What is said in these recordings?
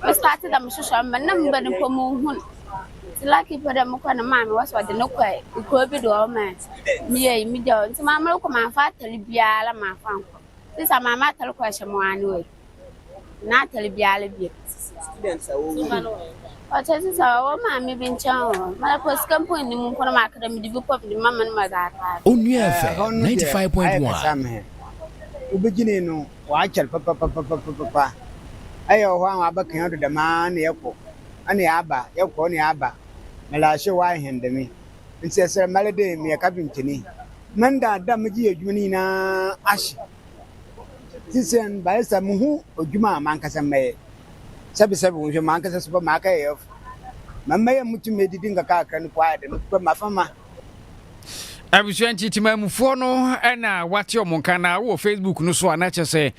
We started am social man number the pomo. Lucky for them, Mamma was what the no quay, the Kobe door man. Me, me, don't. Mamma, come and fat Biala, my father. This is my matter question one way. Natalie Biala. What is our mammy been chow? My post company in the Mukona Academy, the book of the mamma and mother. Only 95.1. Beginning, watch papa. I owe one abacan to the man, Yoko, and the Abba, Yoko, and the Abba. Malasha, why hand me? And says, Sir Melody, me a cabin to me. Manda, Damaji, Junina, Ash. This and by some who, or Juma, Mancas and May. 77 your Mancas supermarket of Mamma Mutimedi a car can quiet and put my farmer. I was trying to move no and what your moncana or Facebook no so nature say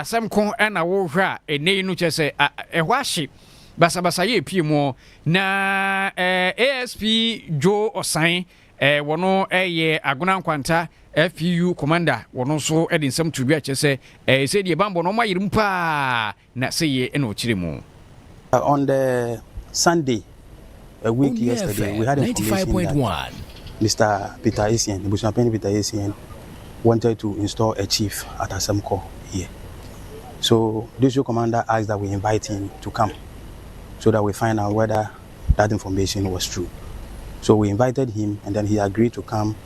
some con and a war a name no say a washi basabasa ye pimo na ASP Joe or sign wono ye aguna kwanta FPU commander wono so edin some to be say say the bambo no ma yirumpa na say ye eno chiremu. On the Sunday a week yesterday we had information 95.1. Mr. Peter Essien, the Bushman Peter Essien, wanted to install a chief at Asemco here. So this commander asked that we invite him to come so that we find out whether that information was true. So we invited him and then he agreed to come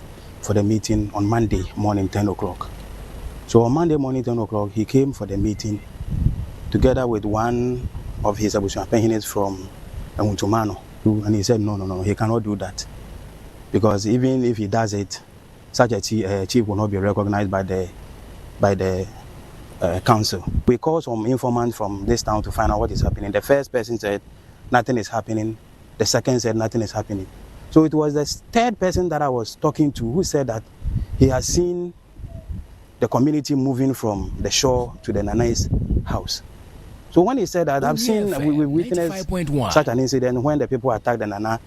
for the meeting on Monday morning 10 o'clock. So on Monday morning 10 o'clock he came for the meeting together with one of his Bushman from Untumano, and he said no, he cannot do that. Because even if he does it, such a chief will not be recognized by the council. We called some informants from this town to find out what is happening. The first person said nothing is happening. The second said nothing is happening. So it was the third person that I was talking to who said that he has seen the community moving from the shore to the Nanai's house. So when he said that, I've seen, we witnessed such an incident when the people attacked the Nana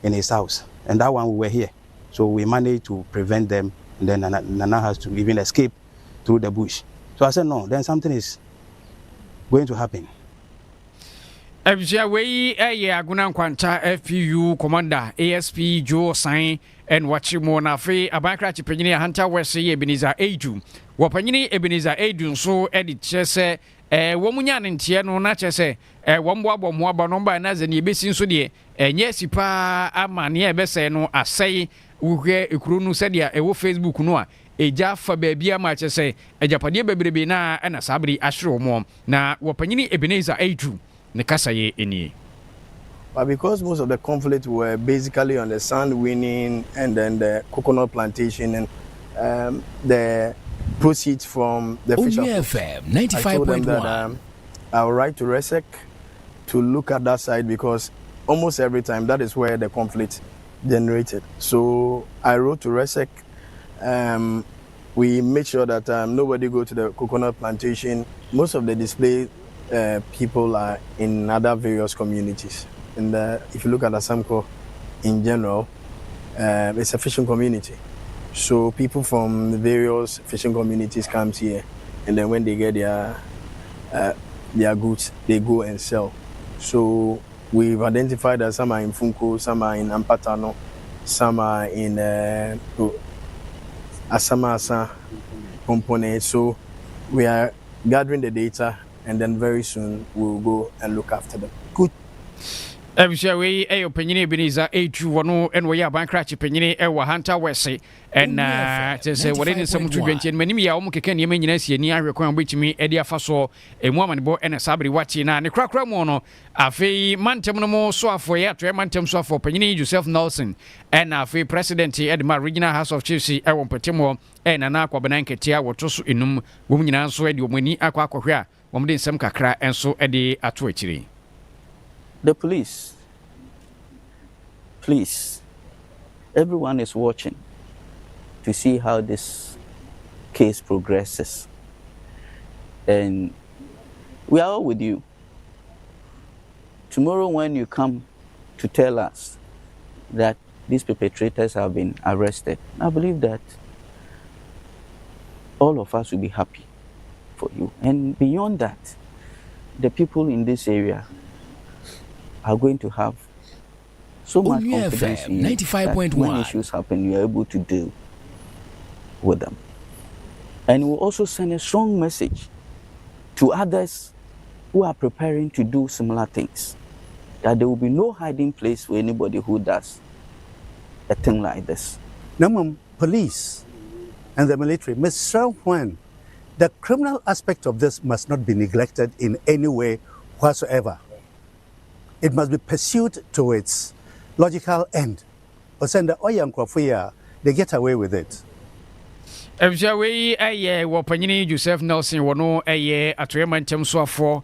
in his house. And that one we were here. So we managed to prevent them. And then Nana has to even escape through the bush. So I said, no, then something is going to happen. Way Aguna Quanta FPU commander ASP Joe Sign and Wachimo Nafe Abakrachi Penny Hunter West Ebenezer Adu. Wapani Ebenezer Adu so edit chese womunyan ntie no na chese womboabo moaba nomba na ze ne besin so de nyesi pa amane ebese no asai uhwe ekuru no sadia ewo Facebook no a eja fa baabia ma chese ejapade bebrebe na na sabri ahwere mo na wapanyini Ebenezer Adu ne kasaye eni. But because most of the conflicts were basically on the sand winning and then the coconut plantation and the proceeds from the fisher, FM 95.1. I told them that I will write to RESEC to look at that side because almost every time that is where the conflict generated. So I wrote to RESEC. We made sure that nobody go to the coconut plantation. Most of the display people are in other various communities. And if you look at Asamco in general, it's a fishing community. So people from the various fishing communities come here, and then when they get their goods, they go and sell. So we've identified that some are in Funko, some are in Ampatano, some are in Asamasa component. So we are gathering the data, and then very soon we'll go and look after them. Good. We opinion Ebenezer Adu wono and we are bankruptcy penny ewa Hunter West and to say what in some to twenty and many ya omuke ni nyina sie ni ahwekwan betimi e dia faso emuamane bo ena sabri wachi na ne krakra mo no afei mantem no mo so afo ya to mantem so afo penny Joseph Nelson and afei president Edma Regional House of Chiefs e won petemo e na na kwabana nketia woto so enum wom nyina so e de omani akwa akohwe a wom de nsem kakra enso e de ato akiri. The police, please, everyone is watching to see how this case progresses. And we are all with you. Tomorrow when you come to tell us that these perpetrators have been arrested, I believe that all of us will be happy for you. And beyond that, the people in this area are going to have so much confidence in you that when issues happen, you are able to deal with them. And it will also send a strong message to others who are preparing to do similar things, that there will be no hiding place for anybody who does a thing like this. Number police and the military must serve when the criminal aspect of this must not be neglected in any way whatsoever. It must be pursued to its logical end. Or send the Oyankofia, they get away with it. Ebjawe aye wopanyini Joseph Nelson wono aye atoyema ntem so afo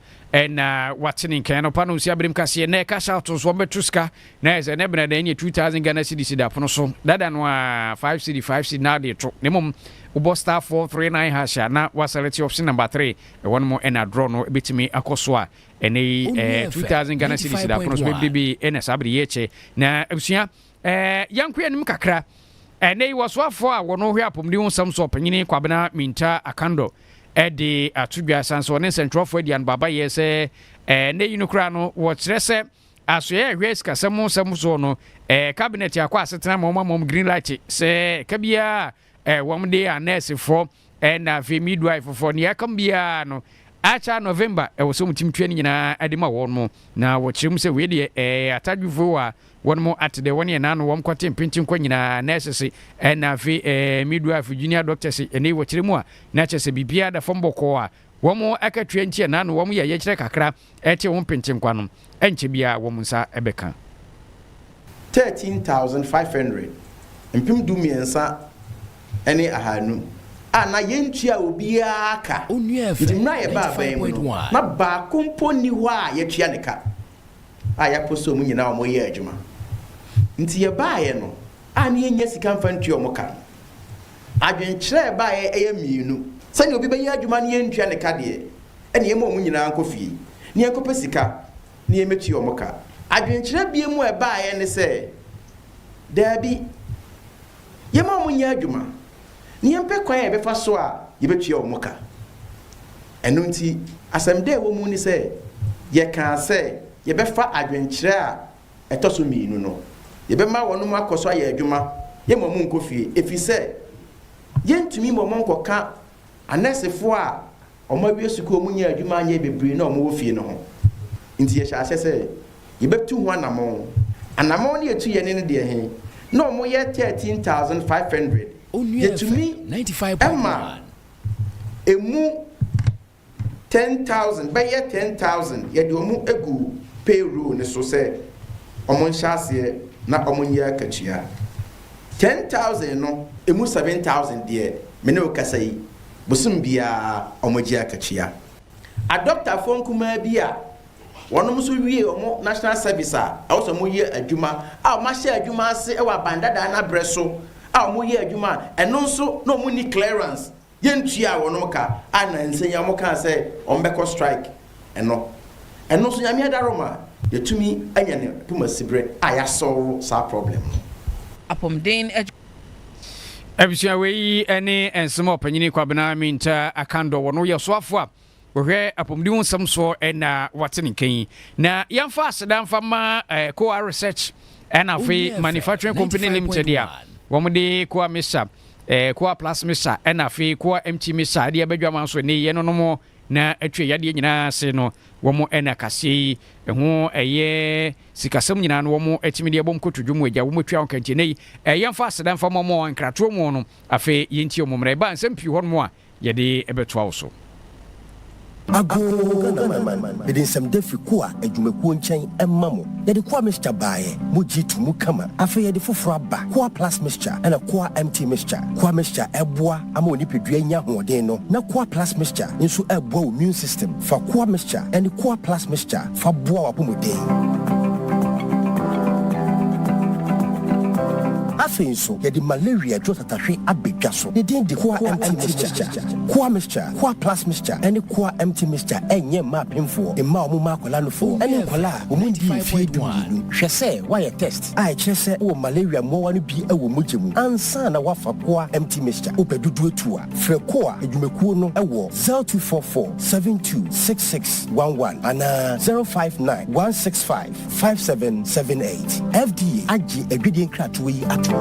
na watene kan no pano si abrim kase na cash out so betuska na eze na bena da 2000 Ghana cedis da pono so dada no 5 cedi 5 cedi na de to nemom ubo star 439 hasha na waselect option number 3 one more na draw no betimi akoso a ene 2000 Ghana cedis da pono so bibi ene sabri yeche na abusua yankwe anim kakra Nei waswafo a wono hwe apomdi wonsam so panyini kwabena minta akando de atudwa sanso ne centrofo di an baba yese nei yinukura no wo kirese asoye hwe skasamo so no cabinet akwa asetena mom green light se kabia wom de anese fo na fe midwife fo ne akambia no acha November wo so mutimtwe nyina adima won mo na wo chirim se we de atadwufo a won mo at the one na no wom kwate mpintin kwa nyina nurses na fe midwife junior doctors ene wo chirim a na chese bibia da fomboko a wom akatwe ntie na no wom ye yekire kakra ete wom mpintin kwa no enche bia wom nsa ebeka 13,500 mpim du miensa ene ahanu ana yentua obiara ka ndimra ye ba ban na ba komponi ho a yetua ne ka a yaposo mu nyina omo ye adwuma nti ye ba ye no ana yenya sika mfa ntua omo ka adwenkyere ba ye eye mienu sani obi ba ye adwuma ne yentua ne ka de ene ye mo mu nyina ankofie ne yankopɛ sika ne yemetua omo ka adwenkyere bie mu e ba ye ne se dabi ye mo mu nya adwuma niempe kwan e befa so a yebetua omoka eno nti asamde wo mu ni se ye kan se ye befa adwenkyere a etoso miinu no ye be ma wonu makoso aye adwuma ye mo mu nkofie efi se ye ntumi mo mo nkoka anesefo a omawie suko mu nya adwuma anye bebre na omo wo fie no ho nti ye sha se ye betu ho anamon ne etu ye ne de he na omo ye 13,500 yetumi 95.1 emu 10,000 by 10,000 yedi omu egu payroll ne so se omo nhyase na omo nya akachia 10,000 no emu 7,000 de me ne okasai busum bia omo gia akachia a doctor fon kuma bia wonom so wie omo national service a awso mo ye adwuma a ma hye adwuma ase e wa bandada na breso a mo ye adwuma eno nso no mo ni clearance yentua wonom ka ana nsenya mo ka se ombeko strike eno so nyame adaroma yetumi anya ne puma sibre aya solve sa problem apomden abisua we ene ensemo opanyini kwabena minta akando wono ye soafo a wohwe apomdi wonsam so na watene kan na yamfa asedan fama co research and afi manufacturing company limited ya womde ko amisa ko plus misa and afi ko mt misa de abadwa manso ne ye no mo na atwe yade nyina se no womo ena kase ho eye sikasam nyina no womo atimi de bom kotudwum agya womo twa onkanti nei yamfa asedan fama mo ankrato mo no afi yenti omomre ba nsam pi hɔ no a yade ebetoa wo so Ago bidin some defi kwa adwumakuo nkyɛn ɛma mo yɛde kwa mixture baaye mo jitu mu kama afa yɛde foforo aba kwa plus mixture ɛna kwa empty mixture kwa mixture ɛboa ama onipadua nya hoɔden no na kwa plus mixture nso ɛboa immune system fa kwa mixture ɛne kwa plus mixture fa boa wapomuden afei nso yɛde malaria dro tatahwe abɛdwa so ne din de koa empty mixture koa mixture koa plus mixture ɛne koa empty mixture ɛnyɛ mma apemfoɔ mma ɔmo ma akwadaa no fo ɛne nkwadaa a ɔmo ndi mfie dumunu hwɛ sɛ wayɛ test a ɛkyerɛ sɛ wɔ malaria mmoawa no bi ɛwɔ mogya mu ansa na wafa koa empty mixture wopɛdudu atu a frɛ koa adwumakuo no ɛwɔ 0244 726611 anaa 059 165 5778 FDA agye adwidie nkratoɔ yi ato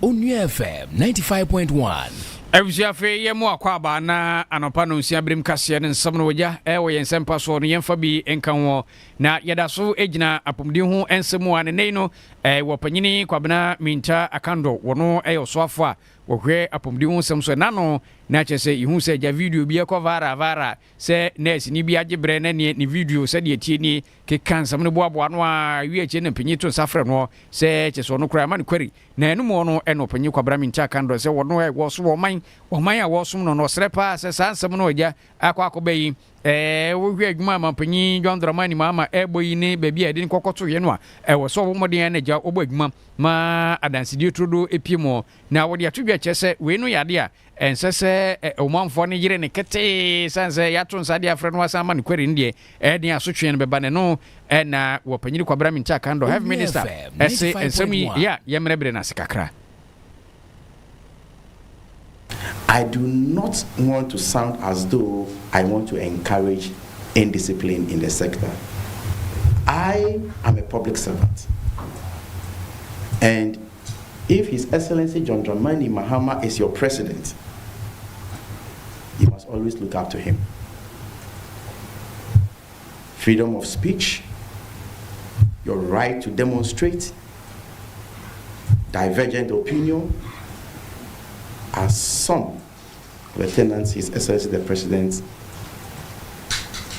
Onua FM 95.1 Abusuafe ye mu akwaba na anopa no nsia brem kase ne nsam no wagya wo ye Nsempa so no yemfa bi enka ho na yeda so egina apomdi ho ensemu a ne nei no wo panyini kwabena minta akando wono soafo a wohwe apomdi ho nsem so na no na kyese ihu se ja video bi vara se nurse ni bi agebre na ne video se de tie ni ke kansam no boaboa no a wi eche na panyi to safre no se kyese no kura ma ne kwari na enu mo no eno panyi kwabena minta akando se wono wo so wo man a wosom no srepa se sansem no agya akwakobayi wo hwe adwuma mampanyi John Dramani mama eboyi ne baabi a de nkokoto ye no a wo so wo modern na agya obo adwuma ma adansidie trodo epiemo na wo de atodwa kyese we no yade a ensese omanfo ne yire ne kete sanse yato nsade afre no asama ne kwari ndie de asotwe ne beba ne no na wo panyiri kwabra minta kando have minister ese ensemi ya yemrebre na sekakra. I do not want to sound as though I want to encourage indiscipline in the sector. I am a public servant. And if His Excellency John Dramani Mahama is your president, you must always look up to him. Freedom of speech, your right to demonstrate, divergent opinion, are some lieutenants His Excellency the President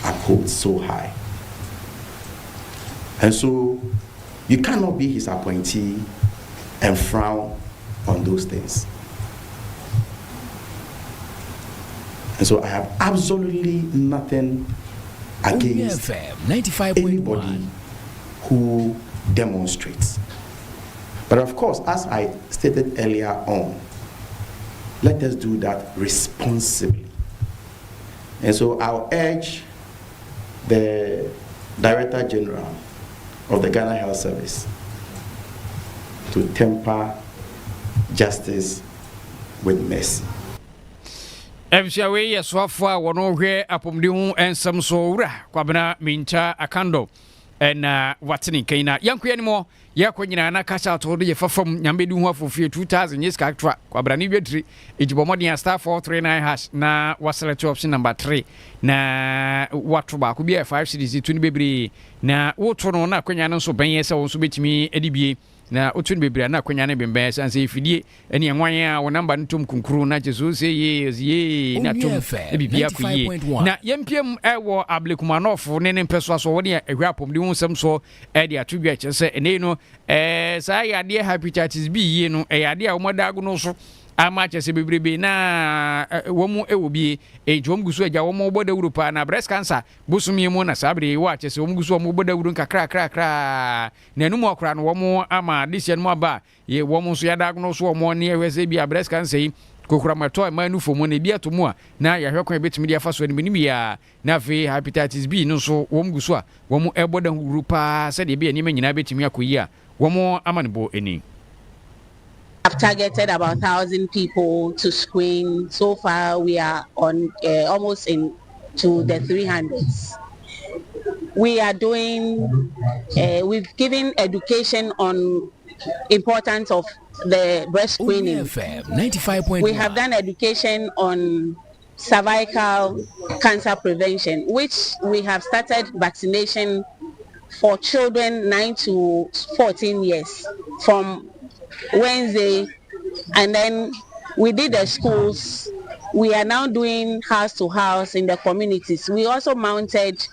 upholds so high. And so you cannot be his appointee and frown on those things. And so I have absolutely nothing against anybody who demonstrates. But of course, as I stated earlier on, let us do that responsibly. And so I'll urge the Director General of the Ghana Health Service to temper justice with mercy. Ebshawe yeswafwa wono hwe apomdi hu ensam so wura kwabena mincha akando na watini kaina yankuya ni mo yakonyina na kasha to de fafam nyambedu hu afofie 2000 years kaktra kwabra ni wedri ejibomodi star 439 hash na waselect option number 3 na watu ba ku bia 5 cds tuni bebre na woto no na akonya no so benye se wo so betimi edibie na otun bebre na akonya ne bembe sanse fidie ene enwan a wo number ntom kunkuru na jesu se ye na tom bibia ku ye na yempiem ewo ablekumanofo ne ne mpeso aso wo ne ehwe apomde hu nsem so e de atodwa kyese ene no sa yade hepatitis B ye no yade a wo modago no so ama kyese bebrebe na wo mu ewobie ejom gusu agya wo mo boda Europa na breast cancer busumie mu na sabre wo kyese wo mu gusu wo mo boda wuru kakra na enu mo akra no wo mo ama disian mo aba ye wo mo so yadago no so wo mo ne ehwese bia breast cancer yi kokura mato manu fomo na bia to mu a na yahwe kon betimi dia faso ni bia na fe hepatitis B no so wo mu gusu a wo mo eboda Europa se de bia ni manyina betimi akoyi a wo mo amanebo eni. I've targeted about 1,000 people to screen. So far, we are on almost into the 300s. We are doing, we've given education on importance of the breast screening. We have done education on cervical cancer prevention, which we have started vaccination for children 9 to 14 years from Wednesday, and then we did the schools. We are now doing house to house in the communities. We also mounted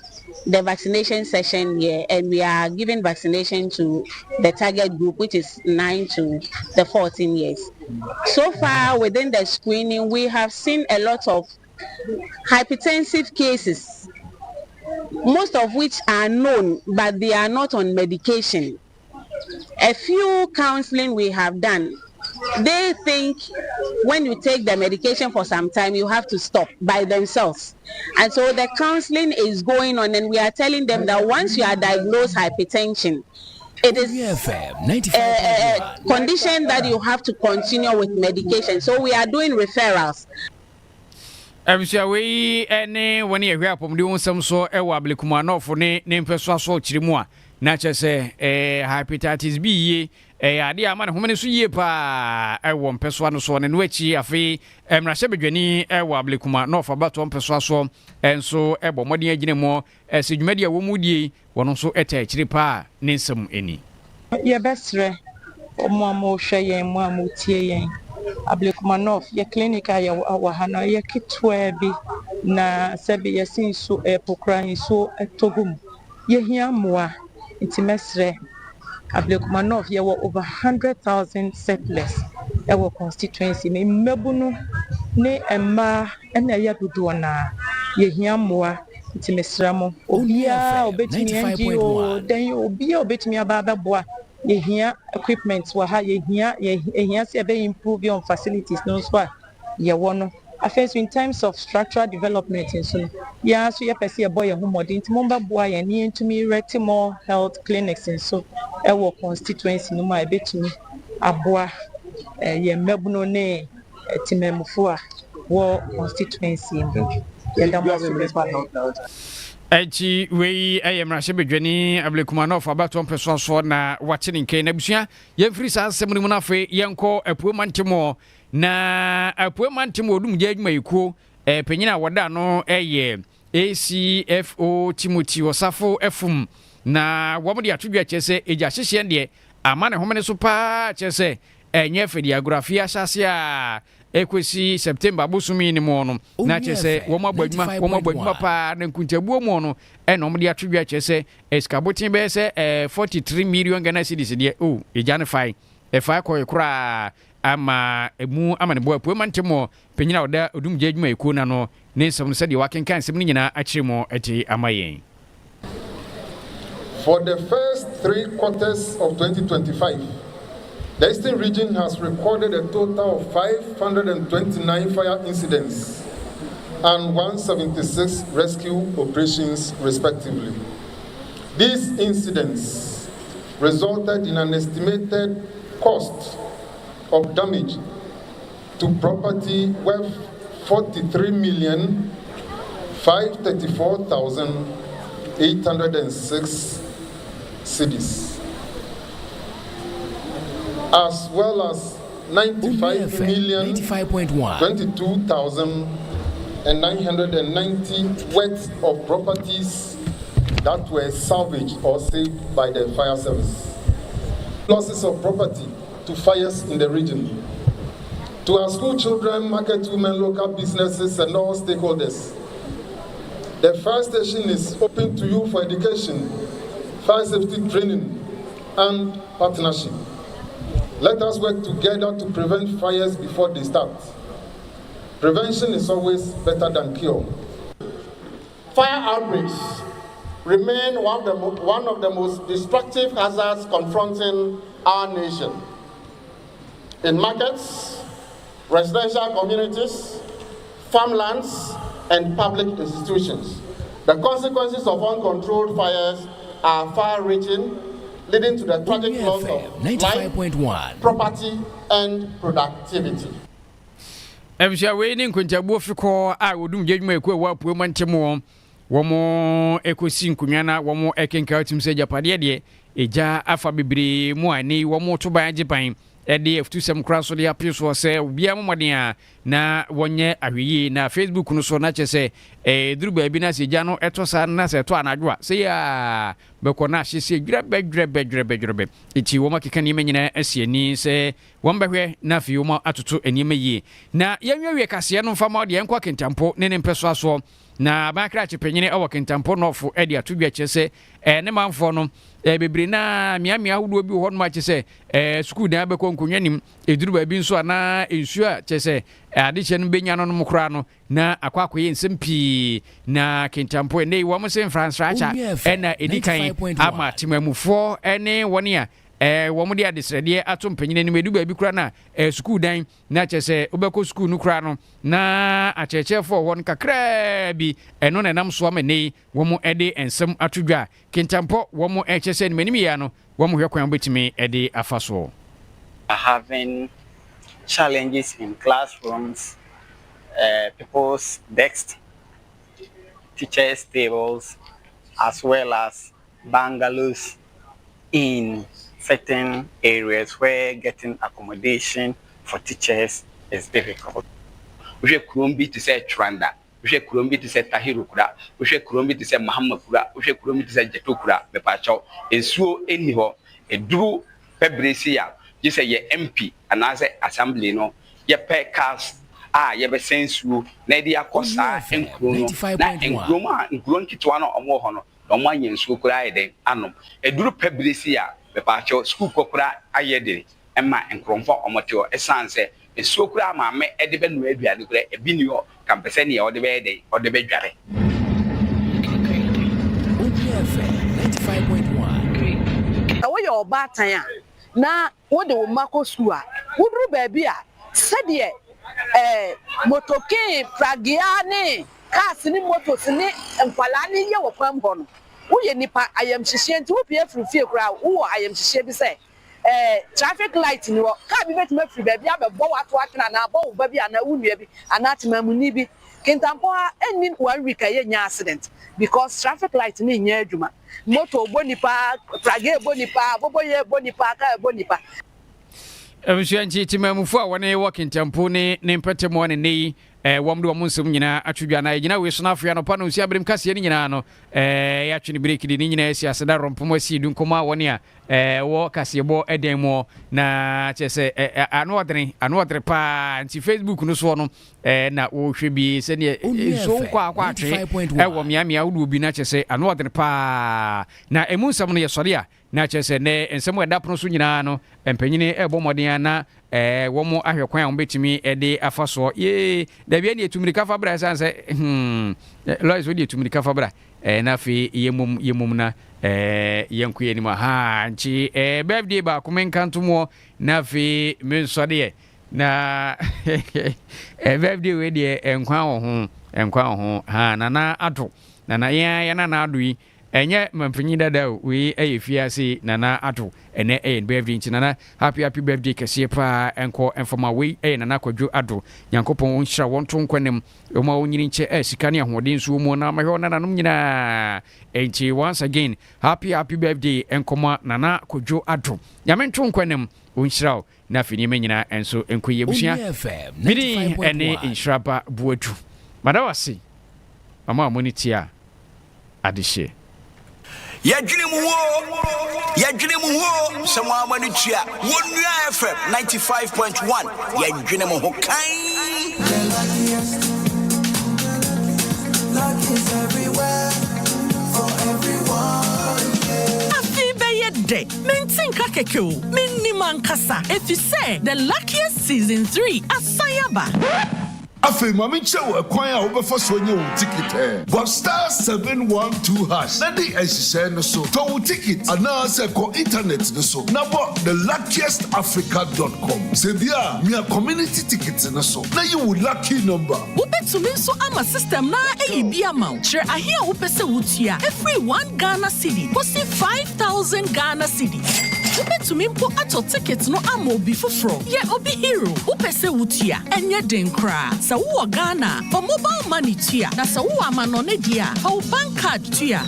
the vaccination session here, and we are giving vaccination to the target group, which is 9 to the 14 years. So far within the screening, we have seen a lot of hypertensive cases, most of which are known, but they are not on medication. a few counseling we have done, they think when you take the medication for some time, you have to stop by themselves. And so the counseling is going on, and we are telling them that once you are diagnosed hypertension, it is a condition that you have to continue with medication. So we are doing referrals. We any when you hear from doing some so Ablikumano for name Pessoa Chirimua. Nature say hepatitis B idea man who many so pa won Pessoa so and which afi Mrasebedwani Ablikuma no for about 1 Pessoa so and so ebo modi agine mo sedwumadi a wo mudie wono so etachiri pa nensam eni ye besre omo mo hwe yen mo amutie yen Ablikuma ye clinic aye awahana ye kitwa bi na sebe yesin so epokran so etogum ye hia moa intimesre Ablikuma ye were over 100,000 settlers our constituency me mebunu ne emma ena ya dodo na ye hia moa intimesra mo obia obetimi NGO den obia obetimi ababa ye hia equipment wa ha ye hia se be improve on facilities no so ye wono affairs in terms of structural development and so yeah so ye pese boy ye humodi ntimomba boa ye ni ntumi reti more health clinics and so our constituency no ma betumi aboa ye mebuno ne timemfo a wo constituency mbe ye da mo Echi we Mrasebedwani Ablikuma for about 1 person so na watching nke na busua ye free sa asem mu na fe yenko apuomantemo na apuomantemo odum je adwuma yikuo penyina woda no ACFO Timothy Osafo efum na womde atodwa chese eja hyehye de amane homene so pa chese enye fedi agrafia asase a ekwesi September busumi ni mo no na chese wo mabadwuma pa na nkuntabuo mo no enomde atodwa chese eskabotin be se 43 million Ghana cedis de ejane fai ko kura ama emu amane bo apuomantemo penyina woda odum je adwuma ekuo na no nensam se de wakenkan sem ni nyina akirimo eti amayen. For the first 3 quarters of 2025, the Eastern region has recorded a total of 529 fire incidents and 176 rescue operations, respectively. These incidents resulted in an estimated cost of damage to property worth 43,534,806 cedis, as well as 95,022,990 worth of properties that were salvaged or saved by the fire service. Losses of property to fires in the region. To our school children, market women, local businesses, and all stakeholders, the fire station is open to you for education, fire safety training, and partnership. Let us work together to prevent fires before they start. Prevention is always better than cure. Fire outbreaks remain one of the most destructive hazards confronting our nation. In markets, residential communities, farmlands, and public institutions, the consequences of uncontrolled fires are far-reaching, leading to the tragic loss of life, property, and productivity. Ebisha we ni nkuntabuo fiko a wodum jedwuma ekwe wa puomantemo womo ekosi nkunwana womo ekenka otimse japade de eja afa bebre mu ani womo to ban jipan ede efutusem kraso de apiso se obia momode a na wonye ahweyi na Facebook no so na chese duruba bi na se ja no etosa na se to anadwo se ya bekona hyese dwrebedwrebedwrebedwrebe iti woma keka ni menyina asiani se wombehwe na fi woma atoto enima yi na yanwewe kase no mfama de enko kentampo ne mpeso aso na bakra chipenyine ewo kentampo no fo ede atodwa chese ne manfo no bebre na miamia hudo bi ho no ma chese school dan be konkonwanim eduruba bi nso ana ensu a chese adiche no benya no mkura no na akwakoye nsempi na kentampo ne wo mo se France racha na edikan ama timamufo ene woni a wɔn de adesrɛdeɛ ato mpanyini no medu baabi kura na school dan na kyɛ sɛ wobɛkɔ school no kura no na akyerɛkyerɛfoɔ hɔ no kakraa bi ɛno na ɛnam so ama nei wɔn de nsɛm ato dwa kintampɔ wɔn kyɛ sɛ nimanim yia no wɔn hwɛ kwan bɛtumi de afa soɔ. Having challenges in classrooms, people's desks, teachers' tables, as well as bungalows in certain areas where getting accommodation for teachers is difficult. We should Kurumbi to say Tranda, we should Kurumbi to say Tahiru Kura, we should Kurumbi to say Muhammad Kura, we should Kurumbi to say Jetukura, Mepacho, and so anyhow, a drew Pebresia, you say your MP, and as assembly, no, your pay cast. You have a sense you, Nadia Cosa, and Groma, and Gron Kituano or Mohono, no one in school cry, annum. A drew Pebresia, Mepacho, school copra, Ayede, Emma and Cromfort or Mateo, a son say, a so crama may edibin maybe a binio, Campesani or the bed or the bedjare. 95.1. Away your bataya. Now, what the Marco Sua, would baby, said ye. Motoke pragiane kasini motosini empalani ye wopam hono uye nipa ayam hihye nti wo pie frufie kura wo ayam hihye bi say traffic light ni wo ka bi betuma fri ba bi abebo wato atena na abo ba bi ana unua bi ana temamuni bi kintampo ha enin 1 week aye nya accident because traffic light ni nya adwuma moto bonipa prage bonipa boboye bonipa ka bonipa. Ebusuanchi timamufo a wone walking tempo ne mpetemo ne nei wom de wom nsem nyina atwudwa na nyina we so na afia no pa no nsia brem kase ne nyina no ya twene break di ne nyina asi aseda rompomo asi du nkoma wone a wo kase bo eden mo na chese anu odre pa nti Facebook no so no na wo hwe bi se ne so kwa atwe wo miamia wo bi na chese anu odre pa na emu nsem no ye sori a na chese ne nsem eda pono so nyina no empanyine ebo moden na wo mo ahwe kwan a mbetimi de afaso ye da bia ne etumrika fa bra sanse Lois wo de etumrika fa bra na fi yemum na yenku ye ni ma ha nchi birthday ba kumenkantomo na fi mensode na birthday we de enkwan ho ha nana ado nana ya nana ado yi enye mampanyi dada we fiase nana ado ene birthday nchi nana happy birthday kese pa enko enfoma we nana kwadwo ado yankopon onhyira wonto nkwanem oma onyiri nche sika ne ahoden so mu na mahwe nana nom nyina enchi once again happy birthday enkoma nana kwadwo ado yamento nkwanem onhyira na fini menyina enso enkoye busia bidi ene inhraba buatu madawasi mama amonitia adihye Yadwene mu ho samo amani tua Wonua FM 95.1 yadwene mu ho kan luck is everywhere for everyone afi beyede mentinka kekeo menni mankasa efise the luckiest season 3 asayaba Afi mami chewe kwanya obefa so nye wo ticket but star 712 hash na di esise no so to wo ticket ana se ko internet no so na bo thelluckiestafrica.com se bia mi community ticket no so na you lucky number wo betumi so ama system na eyibi amount share ahia wo pese wutia every 1 Ghana cedi kosi 5000 Ghana cedi wo betumi mpo ato ticket no ama obi foforo ye obi hero wo pese wutia enye den kra sa wo Ghana for mobile money tia na sa wo amanone dia how bank card tia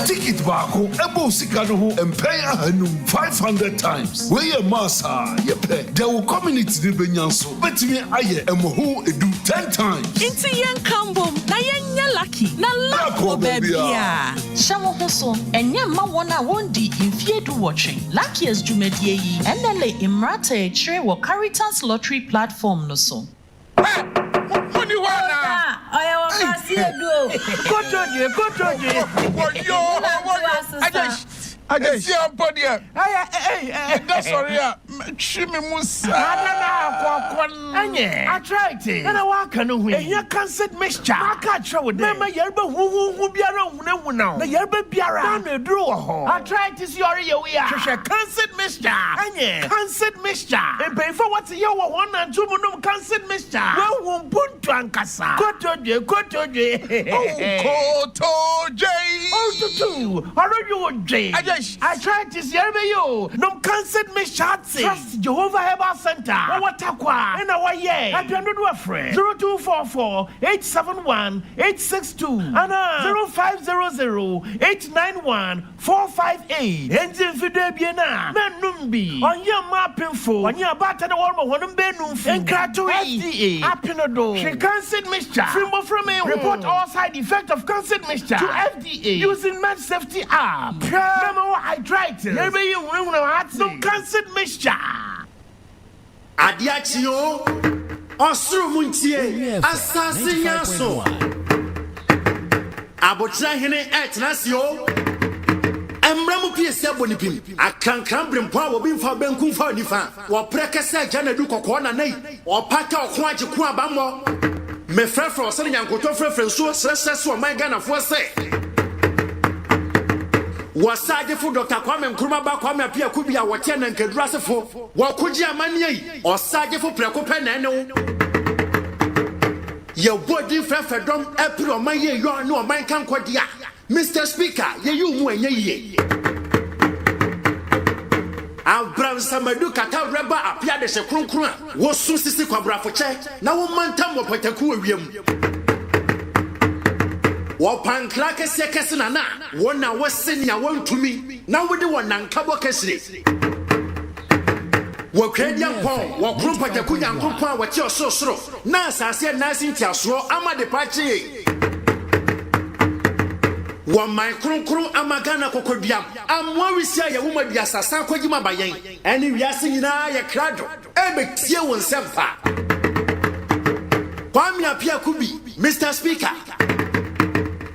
ticket baako ebo sika no ho empay ahanum 500 times we ye massa ye pay there will community de benyanso betimi aye emoho edu 10 times inti yen kambom na yen lucky na luck babia shawo hoso enye ma wona wondi infiedu watching luckiest jumedie yi enele imrata chire wo Caritas lottery platform no so Honey wana oya wa kasi edo kotoje Esi ampodia. That's sorry. Chimi musa. Anye. I tried it. And I walk on the way. You can't set mixture. I can't show it. Mama yerba who biara who now. The yerba biara. I drew a hole. I tried to see your we are. Can't set mixture. Anye. Can't set mixture. And pay for what's your 1 and 2 months can't set mixture. Well, won't put to Ankasa. Kotoje. Oh, Kotoje. Oh, to How are you, Jay? I tried to see you. No can't me shots. Trust Jehovah Herbal Center. What aqua? And our yeah. I don't know a friend. 0244 871 862 and 0500 891 458. And in Fidebiana, Menumbi. On your mapping for on your batter or one benum and Krato FDA. Apinodo. She can't mixture. From me. Report all side effect of cancer mixture to FDA using Med Safety app. Remember I tried it. Maybe you will have some cancer mixture. Adiachio Osru Muntie Assassin Yaso Abotra Hene Etnasio Emramu Piesia Bonipim Akrankram Brimpa will be for Benkum for Nifa or Prekasa Janadu Kokona Nay or Pata or Kwaji Kwabamo Me Frefro Sani Yankoto Frefren so Sessa or my Ghana for say Wasaje fu Dr. Kwame Kwame Appiah Kubi a wotia na nkedurase fo wakuji amane yi osaje fu prekope na ene ye body frefedom epri o man ye yo na o man kan kwadia Mr. Speaker ye yu mu enye ye Abraham Samadu kaka reba Appiah de se kronkron wo su sisi kwabrafo che na wo mantam wo pataku awiem Wapan Clark Sekasina, one now was senior one to me. Now we do one and Cabo Kesri. Wakadian Pong, walk Rumpa Yakuyan Kumpa, what you're so slow. Nasa said Nasin Tiasro, Ama de Pachi. One my Krunkru Amagana Kokobiam. I'm worried, say a woman be assassin Kojima Bayang. And if you are singing a crado, Ebe Tio and Nsempa. Kwame Appiah Kubi, Mr. Speaker.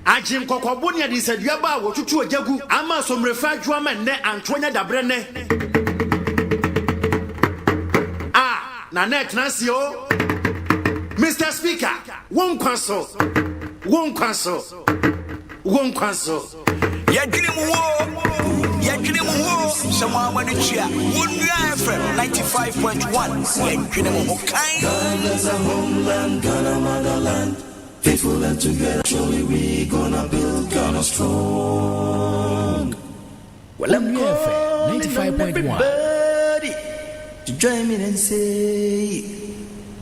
Ajim Kokobonia di said Yaba, what you two a jagu, Ama some referred to a man, Antonia da Brenne. Ah, Nanette Nasio, Mr. Speaker, one council, Someone want to cheer. 95.1. Ghana's a homeland, Ghana motherland. Faithful and together, surely we gonna build Ghana strong. Well, I'm 95.1. To join me and say,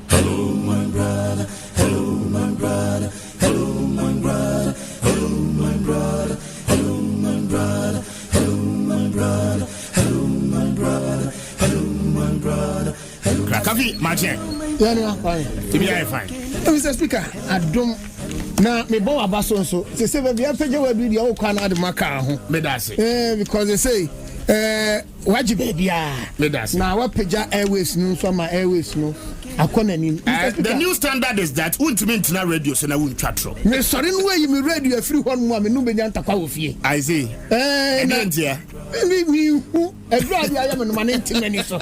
hello, my brother. Hello, my brother. Hello, my brother. Hello, my brother. Hello, my brother. Hello, my brother. Hello, my brother. Hello, my brother. Hello, Krakavi, Martin. Yeah, fine. TBI fine. Mr. Speaker, I don't. Now, me bo abaso so. They say we have to go do the whole corner the maka ho. Me that's because they say waji baby me that's now what peja airways no so my airways no akona ni. The new standard is that untimi na radio so na won twatro. Me sorry no way me radio free one mo me no be nyanta kwa ofie. I see. Me who everybody I am no man intimate so.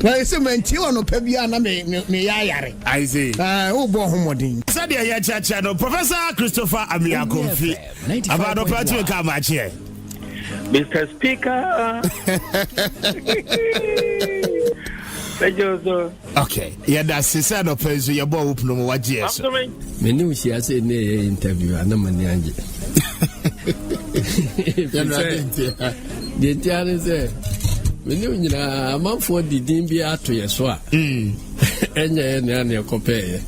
Na ese menti ono pa bia na me yayare. I see. Wo bo homodin. Said ya chacha no Professor Christopher Appiah Kubi. About Patrick Kamachi. Mr. Speaker. Okay. Yeah, that's the side of person your boy open no what yes. Me knew she has an interview and I'm an we knew a month for the Dimbia to your swat. And your compare.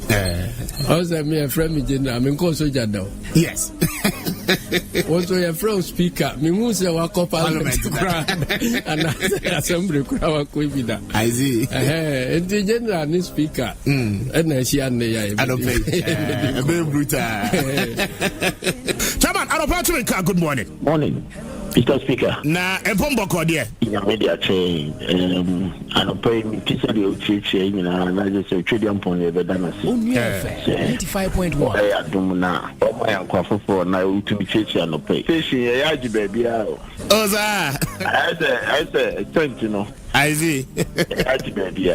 I was a mere friend, I mean, also Jado. Yes. Also, a friend speaker, Mimusa Wako Parliament and Assembly Krawa Kuibida. I see. And the general speaker, and she and the I don't pay. A very brutal. Chairman, good morning. Morning. Mr. Speaker. Na Epomboko dear. In media chain, and pay me teacher the teacher, and I just a trade upon the Danas. 95.1. I do now. Oh, my uncle for now to be teacher and pay. Say, I baby. Oza. I said, thank you know. I see. I baby.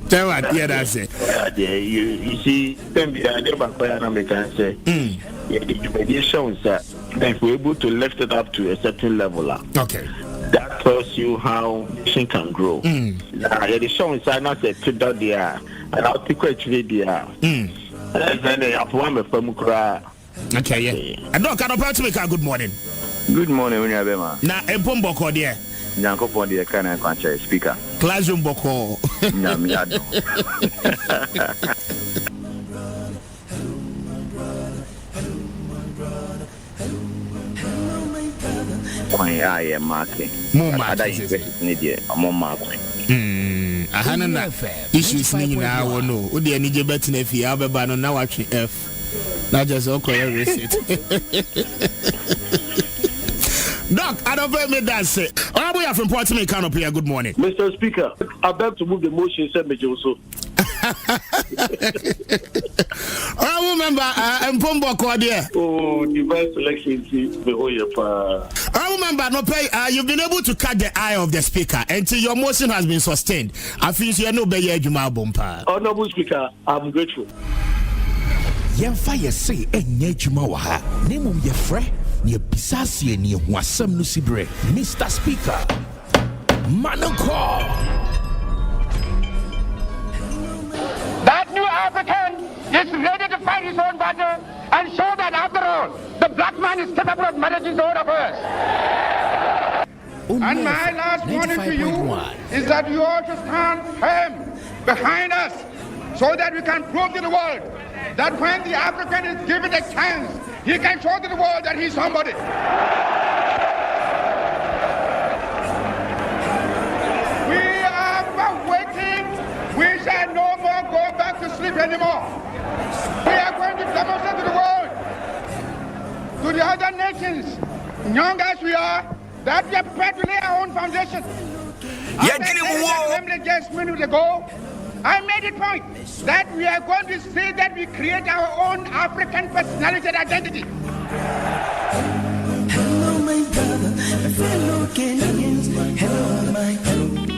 Tell what, yeah, that's it. You see, then I never quite American say, the mediation that if we're able to lift it up to a certain level. Okay. That tells you how nation can grow. Now, the show is not a to that there, and I'll take actually there. And then I have one from Kura. Okay, yeah. And don't kind of to make a good morning. Good morning, when you have a now a Pomboko dear. Yanko Pondia can I can't speaker. Classroom Boko. Yamiado. I am marking. More marking. Ahana issues now no. Udi any jebet nefi abeba now watching F. Not just okay receipt. Doc, I don't me that say. We are from Portsmouth Canopy. Good morning. Mr. Speaker, I beg to move the motion send me also. I remember Mpombo Kwadia. Oh, divine selection the whole year. I remember no pay you've been able to cut the eye of the speaker until your motion has been sustained. I feel you no be Juma Bompa. Honorable Speaker, I'm grateful. Yemfa say enye Juma wa ha. Nemu ye fre ni bisasi ni ho asem no sibre. Mr. Speaker. Manoko. That new African is ready to fight his own battle and show that after all, the black man is capable of managing the own affairs. And my last warning to you is that you all should stand firm behind us so that we can prove to the world that when the African is given a chance, he can show to the world that he's somebody. We are waiting. We shall no more go back to sleep anymore. We are going to demonstrate to the world, to the other nations, young as we are, that we are prepared to lay our own foundation. Just minutes ago, I made a point that we are going to say that we create our own African personality and identity. Hello, my brother, fellow Kenyans. Hello, my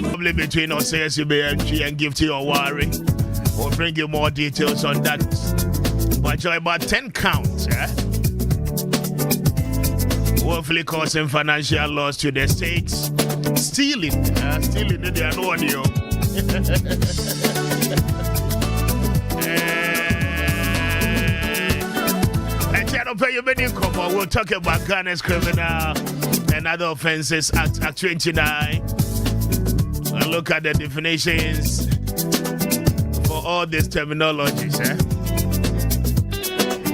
Probably between us, SBNG and give to your worry. We'll bring you more details on that. But about 10 counts, hopefully causing financial loss to the states. Stealing their audio. We'll talk about Ghana's criminal and other offenses at 29. We'll look at the definitions for all these terminologies.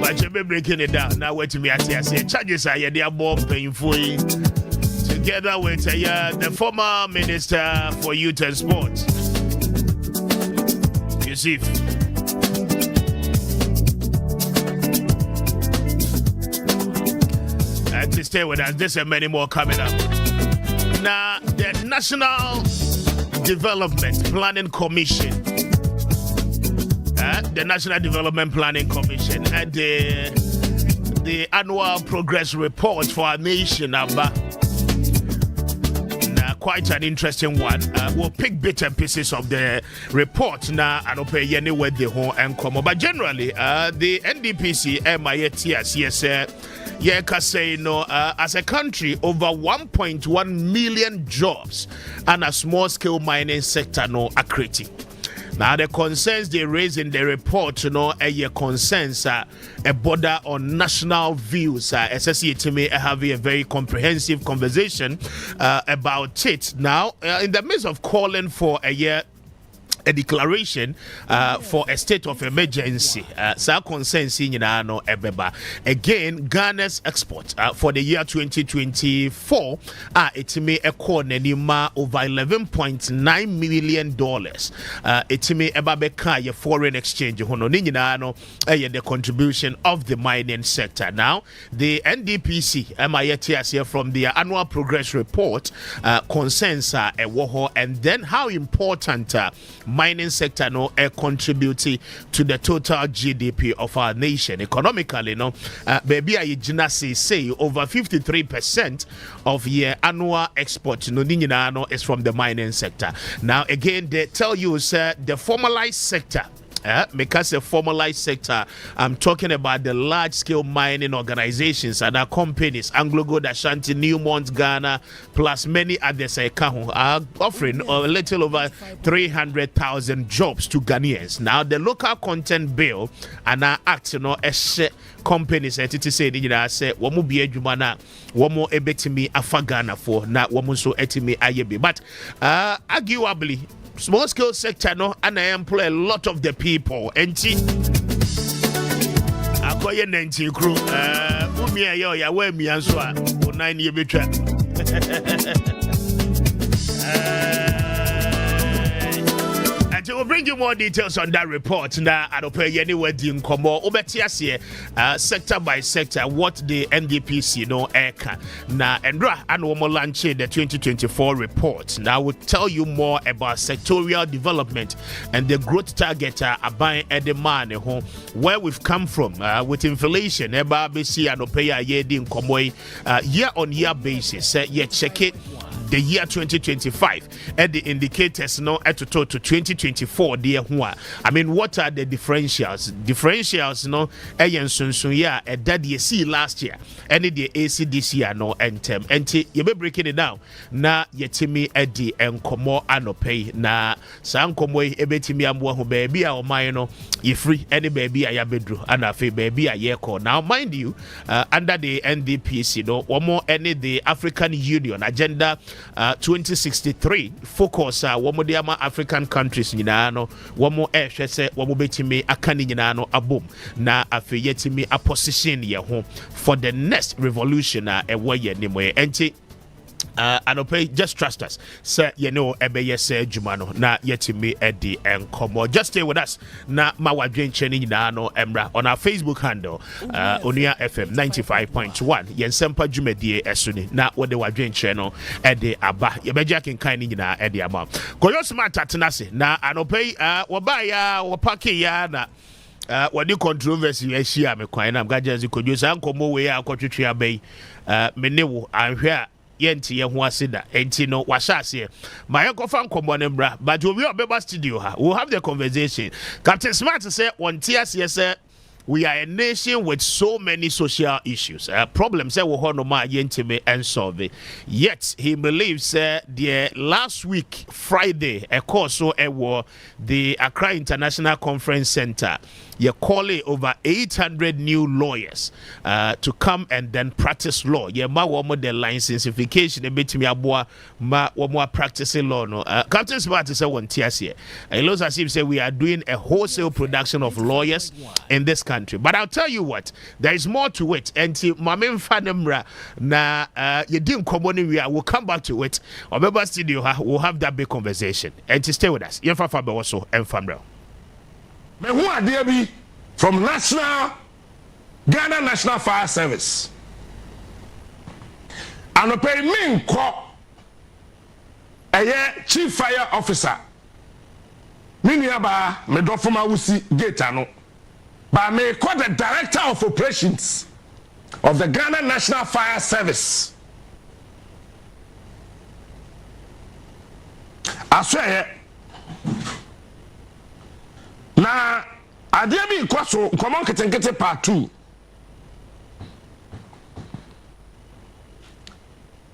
But you'll be breaking it down. Now, wait to me, I say charges are they are more painful. Together with the former Minister for Youth and Sports, Yusuf. To stay with us, there's many more coming up. Now, the National Development Planning Commission, the National Development Planning Commission, and the annual progress report for our nation, quite an interesting one. We'll pick bits and pieces of the report now and pay anywhere the whole and come. But generally, the NDPC, as a country, over 1.1 million jobs and a small scale mining sector are creating. Now, the concerns they raise in the report, concerns a border on national views. SSE to me having a very comprehensive conversation about it. Now, in the midst of calling for a declaration for a state of emergency. Sa consensus in no ebeba. Again, Ghana's export for the year 2024 it may equal nenima over $11.9 million. It may ebabeka ye foreign exchange hono ninyina no the contribution of the mining sector. Now, the NDPC MITS from their annual progress report concerns and then how important mining sector contributing to the total GDP of our nation. Economically, baby I say over 53% of your annual export is from the mining sector. Now again, they tell you the formalized sector. Because the formalized sector, I'm talking about the large-scale mining organizations and our companies, Anglo Gold Ashanti, Newmont, Ghana, plus many others are offering a little over 300,000 jobs to Ghanaians. Now, the local content bill and our act, companies to say wamu bi adwuma na wamu ebetimi afa Ghana for na wamu so etimi ayebi. But arguably small scale sector and I employ a lot of the people. Enti akoye 90 crew umi ayo ya we mi anso a 9 ye betwa. We'll bring you more details on that report. Now, I don't pay anywhere in Komo. Sector by sector, what the NDPC Now, Endra and Womo launch the 2024 report. Now, we'll tell you more about sectorial development and the growth target buying at the man where we've come from with inflation. BC and Opaya Yedi in Komo year on year basis. Check it. The year 2025 and the indicators at to 2024 dear I mean, what are the differentials that you see last year and the AC this year and you be breaking it down na yetimi edi enkomo anopay na sankomo ebetimi amwo ho baby a o man no ye free any baby a yabedru and afi baby a yeko. Now mind you under the NDPC omo any the African Union agenda 2063 focus womodiama African countries nyina no womo ehwe se womo betimi akani nyina no abom na afeyetimi a position ye ho for the next revolution ewoye nimwe enti Anope, just trust us. Sir, ebe say Jumano, na yetimi edi and komo. Just stay with us. Na mawadwen cheni na no emra on our Facebook handle, Onia FM 95.1. Nsempa Jumedie esuni. Na wode wadwen cheno edi aba. Yebeja kinkaini na edi ama. Koyo smart atenase. Na anope, wabaya, wapaki ya na. Wadi controversy yeshia me kwa ina mga jazi kojusa. Ankomo wea akwachutri ya bei. Menewu, anhwea. Yenti ye ho asida enti no washase ma ye kofa nkombo ne bra but we obeba studio ha we'll have the conversation. Captain Smart say on TS say we are a nation with so many social issues. Problems that we no ma yentime and solve. Yet he believes the last week Friday a course so the Accra International Conference Center you call it over 800 new lawyers to come and then practice law. Yeah, ma womo the licensification a bit me aboa ma womo practicing law no. Captain Smart say one TS here. It looks as if say we are doing a wholesale production of lawyers in this country. But I'll tell you what, there is more to it. And Mame Fanemra na you didn't come on we'll come back to it. Or studio we'll have that big conversation. And to stay with us. Yenfa Fabe also and Famra. Me who are there be from Ghana National Fire Service. And pay me a chief fire officer. Miniaba me dofuma wusi gate ano. But me call the director of operations of the Ghana National Fire Service. I swear. Na adiabi kwaso common ketenkete part 2.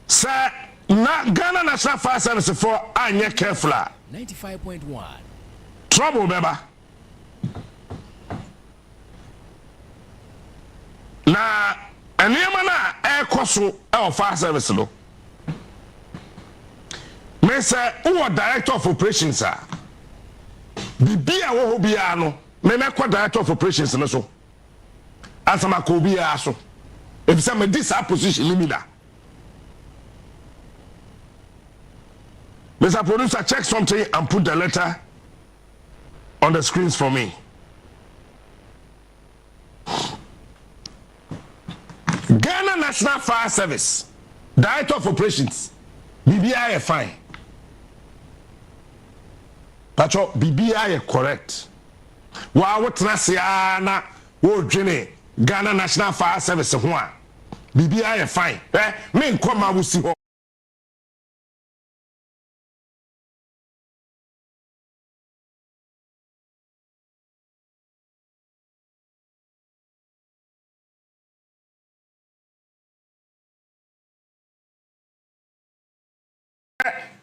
Sir, na Ghana National Fire Service for anye careful. 95.1. Trouble beba. Na enema na kwaso fire service lo. Me say who director of operations sir. bibia wo bia no me kwa director of operations no so asama ko bia so if some this position limida. Mr. Producer, check something and put the letter on the screens for me. Ghana National Fire Service, Director of Operations, BBI fine. Pacho, BBI correct. Wa what na wo dwene Ghana National Fire Service ho a BBI fine. Me nkoma wo si ho.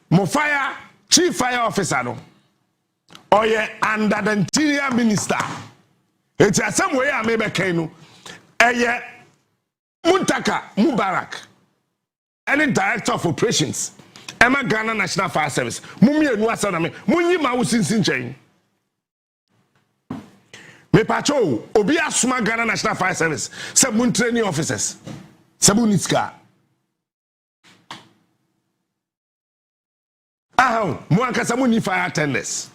Mo fire chief fire officer no or ye under the interior minister it's a some way I may be kenu eye Muntaka Mubarak any director of operations Emma Ghana National Fire Service mummy enu asana me munyi ma wo sinsin chen me pacho obi asuma Ghana National Fire Service se mun training officers se bunitska mo ankasa mo ni fire attendants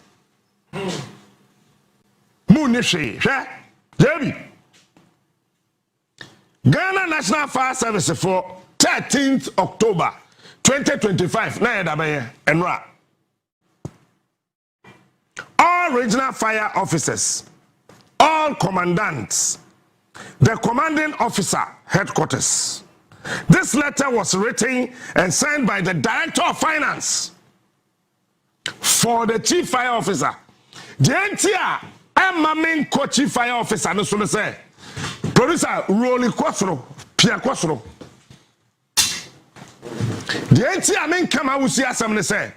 mo ni hwe Jebi Ghana National Fire Service for 13th October 2025 na yeda baye enra all regional fire officers, all commandants, the commanding officer headquarters. This letter was written and signed by the Director of Finance for the Chief Fire Officer. The NTR, I'm my main co-chief fire officer, no so say. Producer, Rolly Quattro, Pierre Quattro. The NTR main come out with see as I'm say.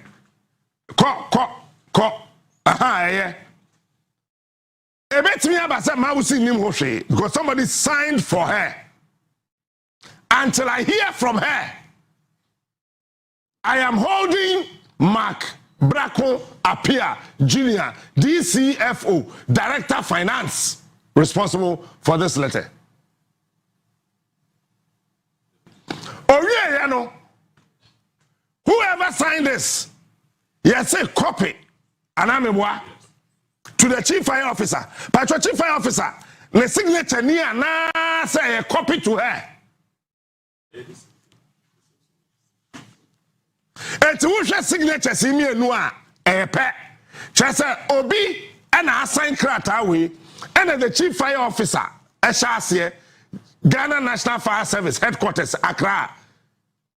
Aha, yeah. A bit me about some mouse in him because somebody signed for her. Until I hear from her, I am holding Mark Brefo Appiah Jr., DCFO, Director of Finance, responsible for this letter. Oh yeah, you know, whoever signed this, yes, a copy, and I'm a to the Chief Fire Officer. But your Chief Fire Officer, the signature near na say a copy to her. Et who signature see me no a pet. Chase Obi and I sign crata we and the Chief Fire Officer Eshasie Ghana National Fire Service headquarters Accra.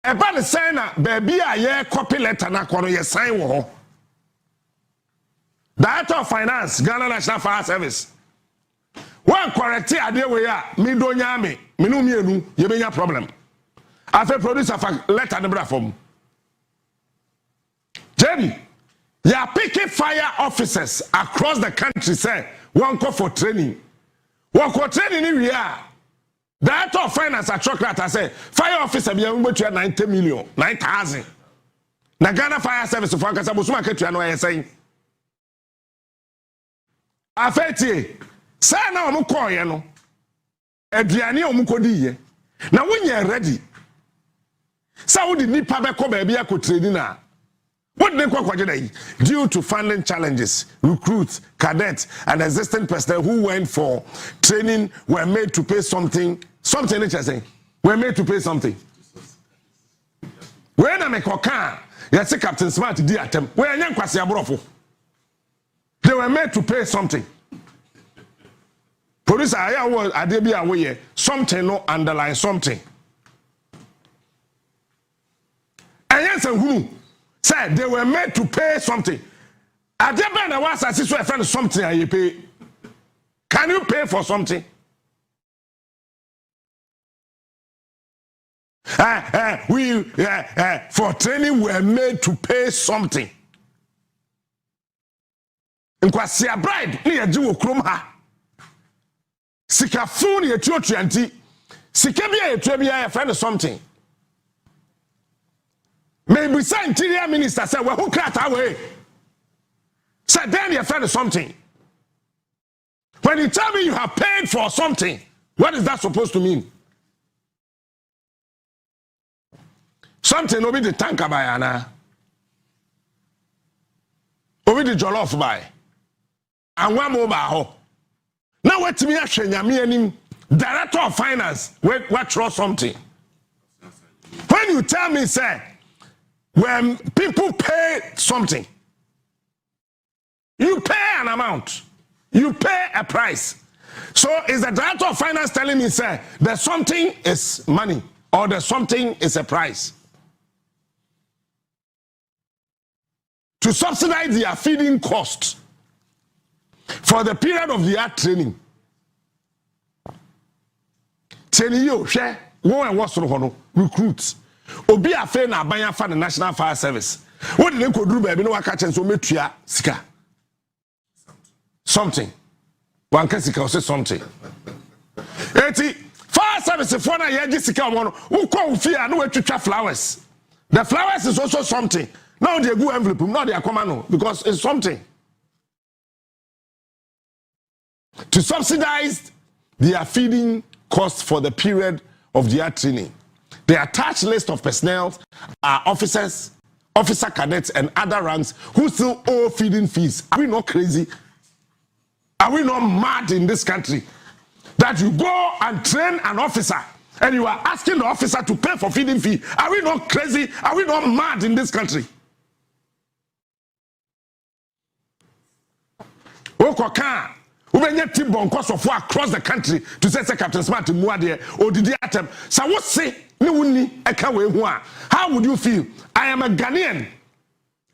About the signer baby a year copy letter na kono ye sign wo. Director of Finance Ghana National Fire Service. One correct idea we are me do nyame me no mienu ye benya problem. Afa producer fa letter ne bra from. Jenny, you are picking fire officers across the country say one call for training. One call training in we are. Director of Finance at Chocolate say fire officer be able to 90 million, 9,000. Na Ghana Fire Service for Ankasa Busuma ketua no ye saying. Afeti say na omo call ye no. Aduane omo kodi ye. Na wonye ready. Say wo di nipa be ko ba bia ko training na. What they call due to funding challenges, recruits, cadets, and existing personnel who went for training were made to pay something. Something interesting. Were made to pay something. When I make a car, you see Captain Smart did attempt. Where young Kwame Brefo. They were made to pay something. Police are be away something no underline something. And yes, who said they were made to pay something. I didn't was as if friend something and you pay. Can you pay for something? We for training were made to pay something. Nkwasi a bride ni yaji wo krom ha. Sika phone ye tuotu anti. Sika bia ye tuo bia friend something. Maybe say interior minister say we who krata we. So then you find something. When you tell me you have paid for something, what is that supposed to mean? Something will be the tanker by Anna. Will be the jollof by. And one more by. Now what to me actually, Director of Finance, what trust something. When you tell me, say, when people pay something, you pay an amount, you pay a price. So is the Director of Finance telling me, say, that something is money or that something is a price? To subsidize their feeding costs for the period of the year training. Training you, share, one and what's on recruits. Obi afe na abanya fa the National Fire Service. What did they could do baby no catch and so metria sika. Something. One can sika say something. Eti fire service for na ye sika one who call fear no to flowers. The flowers is also something. Now they go envelope, now they are common because it's something. To subsidize their feeding costs for the period of their training. The attached list of personnel are officers, officer cadets, and other ranks who still owe feeding fees. Are we not crazy? Are we not mad in this country? That you go and train an officer and you are asking the officer to pay for feeding fee. Are we not crazy? Are we not mad in this country? Across the country to say Captain Smart to Muade or did attempt. So what say? How would you feel? I am a Ghanaian.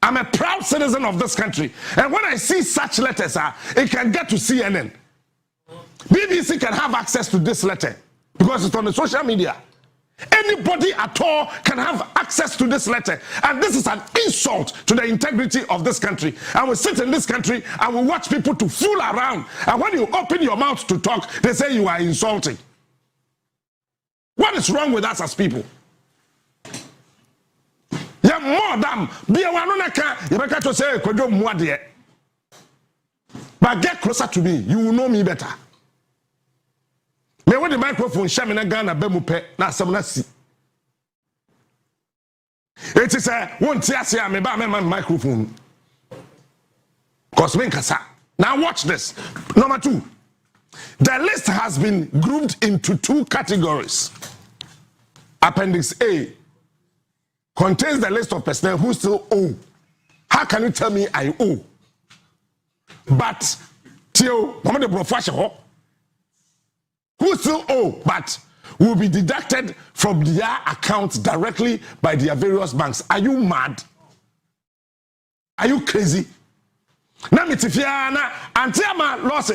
I'm a proud citizen of this country. And when I see such letters, it can get to CNN. BBC can have access to this letter because it's on the social media. Anybody at all can have access to this letter. And this is an insult to the integrity of this country. And we sit in this country and we watch people to fool around. And when you open your mouth to talk, they say you are insulting. What is wrong with us as people? Yeah, more damn. But get closer to me. You will know me better. Me when the microphone shame na Ghana bemu pe na asem na si. It is a won ti ase me ba me microphone. Cause me nkasa. Now watch this. Number 2. The list has been grouped into 2 categories. Appendix A contains the list of personnel who still owe. How can you tell me I owe? But till mama de professional who still owe, but will be deducted from their accounts directly by their various banks. Are you mad? Are you crazy? Now, Mitifiana, Antiama lost.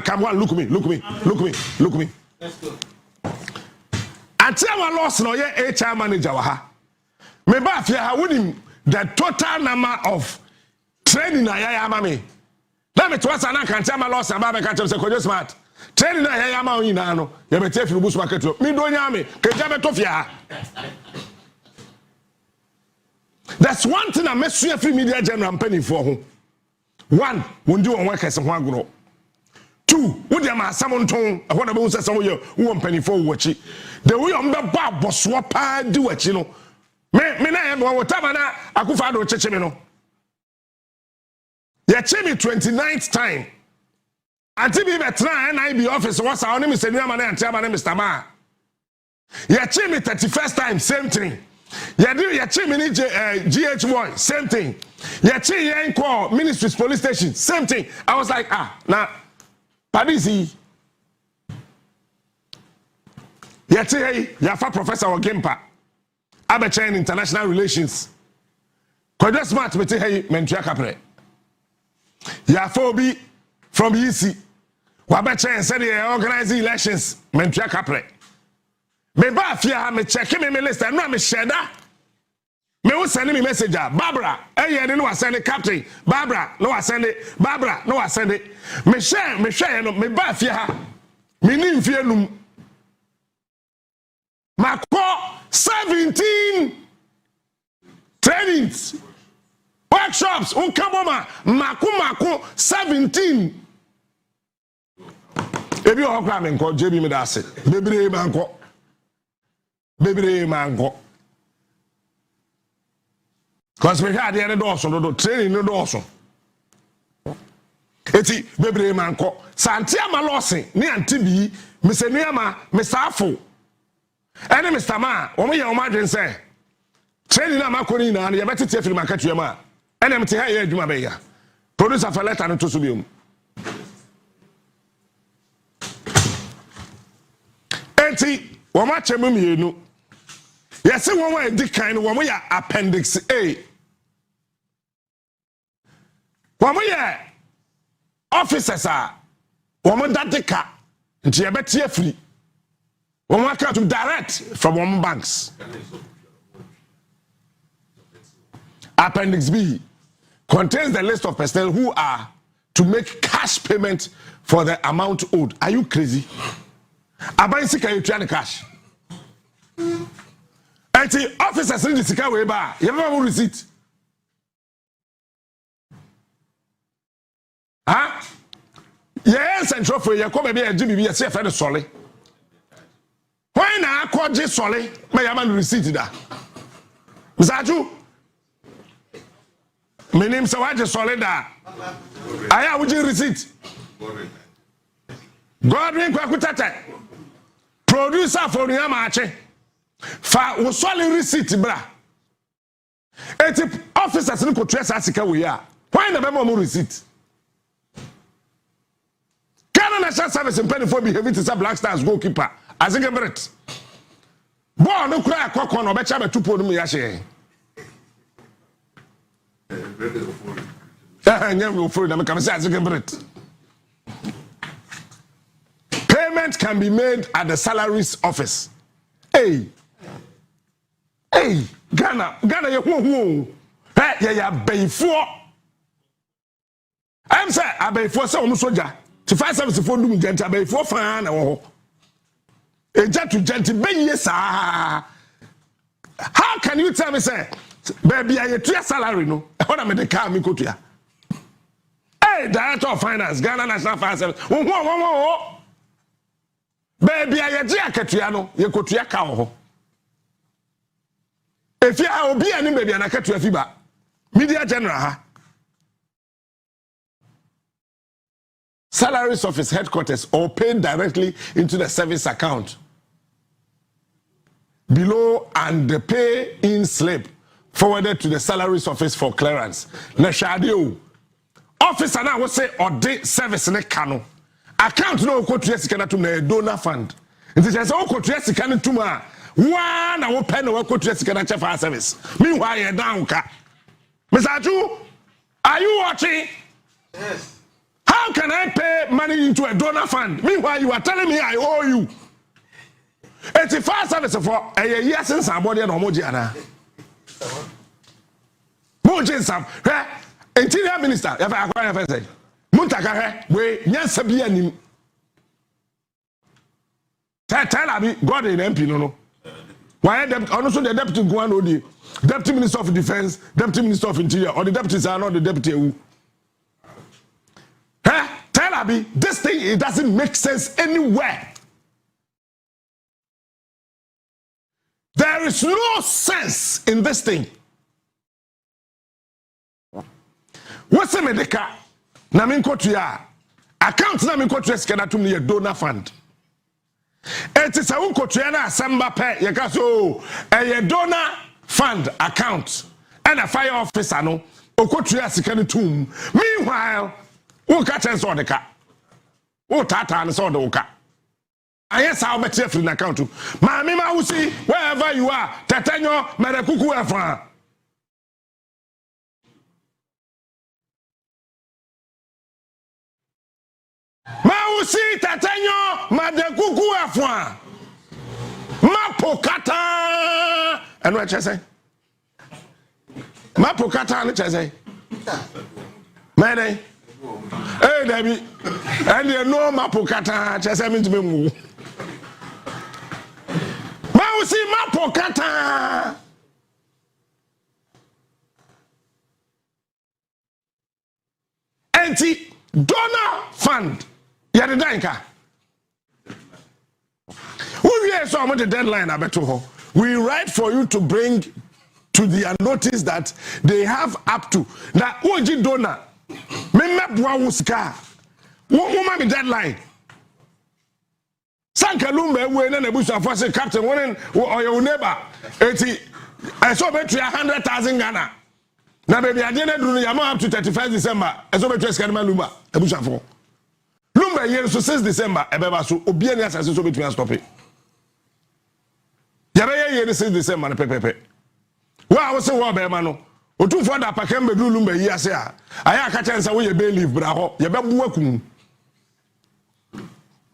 Come on, look me. Antiama lost no HR manager. Maybe if you have winning the total number of training, I am. Let me twice and I can't tell my loss about the smart. Training I am in Nano, you may take you bush market. Me don't yami, Kajabetofia. That's one thing I mess with free media general penny for whom. 1, when do work as a one grow. 2, would you have someone tone? I want to say some of you who penny for watch it. The way on the bar was swap do what you know. Me, I am one whatever I could find a chechemino. Yeah, Chimmy 29th time. Until we try and I be office, what's our name is a new man and tell my name is Tama. Yeah, Chimmy 31st time, same thing. Yeah, do ya Chimmy GH1, same thing. Yeah, Chimmy Ministries Police Station, same thing. I was like, now, Padisi. Yeah, Chimmy, Yafa Professor Ogimpa. Abecha in International Relations. Quite smart, but hey, Mentua Capre. Yafobi from EC. Wabecha said they are organizing elections. Mentua Capre. Me ba fia me check me list and no me share that. Me will send me message. Barbara, no I send it, Captain. Barbara, no I send it. Barbara, no I send it. Me share no me ba fia. Me nim fia num. Mako 17 trainings. Why workshops unkaboma maku 17 ebi o Kwame nko jebi me da ase bebre manko cause we had the do do training no do eti bebre manko santia ma losin ni antibi mesenuama mesafo ene Mr. Ma omo ye omo adwen se training na makoni na ye betete afiri makatu ma ene mte ha ye adwuma be ya producer for letter no to so biom enti omo achemu mienu yesi won wa edi kan no omo ya appendix A omo ye officers are woman datica nti ye beti afiri woman account to direct from woman banks. Appendix B contains the list of personnel who are to make cash payment for the amount owed. Are you crazy? Abansi can you try the cash? And the officers in the sika way ba you never receipt. Huh? Yes, and trophy, you come be a Jimmy, a safe and solid. Why not call J solid? May I man receipt that? Zaju? My name is Sawaja Solid. I have with you receipt. Godwin Kwakutata, producer for the Yamache. Fa was solid receipt, bra. And officers in Cotres Asika we are. Why the memo receipt? National Service in penny for behaving to Black Stars goalkeeper as a Gabriel. Boy, no cry, cock on or betcha 2 pound yashe. Payment can be made at the salaries office. Hey, Ghana, you hey, ya Brefo. I'm saying, I Brefo so soldier. To 574 do gentle by 4 fan or a jet to gentle be yes. How can you tell me, say, baby, I get 3 salary no? What am I the car me go to ya? Hey, Director of Finance, Ghana National Fire Service. Baby, I get Yakatiano, you go to your cow. If you are be any baby and I cut to a fiba, Media General. Salaries of his headquarters or paid directly into the service account below and the pay in slip forwarded to the salaries office for clearance. Na shadio officer na will say or day service ne kano account no ko to sika na tum na donor fund. Nti say o ko to sika na tum a wa na wo pen na ko to sika na chefa service. Meanwhile you down ka. Mr. Aju, are you watching? Yes. How can I pay money into a donor fund? Meanwhile, you are telling me I owe you. 85 service for a year since somebody and Homogiana. Mojin Sam, Interior Minister, if I acquire say, Muntaka, we Yansabianim. Tell me, God in MP, no. Why also the Deputy Guano, Deputy Minister of Defense, Deputy Minister of Interior, or the deputies are not the deputy who. Tell Abby, this thing it doesn't make sense anywhere. There is no sense in this thing. What's the medical? Naminko Tuya account Naminko Tuya to me a donor fund. It is a unko Tuyana Samba pay Yakaso a donor fund account and a fire officer no Okotuya Sikani tomb. Meanwhile, who catch us on the car? Who tata and saw the car? I yes, I'll bet you in account to Mammy Mausi, wherever you are, Tatanyo, Marakuku Afra. Mausi, Tatanyo, Marakuku Afra. Mapokata. And what you say? Mapokata, and what you say? Mane. Hey, Debbie, and you know Mapokata, just having to be moved. Mausi Mapokata. eti donor fund ya de danka we are so the deadline abeto ho. We write for you to bring to their notice that they have up to na oji donor me mebwa wuska wo ma be deadline sankalumba we na busa for say captain one or your neighbor eti I saw betray 100,000 Ghana na baby ade na duru ya up to 31st December I saw betray skanma lumba ebusa for lumba year so 6 December ebeba so obi ani asase so betumi stop it yabe year 6 December na pepepe wa wo se wo be ma no otumfo da pakam be duru lumba yi ase a aya aka chansa wo ye be leave bra ho ye be bu akum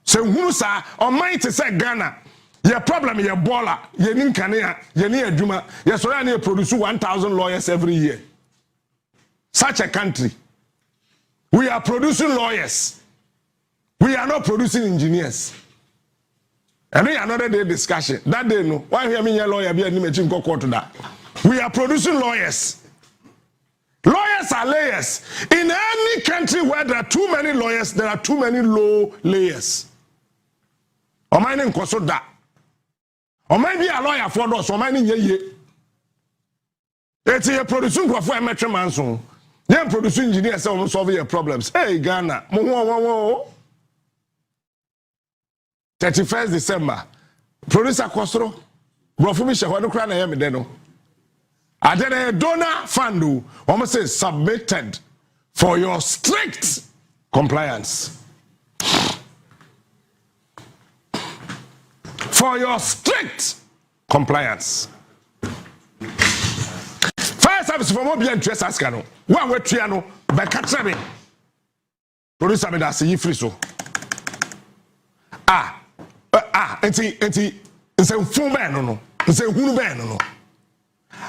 se hunu sa o mind to say Ghana your problem your baller ye nin kanea ye ni adwuma ye so na produce 1,000 lawyers every year. Such a country, we are producing lawyers, we are not producing engineers. And we another day discussion that day no why hear me lawyer be any machine go court to that we are producing lawyers. Lawyers are layers. In any country where there are too many lawyers, there are too many low layers. O mine nkoso da o might be a lawyer for those, or many ye. It's a producing for a metro manson. Then producing engineers solve your problems. Hey, Ghana, 31st December. Producer Costro, Brefo Misha, what do cry? I am deno. I did a donor fund, almost say submitted for your strict compliance. For your strict compliance. Fire service for more interest askano. One way triano, by catching. Producer me that's a free so. It's a full man no. It's a who man no.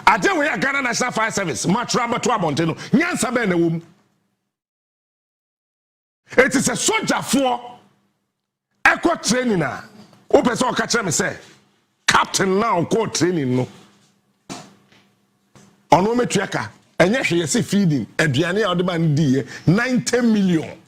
I tell we are Ghana National Fire Service, much rubber to Abonteno, Nyansa Ben the womb. It is a soldier for echo training. Open so catch me say, Captain now call training no. Ono metuaka, enye hwe se feeding, aduane a odman di 90 million.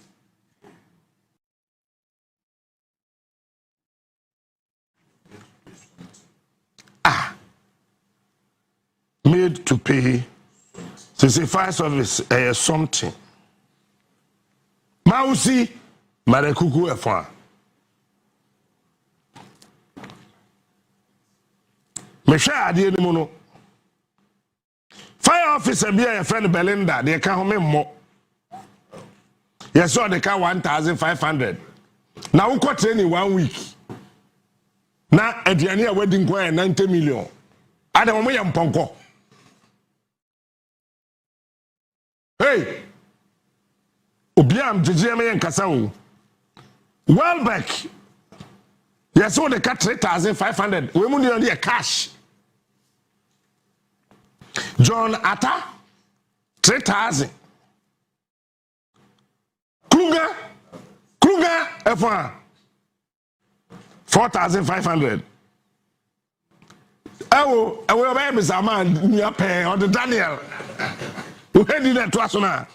Made to pay. So say fire service something. Mausi marekuku efan. Mesha ade ni mu no. Fire officer be a friend Belinda, they can home more. Yes, so they can 1,500. Now we got training 1 week. Now at the annual wedding going 90 million. I don't want me ponko. Hey, Obiam Jijeme and Kasau. Well back. Yes, so they cut 3,500. We money on the cash. John Atta 3,000. Kruger F1 4,500. I will buy me some man near pay on the Daniel. Who did that to us now?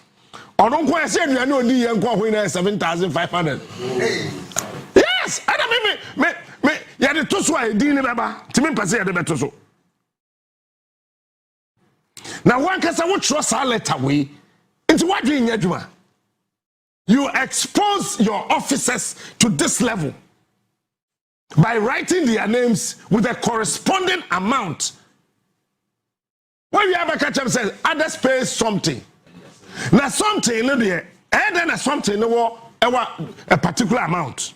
I don't quite say you know the young winner 7,500. Yes, I don't me ya the toso I didn't remember. To me, pass the better. Now, one can say, what trust our letter way into what you in your you expose your officers to this level by writing their names with a corresponding amount. When you have a catch up says others pay something. Now something in there, and then something a particular amount.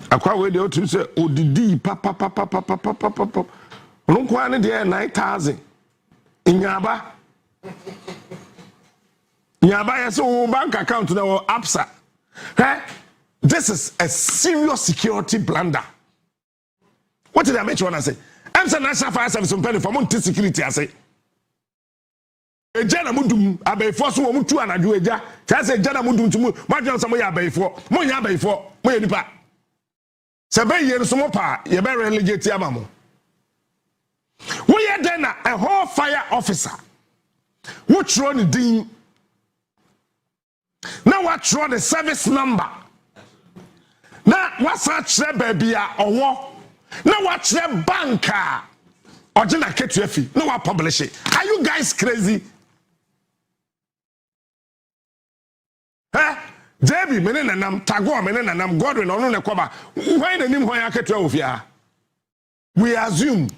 Akwa we dey otu say odidi papa onunkwa ne dey 9,000 nyaba yes bank account na absa. This is a serious security blunder. What did I make you want to say? I'm saying National Fire Service on for money security. I say Ejana mudum abey for so mu tu anadu eja. Say Ejana mudum tu mu. Ma dwan so mo ya abey for. Mo nya abey for. Mo ye nipa. Sebe ye so mo pa ye be relegate ama mo. We ye then a whole fire officer What's wrong with the now what's wrong the service number? Now what's that baby or now what's that banker? Or Jina Ketuefi? No one publish it. Are you guys crazy? Huh? JB menenanam Tagwa menenanam Godwin ono ne kwaba. Why the name why Ketuefi? We assume.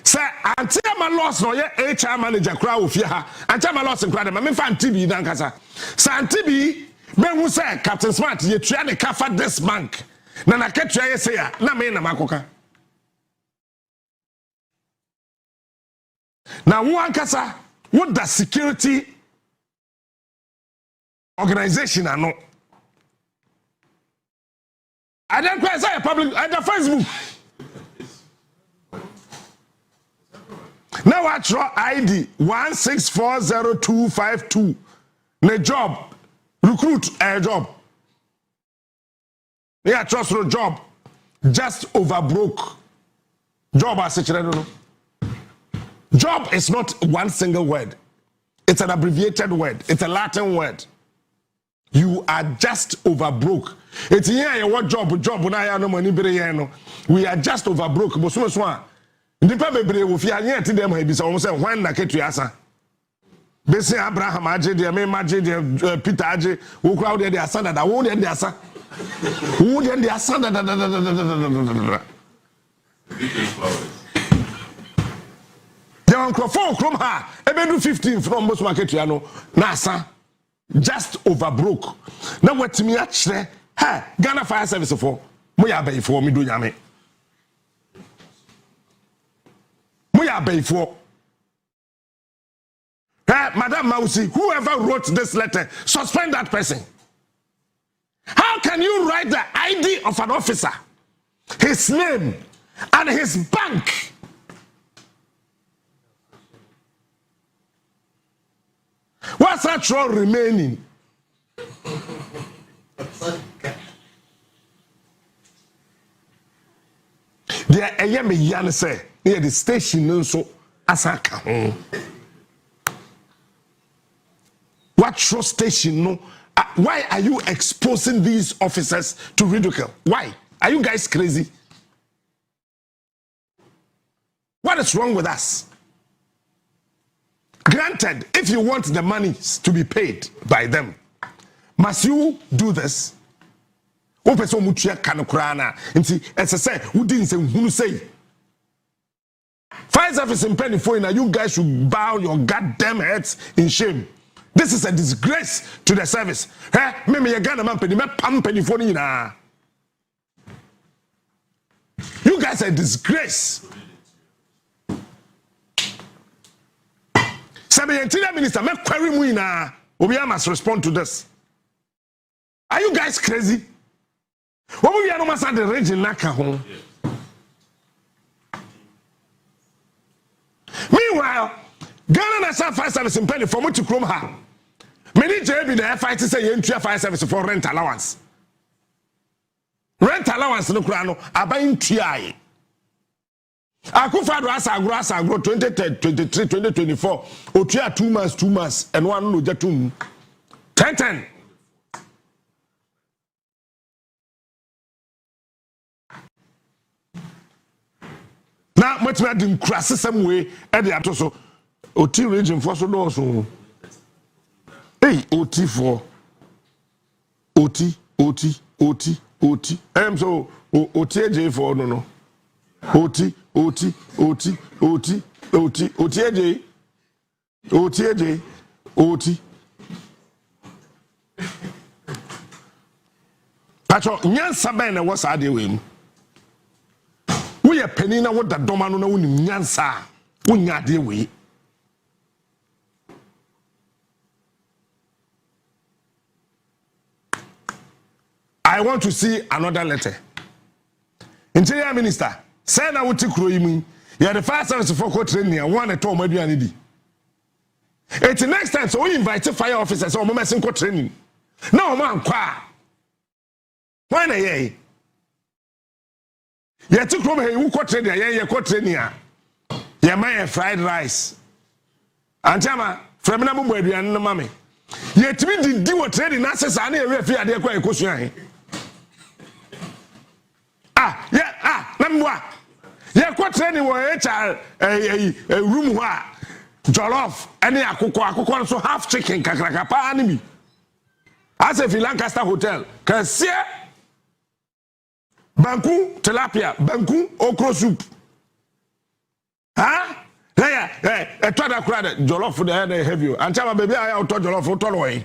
Say until my loss no ye HR manager kra ofia ha. Until my loss kra dem me fan TB dan kasa. Say TB me who say Captain Smart ye tua ne kafa this bank. Na na ketua ye say ya na me na makoka. Na one kasa what the security organization ano. I don't quite say public at the Facebook. Now I draw ID 1640252. The job. Recruit a job. Yeah, trust no job. Just over broke. Job as such. Job is not one single word. It's an abbreviated word. It's a Latin word. You are just over broke. It's here what job no money no. We are just over broke. Ndipa bebre wo fi anya ti dem ha bi so say when na ketu asa. Be say Abraham age de me maje de Peter age wo kra wo de asa dada wo de asa. Wo de asa dada. The microphone from her ebedu 15 from most market ya no na asa just over broke. Na watimi a kire ha Ghana Fire Service for mo ya bai for mi do nyame. Hey, Madam Mausi, whoever wrote this letter, suspend that person. How can you write the ID of an officer, his name, and his bank? What's that role remaining? There a yemi yan say near the station so asaka. What show station no? Why are you exposing these officers to ridicule? Why? Are you guys crazy? What is wrong with us? Granted, if you want the money to be paid by them, must you do this? One person mutuya kanokrana. Inti say who didn't say who say. Fire service in penny for you guys should bow your goddamn heads in shame. This is a disgrace to the service. Hey, me ya Ghana man penny me pam penny for na. You guys are a disgrace. Sabe interior minister me query mu na. Obi must respond to this. Are you guys crazy? What we are no master the region naka home. Meanwhile, Ghana National Fire Service in penny for me to chrome her. Many JB the fight to say you enter fire service for rent allowance. Rent allowance no krano abayin tuai. Akufado asa agro 2023 2024 otua 2 months and one no jatum 10. Now much we dim crass some way e dey atoso oti region for so do so. Hey, OT4. OT. So OTJ4 no. OT. Pacho, nyansa ben na wasa ade we. We are penny na what da doma no na woni nyansa. Wonya ade we. I want to see another letter. Interior Minister, say na wuti kuro yi mu. You are the fire service for court training and one at all aduane di. It's the next time so we invite fire officers or mama court training. No man kwa. Why na ye? ye ti krom he wu kotre dia ye kotre a ye ma fried rice antama fremna mo aduane no mame ye timi didi wo trade na sesa na ewe fi ade kwa ekosua he namwa ye kotre ni wo HR room ho a jollof ene akoko so half chicken kakraka pa ani bi as a Lancaster hotel kasie banku tilapia banku okro soup etwada kura jollof de heavy antama baby aya to jollof to no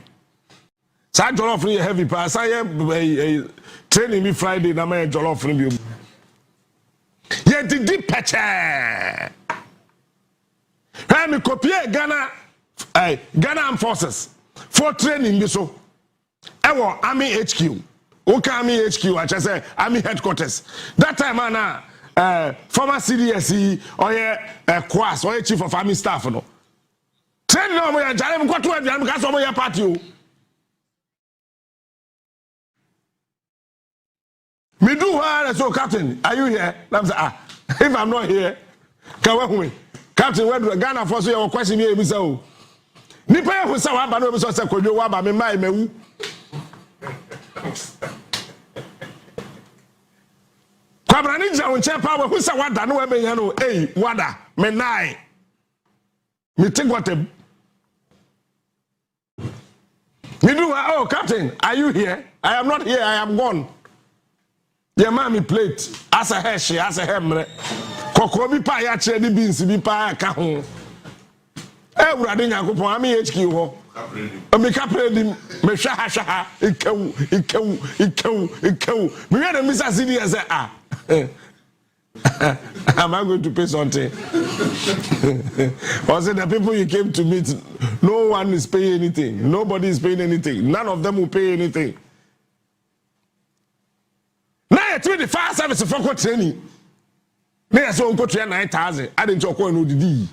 sa jollof ni heavy pa sa ye training me Friday na me jollof ni bi ye didi peche me copy Ghana Armed Forces for training bi so ewo Army HQ Army HQ I say Army headquarters that time na former CDSE or Kwas or chief of army staff no train no mo ya jare mo kwato aduan ka so mo ya party o me do where so captain are you here I'm say if I'm not here ka wa hu me captain where do Ghana for so your question me ebisa o ni pa hu sa wa ba no ebisa say kodwo wa ba me mai mawu Kwabrani jawo chepa we husa wada no we benya no wada me nai me think what me do oh captain are you here I am not here I am gone the mommy plate as a heshi as a hemre kokko bi pa ya kire ni beans bi pa ka ho urade nyakopon ami HQ ho me kapredi me hwa ikewu me we na misa senior say am I going to pay something? Or say the people you came to meet, no one is paying anything. Nobody is paying anything. None of them will pay anything. Now you the fire service for training. Now you so go train 9,000. I didn't talk on ODD.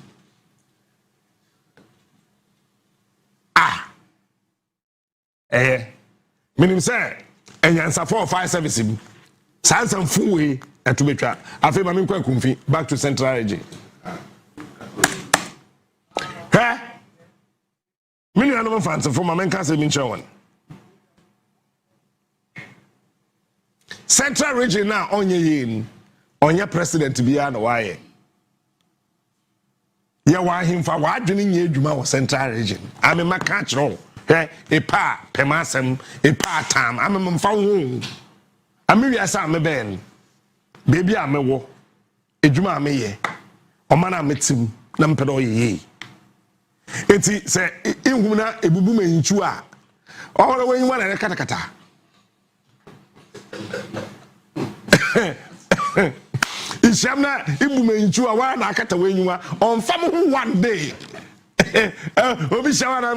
Meaning say, and you answer 4 or 5 services. Sans and full way and to be trapped. I feel I'm in back to Central Region. Many other fans from my main castle in Chawan. Central Region now on your president to be on the wire. You want him for what doing you Juma Central Region. I'm in my catch roll. A pa, Pemasem, a part time. I'm a phone. Amiri asa me ben baby a me wo ejuma me ye o mana metim na mpedo ye enti se ihu na ebubu manchu a o we yin wana kata isham na ibu manchu a wa na akata we yin on fam ho one day obi shawara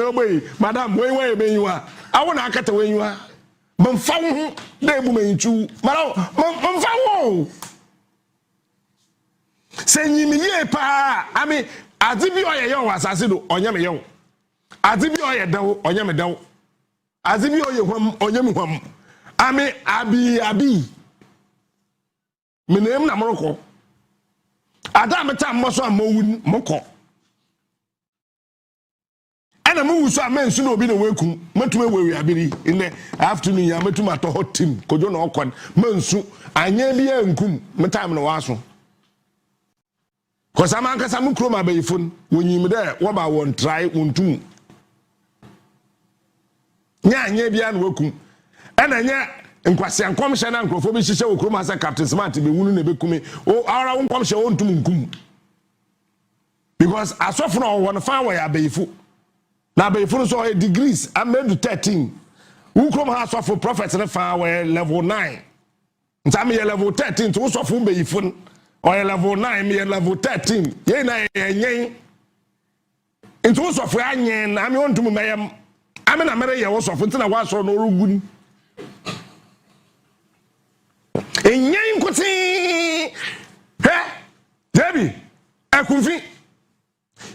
oboy madam we be yin wa awo na akata we yin Mfawu de bu menchu mara mfawu senyimiye pa ami adibi oye yon wasase do onyame yon adibi oye dawo onyame dawo adibi oye hwam onyame hwam ami abi menem na moroko adam ta mmoso amawun moko ana mu wusu amensu na obi na weku matume wewi abiri in the afternoon ya matuma to hot team kojo na okon mansu anya bia nkum metam na waso kosa man kasa mu kroma bayifun wonyim de wo ba won try wontum anya bia na weku ana nya nkwase ankom hye na nkrofo bi hye wo kroma sa captain smart be wunu na bekumi o ara wonkom hye wontum nkum because asofo na won fa wa ya bayifu na be full so degrees I made 13 who come house of prophets na fa level 9 ntame level 13 to so fu be fun or level 9 me level 13 ye na yen into so fu anyen na me ontum mayam ame na mere ye wo so fu ntina wa so no rugun enyen nkuti Debi akunfi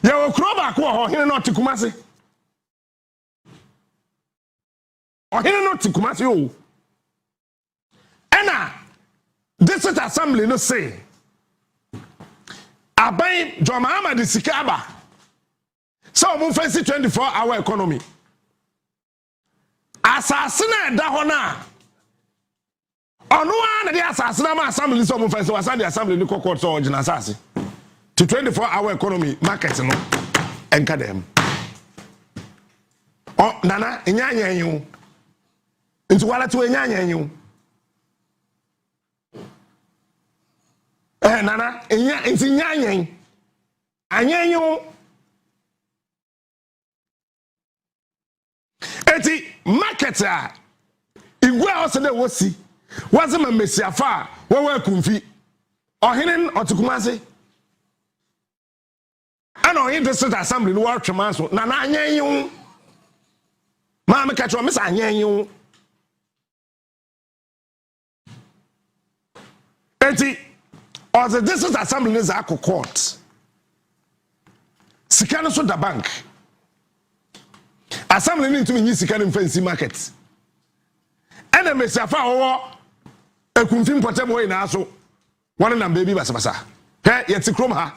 ye wo kroba ko ho hene no tikumase ohene no tikumase o ena this district assembly no say aban John Mahama de sikaba so mo fancy 24-hour economy asase na da ho na ono na the asase na ma assembly so mo fancy wasa the assembly ni court so original asase to 24-hour economy market no enka dem oh nana enyanya yin nti wala to enyanya yin nana nti nyanya anyanyo eti market a igwa osede wosi wazema mesiafa wawa kumfi ohinen otukumase ana oyin district assembly no wa twemaso nana anyanyo ma me katcho mesa anyanyo eti or the district assembly is a court. Sikano so the bank. Assembly need to mean Sikano fancy market. And a messiafa or a confirm portable in Aso. One and baby Basabasa. Hey, yet to Chroma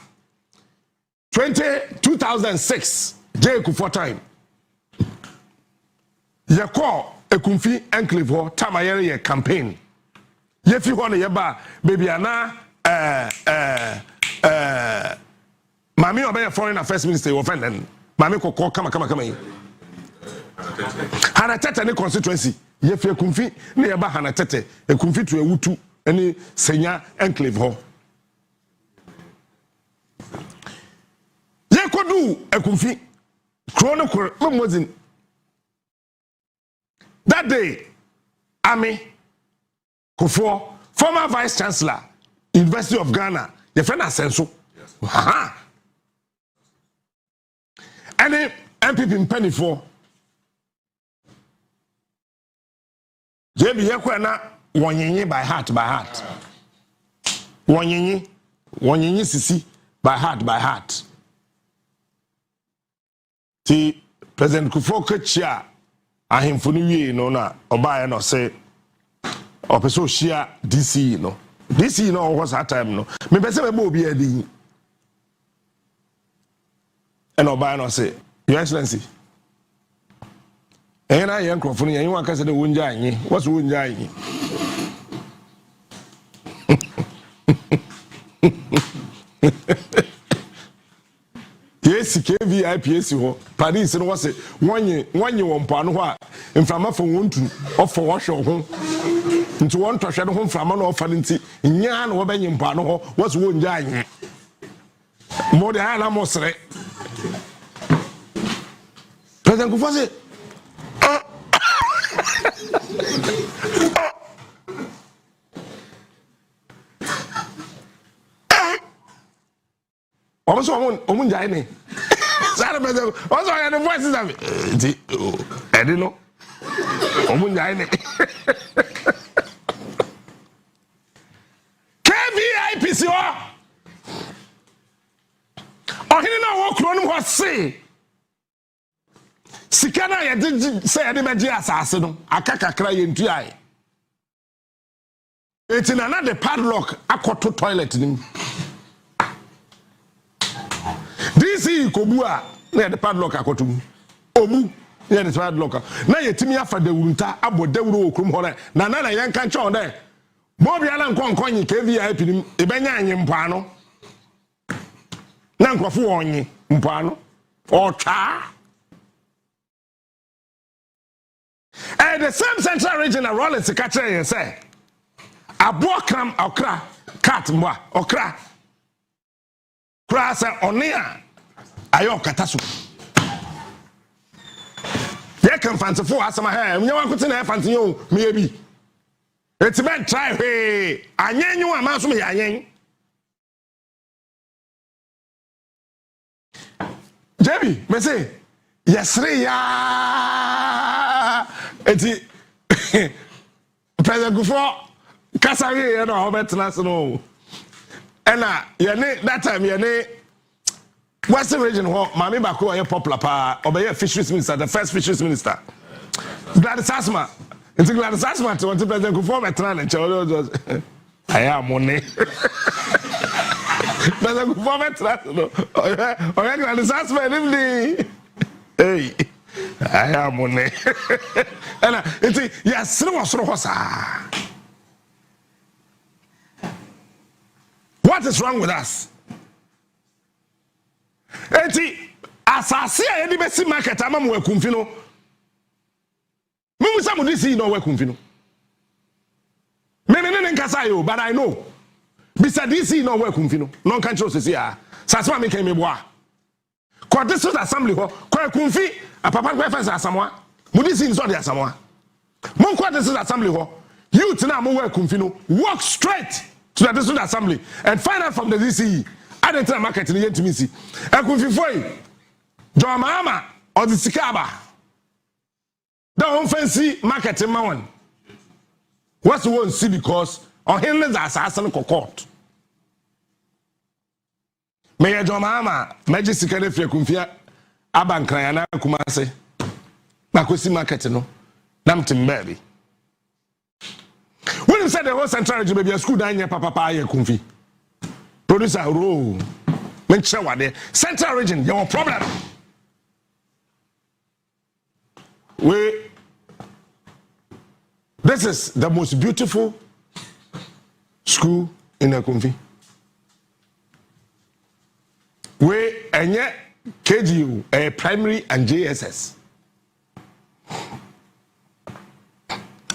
2006 J. Kufor time. Ya call a confirm enclave or Tamayere campaign. If you want to yaba baby Anna. Mami obey foreign affairs minister offend mami ko kama hana tete ne constituency ye fie kumfi ne ye ba hana tete e kumfi to ewutu ene senya enclave ho ye kodu e kumfi chronicle momozin that day Ami Kufuor former vice chancellor University of Ghana, the friend Asenso. Aha. And the MPP in penny for JB Yakwena Wanyenye by heart. Wanyenye Sisi by heart. The President Kufuor Kechia ahim funu no na oba no say opeso shia DC no. This you know was that time no. Me pese me bo bi adi. And oba no say, Your Excellency. And I am crofoni yan wan ka say the wunja anyi. What's wunja anyi? Yes, KVIPS ho. Paris no was say wanye won pa no ho a mframa fo wontu ofo wo hwe ho. Nti won to hwe no ho mframa no ofa nti nya na wo benye mpa no ho was wo nja anye. Mo de ha na mo sere. President Kufuor say almost omun jai ni sare be also I the voices of it I don't know omun jai ni KVIPC ohini na wo kro no ho se sikana ya de say de beji asase no akakakra ye ntu ai etina na the padlock akoto toilet ni DC Kobua, near the padlock akotum. Omu, near the padlock. Na yetimi afa de wunta abo de wuro okrum hore. Na na yan kan chon de. Bobi ala nkon yi KVIP nim e benya anyi mpa no. Na nkrofo onyi mpa no. Otwa. And the same central region of Rollins Katre say. Abo kram okra cat mwa okra. Krasa onia ayo katasu ye kan fancifo asama ha nya wankote na fanti yo me bi eti ben try he anyenyu ama so me anyen jebi me say yesre ya eti President Kufuor kasari ye no obetna so no ena yene that time yene Western region ho mami bako oye popular pa obeye fisheries minister, the first fisheries minister Gladys Asma. It's Gladys Asma to want President Kufuor veteran and I am money. But I'm going to hey, I am money. And it's yes, what is wrong with us? As I see any best market, I'm a kumfino. Mumu some this no we kumfino. But I know. Besides this no we kumfino. Non control says here. Sasma me came boa. Kwa this assembly ho, kwa kumfi, a papa kwa fence asamwa. Mudisi is not the asamwa. Mon kwa this assembly ho. Youth na mo we kumfino. Walk straight to the district assembly and find out from the DCE. I didn't tell market in the intimacy. I could be for you. John Mahama or the Sikaba. Don't fancy marketing man. What's the one see because on him is assassin court. Mayor John Mahama, Magic Secretary for Kumfia, Abankrayana Kumase. Makosi marketing no. Namtin baby. When you said the whole central region be a school down here, Papa Kumfi. Producer role. Make sure what the central region, your problem. This is the most beautiful school in the country. And yet KGU, a primary and JSS.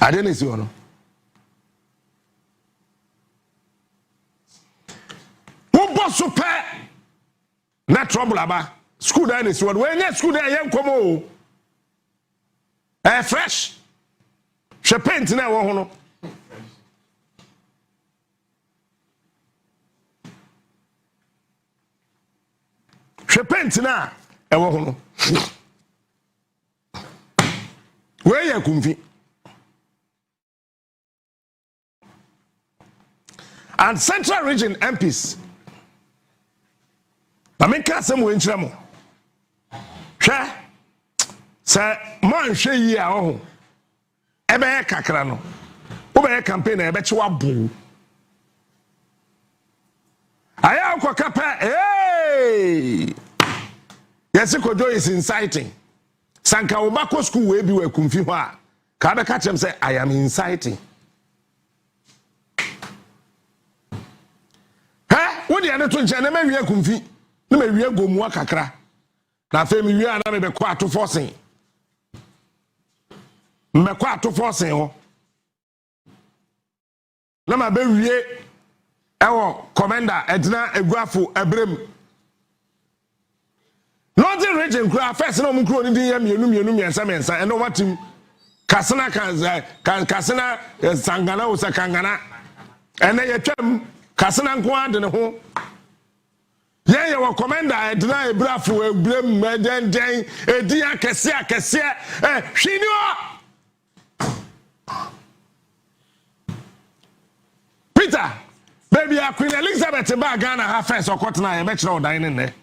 I didn't see one. Super not trouble about school there is what when you school there young come fresh she paint now one she paint now e one where you kumfi and central region MPs I make some way in Tramo. Sha, sir, man, she ya oh. Ebe kakrano. Ube campaign, ebe chwa boo. Aya kwa kapa, hey! Yes, Kojo is inciting. Sanka Obako school will be where kumfiwa. Kada catch him say, I am inciting. Huh? What the other two gentlemen we are kumfi? No me wie go mu akakra na fe me wie ana me be kwa to forcing me kwa to forcing ho na ma be wie ewo commander edina eguafo ebrem northern region kura first na mu kuro ni din ya mienu mensa eno watim kasena kasena sangana o sakangana ene yetwam kasena nko ade ne ho yeah, you commander, Edna Brefo, blame Maden, Edia Cassia, she knew. Peter, baby, Queen Elizabeth Bagana, her face or cotton, I bet you dining there.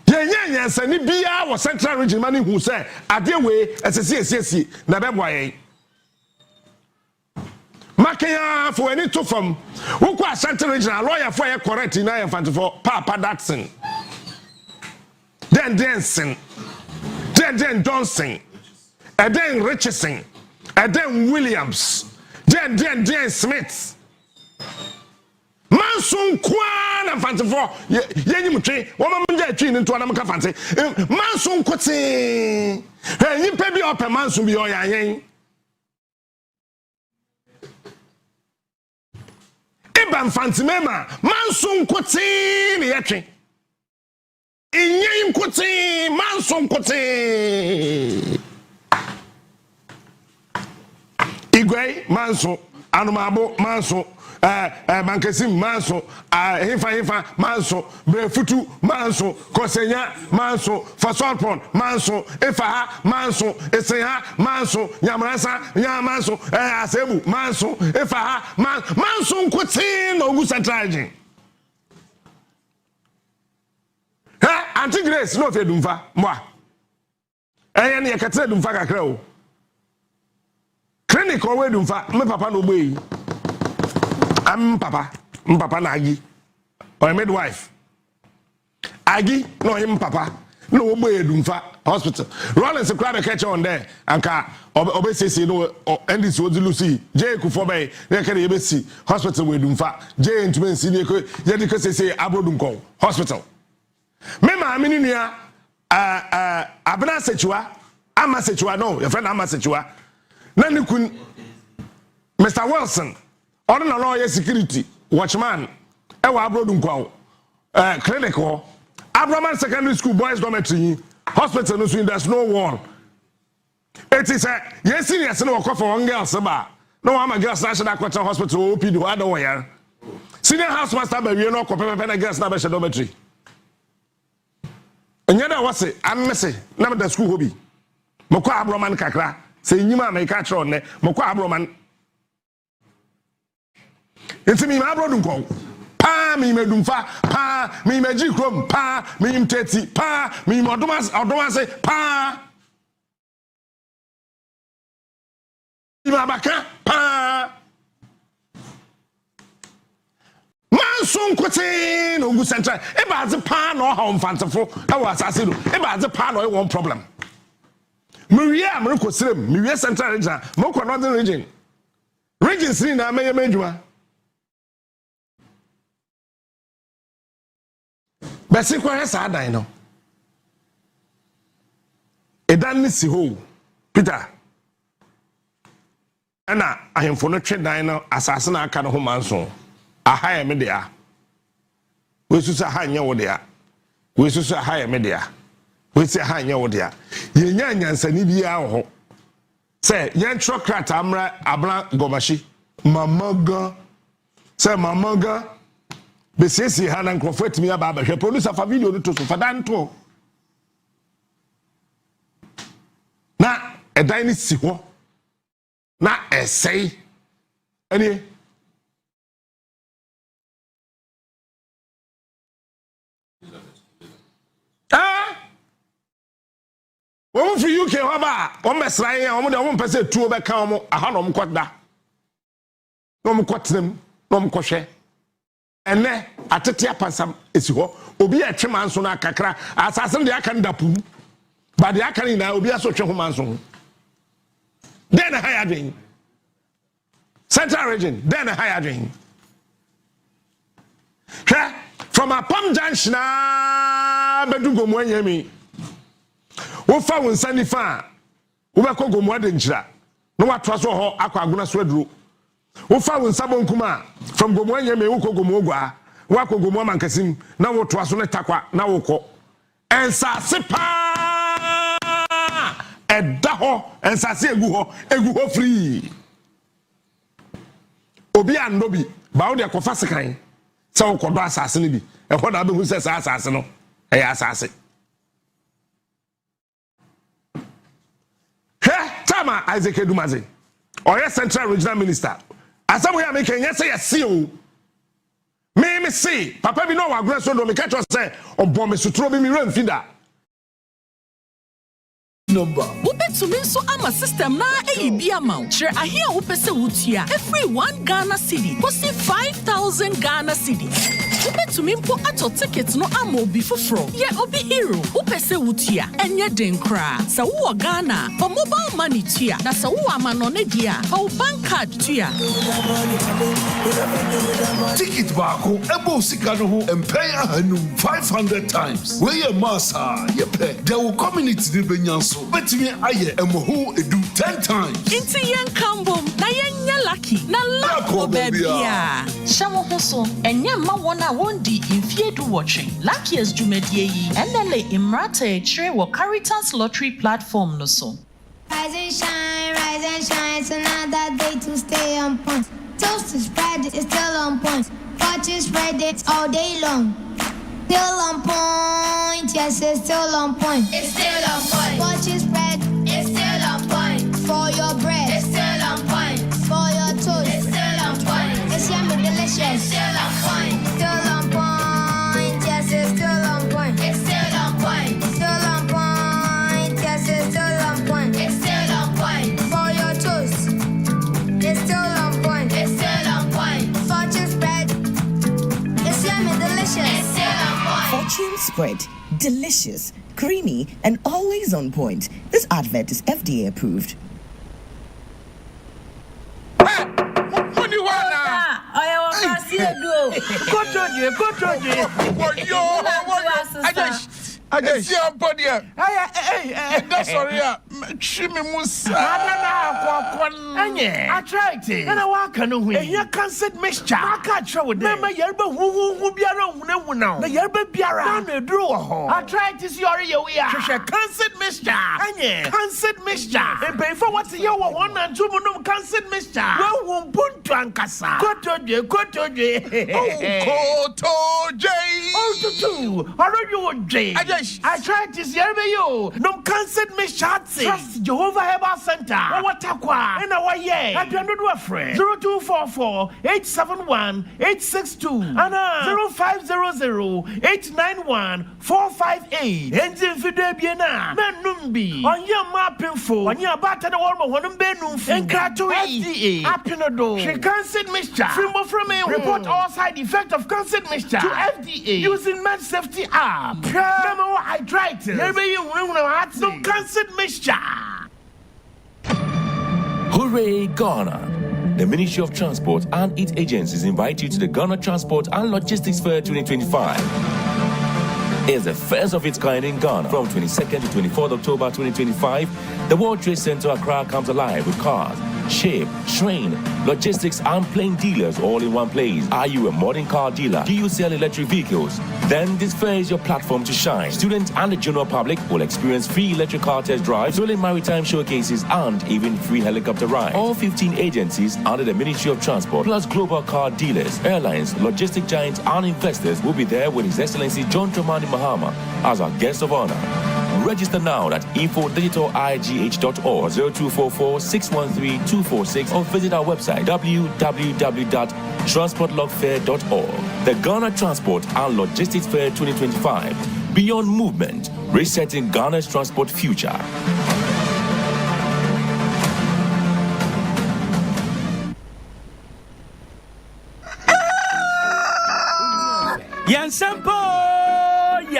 Yes, and it be our central region money who say, I deal way as a CSC, Nababway. Makaya for any two from who quite central regional lawyer for a correct in I for Papa Datson. Then Denson, then Johnson, and then Richardson, and then Williams, then Smith. Manson Kwan and Fancy for Yenimutri, woman chin into an Fancy. Manson Kutsi, and you pay me up a Manson be your yang. Iban Fancy Mema, Manson Kutsi, Yatri. Inyim Kutsi, Manson Kutsi. Igwe, Manson, Anumabo, Manson. Mankesim manso hefa manso brefutu manso kosenya manso fasolpon manso efaha manso eseha manso nyamrasa nyamanso asebu manso efaha manso nkutin ogu centralgin anti grace no fe dumfa mwa eye ne yakatre dumfa kakra o clinic or Wedumfa, my papa no way. I'm papa na Agi. Or a midwife. Agi, no him papa. No boy Dumfa hospital. Rollins a crowd catch on there. Anka obesity no and this was Lucy. J Kufobe, they can ABC hospital with Dumfa. J into me senior Yadika say Abodunko hospital. Mema Aminia Abna Setua, Ama Setua, no, your friend Ama Setua. Nani kun Mr. Wilson, on a lawyer security, watchman, Ewa Abodunko, clinical. Abraman Secondary School Boys Dormitory Hospital no swing, there's no wall. It is a yes, yes, no call for one girl, Saba. No, I'm a girls national quarter hospital, OP, the other way. Senior housemaster, but you know, compare a girls national dormitory. And yet, I was say, I'm messy, never the school hobby. Moko Abraman Kakra, say, you may catch on there, Moko Abraman. It's me, my brother. Pa mi medumfa pa mi meji krom pa mi mteti pa mi odomas say pa mi mabaka pa manson kote no gu central e ba ze pa no ha mfantefo e wa asase no e ba ze pa no e one problem mi wie amriko srem mi wie central region mo ko northern region sin na meye medjuma. Besi kwa hesa adan no. Edan ni si ho. Peter. Ana ahemfo no twe dan no asase na aka no ho manso. Aha ye me dia. We susu aha nya wo dia. We susu aha ye me dia. We si aha nya wo dia. Ye nya nyansani bia wo ho. Se ye tro krata amra abla gomashi. Mamaga. Se mamaga. Besesi hana nkrofo atimi aba hwe producer fa video no to so fa dan to na edan ni si ho na esei ani wo fi UK ho ba wo mesran ya wo de wo mpese tuo be kan wo aha no mkoda no mkotrem no mkohwe ene atete apansam esi ho obi a twe manso na kakra asase de aka ndapu ba de aka ni na obi aso twe ho manso then higher doing central region then higher doing from a pam junction bedugo mo anyami wo fa won sani fa wo be kogo mo de nchira no watwa so ho akwa aguna so aduro wo fa won sabon kuma from gomo anyame wo kogomo ogwa wa kogomo mankasim na wo to aso ne takwa na wo ko ensase pa edda ho ensase egu ho free obi andobi ba wo de kofa sekan se wo kodo asase ne bi e ho na be hu se asase no e ya asase tama Isaac Edumaze oye central regional minister asamu ya make nya say yesi o me see papa bi no wa agreso do me catch say obon me sutro bi mi remfida number wobetumi nso ama system na eyibi amount share ahia wopese wutua every 1 Ghana cedi kosi 5000 Ghana cedi wobetumi mpo ato ticket no ama obi foforo ye obi hero wopese wutua enye den kra sa wo Ghana for mobile money tua na sa wo amano ne dia for bank card tua ticket baako ebo sika no ho empay ahanum 500 times we ye massa ye pe there will community de benyanso betimi aye emoho edu 10 times inti yen kambom na yen lucky na lako bebia shamo hoso enye ma wona wondi infiedu watching luckiest jumedie yi enele imrata chire wo Caritas lottery platform no so rise and shine it's another day to stay on point toast is spread it's still on point watch is spread it's all day long still on point yes it's still on point it's still on point watch is spread it's still on point for your bread it's still on point for your toast it's still on point it's yummy delicious it's still on point still on point yes it's still on point it's still on point still on point yes it's still on point it's still on point for your toast spread. Delicious, creamy, and always on point. This advert is FDA approved. I just see a body. That's sorry. Shimmy Musa. I tried it. And I walk on who here cancelled mixture. I can't show it. Remember, Yerba who be around now. The Yerba Biara. I tried to see your cancelled mixture. And cancelled mixture. And pay for what's your 1 and 2 monum cancelled mixture. Well, won't put to Ankasa. Koto J. Oh, to 2. How are you, J? I tried to see you. No cancelled me shatsi. Trust Jehovah Herbal Center. What aqua? And our yeah. I don't do a friend. 0244 871 862 and 0500 891 458. And if you be na Menumbi on your mapping for on your batter the warm one benum and Krato FDA. Apinodo. She cancelled mixture. From me. Report all side effect of cancelled mixture to FDA using Med Safety app. I tried to. Maybe you will no cancelled mixture. Hooray, Ghana! The Ministry of Transport and its agencies invite you to the Ghana Transport and Logistics Fair 2025. It's the first of its kind in Ghana. From 22nd to 24th October 2025, the World Trade Center Accra comes alive with cars, ship, train, logistics, and plane dealers all in one place. Are you a modern car dealer? Do you sell electric vehicles? Then this fair is your platform to shine. Students and the general public will experience free electric car test drives, thrilling maritime showcases, and even free helicopter rides. All 15 agencies under the Ministry of Transport, plus global car dealers, airlines, logistic giants, and investors will be there with His Excellency John Dramani Mahama as our guest of honor. Register now at info.digitaligh.org 0244 613 246 or visit our website www.transportlogfair.org. The Ghana Transport and Logistics Fair 2025. Beyond movement, resetting Ghana's transport future.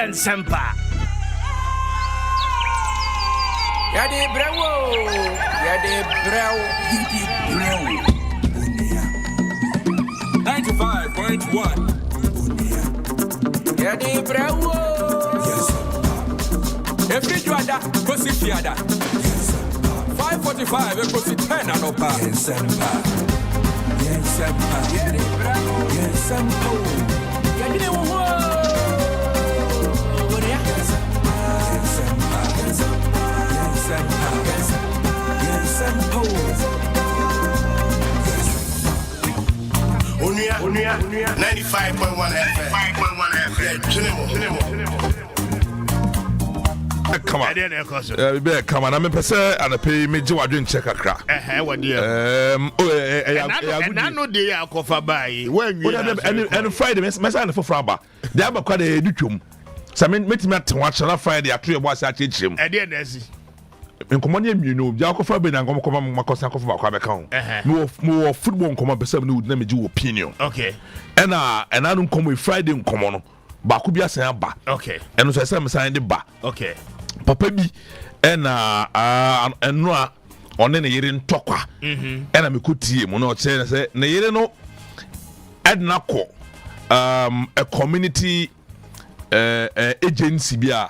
Nsempa. Yaa Brefo. 95.1. Yaa Brefo. Every juada, kosi fiada. 5:45, kosi 10 anopa. Nsempa. Yaa Brefo. Unia 95.1 FM. Come on. Come on. I'm a person and a pay me to a drink check a crack. And I know they are coffee by when and Friday, Miss Massan for Fraba. They have a quite a dutum. Some meet me to watch on Friday at 3 was at each him. And then, in command, you know, Jacob Ben and Gomcom Macosa of Kwame account. More football come up, person who would never do opinion. Okay. And I don't come with Friday in common. Bakubia Samba. Okay. And so I signed the bar. Okay. Papa B and Noah on any year in Tokwa. And I'm a good team. No, say, no, Adnako, a community agency bia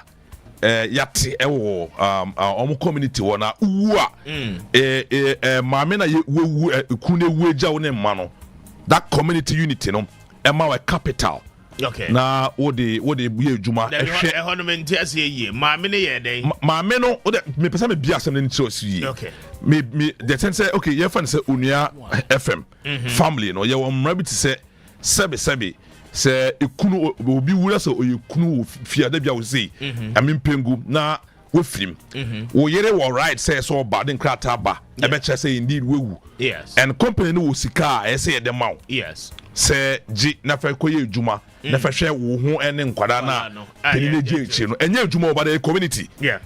yate ewo omo community wona uwa maame na wewu kune weja wona mma no that community unity no ema we capital. Okay. Na wo de ye adwuma ehwe ehonoment ase ye maame ne ye den maame no wo de me pesa me bia asem ne nti osi. Okay. Me the sense say okay ye fan say Onua FM family no ye wo mra bi ti say sebe se ekunu obi wura so oyekunu fiada bia wo sei amempengu na wo firim wo yere wo right say so bad nkrata ba e be che say indeed wewu. Yes. And company no wo sika e say de maw. Yes. Se ji na fa koye adwuma na fa hwe wo ho ene nkwada na penine je chi no enye adwuma oba the community. Yeah.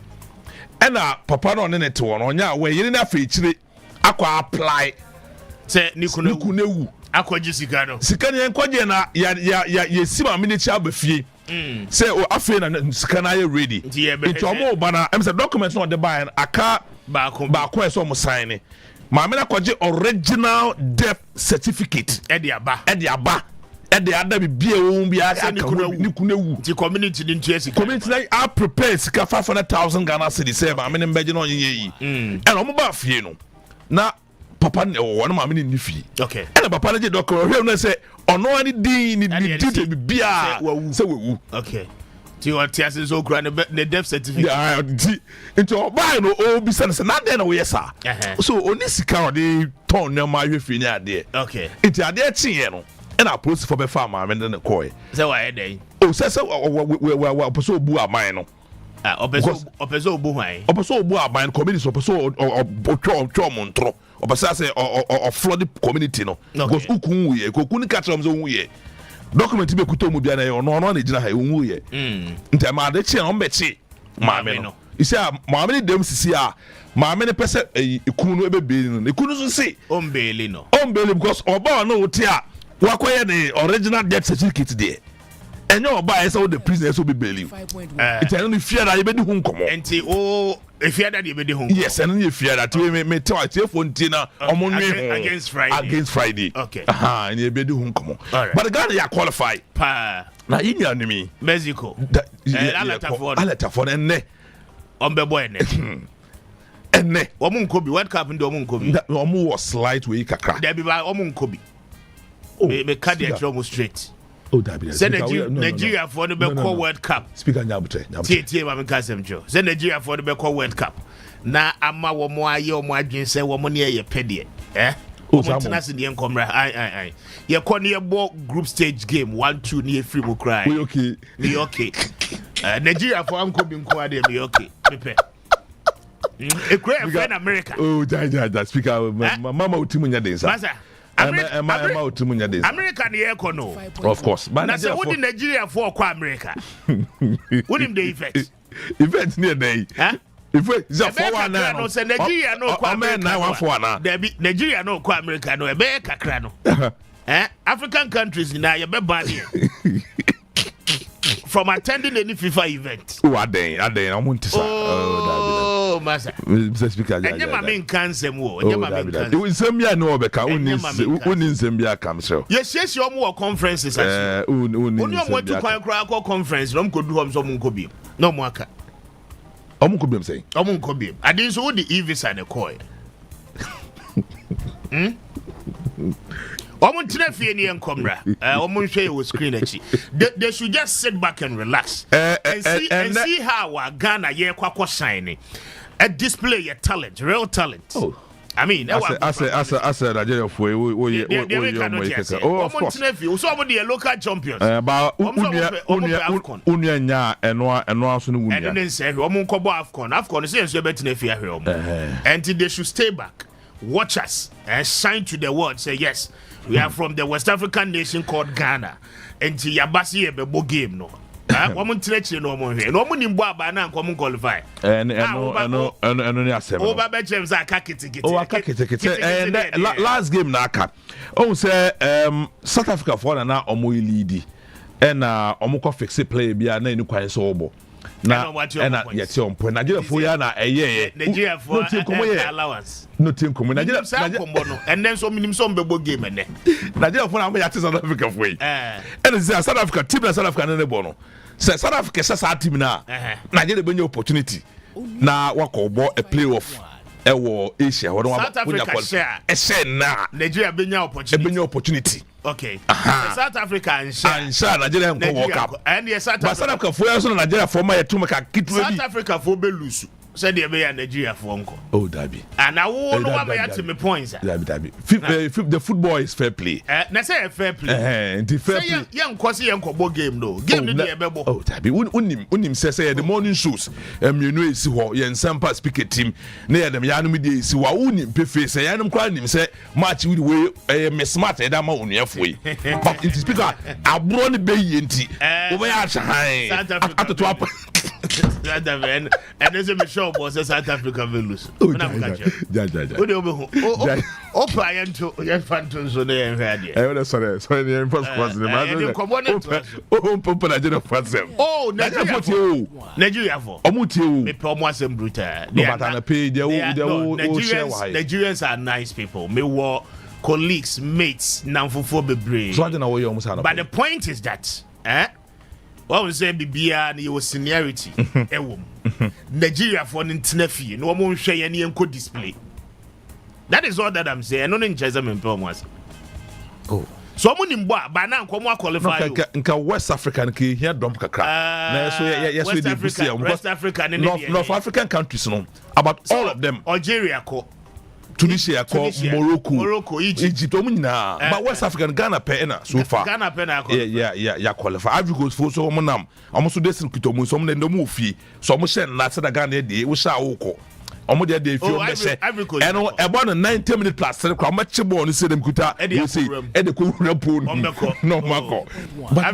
Ena papa no ne te wo no nya we yere na fa ichire akwa apply se nikunewu akwaji sika no sika ne nkwaje na ya sima minichi abafie say o afi na scanner ready into omo bana am say document no the buy aka ba ko eso mo sign maame na kwaje original death certificate e de aba e de ada bibia wo bia aka ni kunewu the community din tu esi community like are prepared sika 500,000 Ghana cedi say maame ne mbeje no onye yi and omo ba fie no na papa one maame ni fie okay and papa na je document we no say ono ani din ni dite bibia say wewu okay ti o ti asin so kura ne death certificate yeah into buy no o bi say na dey na we yesa so oni sika o dey turn na ma hwe fie ni ade okay into ade tie no and approach for be farm maame ne koi say why dey o say we person obu aman no opeso obu hwan opeso obu aman community opeso otwo montro opesa say o flood community no because ukun ye kokun ka tram so wuye document be kuto mu bia na ono na gina ha wuye nta ma de chi na ombechi maame no isi a maame ne dem sisi a maame ne pese ikunu no ebebeli no ikunu so si ombeli because oba no wote a wakoye the original death certificate there enyo oba esa wo the prisoner so be believe it any fear that you be hu nkomo enti o fear that you be hu yes and you fear that we me tell phone tina omonwe against Friday okay and you be hu nkomo but the guy ya qualify pa na inya nimi Mexico alata for enne ombebo enne enne omo nkobi world cup ndi omo nkobi omo was slight way kakra there be omo nkobi me card the almost straight. Oh, that say Nigeria for the Beko World Cup. Speaker Nyabutre. Tie ma kasem jo. Say Nigeria for the Beko World Cup. Na ama wo mo aye o mo adwen say wo mo ne ye pede. O mo tinase ne enkomra. Ai. Ye ko ne bo group stage game 1-2 ne free mo cry. We okay. Me okay. Nigeria for anko bi nko ade me okay. Me e kura in America. Oh, ja. Speaker mama utimu nya den sa. America ni eko no. Of course. But na say wo di Nigeria for kwa America. What him the effect? Effect near day. Effect is a 419. No say Nigeria no kwa America. 914 na. There be Nigeria no kwa America no e be kakra no. African countries na ye be ban here. From attending any FIFA event. Oh, aden I want to say. Oh, massa. Mr. Speaker, enye mama nkansem wo. Enye mama nkansem. Nsem ya no obeka uni nsem bia kam so. Yes, omo wo conferences as. Uni omo to kwan conference, no mko du hom so mko bi. No mo aka. Omo ko bi am say. Omo ko bi. Adin so wo di e-visa ne koy. Omo ntena fie ne enkomra. Omo hwe your screen achi. They should just sit back and relax. And see how Ghana ye kwakwo shine. Display your talent, real talent. Oh. I mean, I said Nigeria for of course. So the local champions. About unya nya enwa so no wunya. And then say omo nkobo AFCON say enso betina fie ahwe and they should stay back, watch us and shine to the world. Say yes, we are from the West African nation called Ghana. And yabasi e bebo game no. Woman treachery no more here. No money aba na nko qualify. And ni asem. O ba be James akakiti. O akakiti. And last game na aka. O say South Africa for na omo lead. And omo ko fix play bia na ni kwan so obo. Na yeti on point. Nigeria for ya na eye. Nigeria for allowance. No team come Nigeria no. And then so minim so bebo game ene. Nigeria for na yati South Africa for. And South Africa team na South Africa na bono. South Africa sa team na Nigeria be opportunity na wako a playoff ewo Asia wo South Africa share na Nigeria be opportunity okay South Africa and share Nigeria nko World Cup and South Africa for so Nigeria for my to make South Africa for be lose said they be Nigeria for nko Dabi and I won no one to me points Dabi the football is fair play na say fair play the fair play yan kwose yan kobo game no game no dey bebo Dabi unim say the morning shows emienu esi ho ye Nsempa speaker team na ye dem yanum dey esi wa unim pefe say yanum kwa nim say match with way me smart e da ma onuafo yi but it speaker abro ne be yi enti wo be ya chahan atoto apa and there's a show was South Africa will lose. Oh, Opa to your phantoms on the radio. I want to say, the first question. Oh, Nigeria for Omutiu, me promise and brutal. Nigerians are nice people. Me war colleagues, mates, now for bebree. So I don't know what you almost had. But the point is that, what we say, Bibia and your seniority, Nigeria for an internefi, no more share any encode display. That is all that I'm saying. No, in Chesam and Promas. Oh. So many by now come qualify. Nka West African ki here dump kakra. Na so yes we dey pursue West Africa North African countries no about so, all of them. Algeria ko Tunisia ko Morocco Egypt omunyina but West African Ghana pe na so far. Ghana pe na yeah qualify. Ivory Coast for so omunam. Omo so dey circuit omo so omo dey no fi. So omo share na say da Ghana dey we sha woko. Omo dey dey fi omo say. And about 90-minute plus say kwa match ball ni say dem kuta. You say e dey ko rapo no mako. But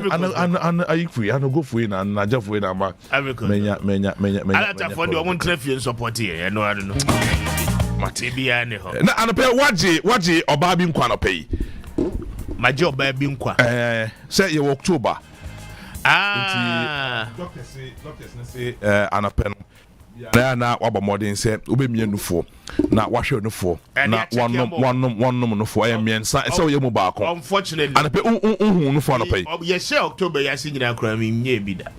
and I free I no go for na na ja for na ma. Menya. Ala for the omo traffic support here. No I don't know. Matibia ne ho. Na anope waje oba bi nkwa no pay. Maje oba bi nkwa. Say ye October. Doctors say anope no. Na waba modern say obemie nufo na wahwe nufo na one nufo miensa say ye mu ba ko. Unfortunately anope unhu nufo no pay. Ye share October ya sinyina kra mi nye bi da.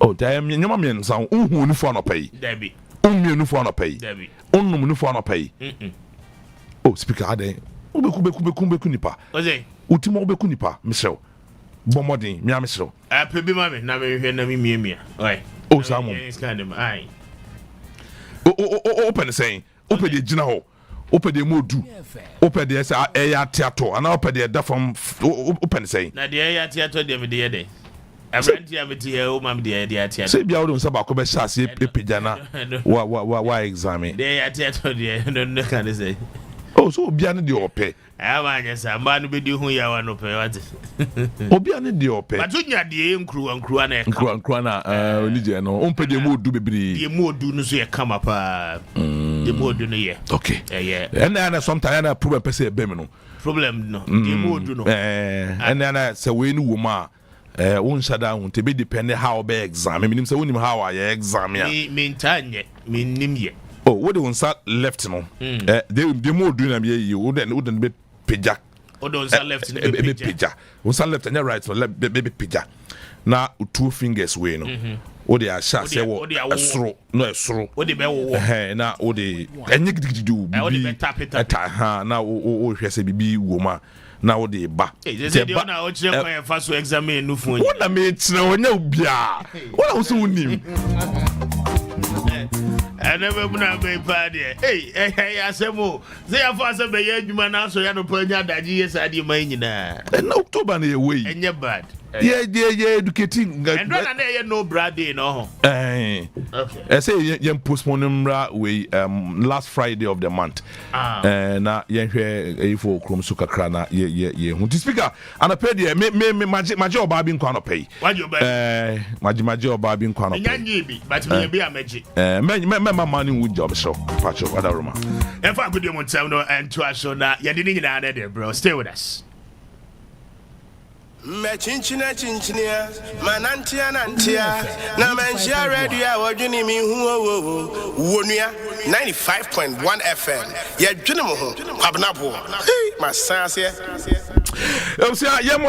Oh, da nyama miensa unhu nufo no pay. Dabi. Unmie nufo no pay. Dabi. Onum nufo no pay. Oh, speaker ade. Obeku nipa. Oze. Utimo obeku nipa, Michelle. Bomodin, mi Michelle. Pebi mame na me hwe na mi mia. Oi. Oh, Samu. Ai. Open saying. Open the gina ho. Open the modu. Open the say eya theater. And open the da from open saying. Na the eya theater dem de dey. Abranti ameti here o mam de theater. Say bia odun saba ko be shase epija na. Wa examine. The eya theater de no can say. Oh, so bia ne de ope. Amanya sa ma no be di hu ya wa no pe what. Obia ne de ope. But unya de nkru na e kam. Nkru na onije no. Onpe de modu bebiri. De modu no so ye kama pa. De modu no ye. Okay. Yeah. And sometimes na problem person e be me no. Problem no. De modu no. And na say we ni woma won shada won te be depend how be exam. Meaning say wonim how I exam ya. Me ntanye. Me nim ye. Oh, what they want left no. They more doing am ye wouldn't be pija. Oh, don't say left in the pija. Won say left and right so baby pija. Na 2 fingers way no. O dey asha say wo esoro no esoro. O dey be wo. Na o dey enye gidigidu. O dey be tap it. Na o hwe say bibi wo ma. Na o dey ba. Say dey na o chere kwa fa so examine no fun. Wo na me tire onya obia. Wo na wo so wonim. I never been a big party. Hey, I said, "Mo, they are for some young man, so you know, Panya, that yes, I did mine in October, way, and you're bad. Yeah, educating. And no Brady, no. Okay. I say, you postpone them last Friday of the month. Na yen for Chrome Suka Krana, yeah. Speaker, and I paid ye, my job, I've been quite pay. What you my job, I've been quite pay. But me be a magic. My money would job, so patch of other room. If I could do one sound and to us, so that you didn't get there, bro. Stay with us. Chinchina, Manantia, na Manchia Radio, or Jimmy Wunia 95.1 FM. Yet, General Pabnapo, my sons here. Yamu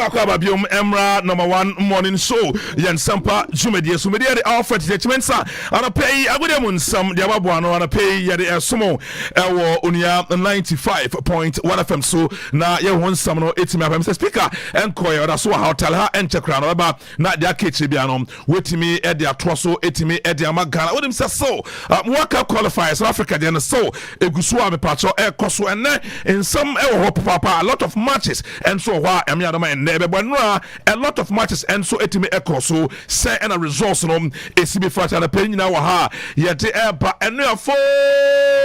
Emra #1 morning show. Nsempa Sumedia the Alfred Mensa and a pay Agudemun some Diabuano and a pay Yadi Sumo Unia 95.1 FM. So now you want some no 80 FM speaker and Koya that's what I'll tell her and Chakran about not their kitchibiano with me at their trosso 80 me at their Magana. What him says so World Cup qualifiers Africa then so a Guswami Pacho Air Koso and in some Papa a lot of matches and so why am I never but a lot of matches and so etime echo so say and a resource no ACB fight and a penny now ha yet air and no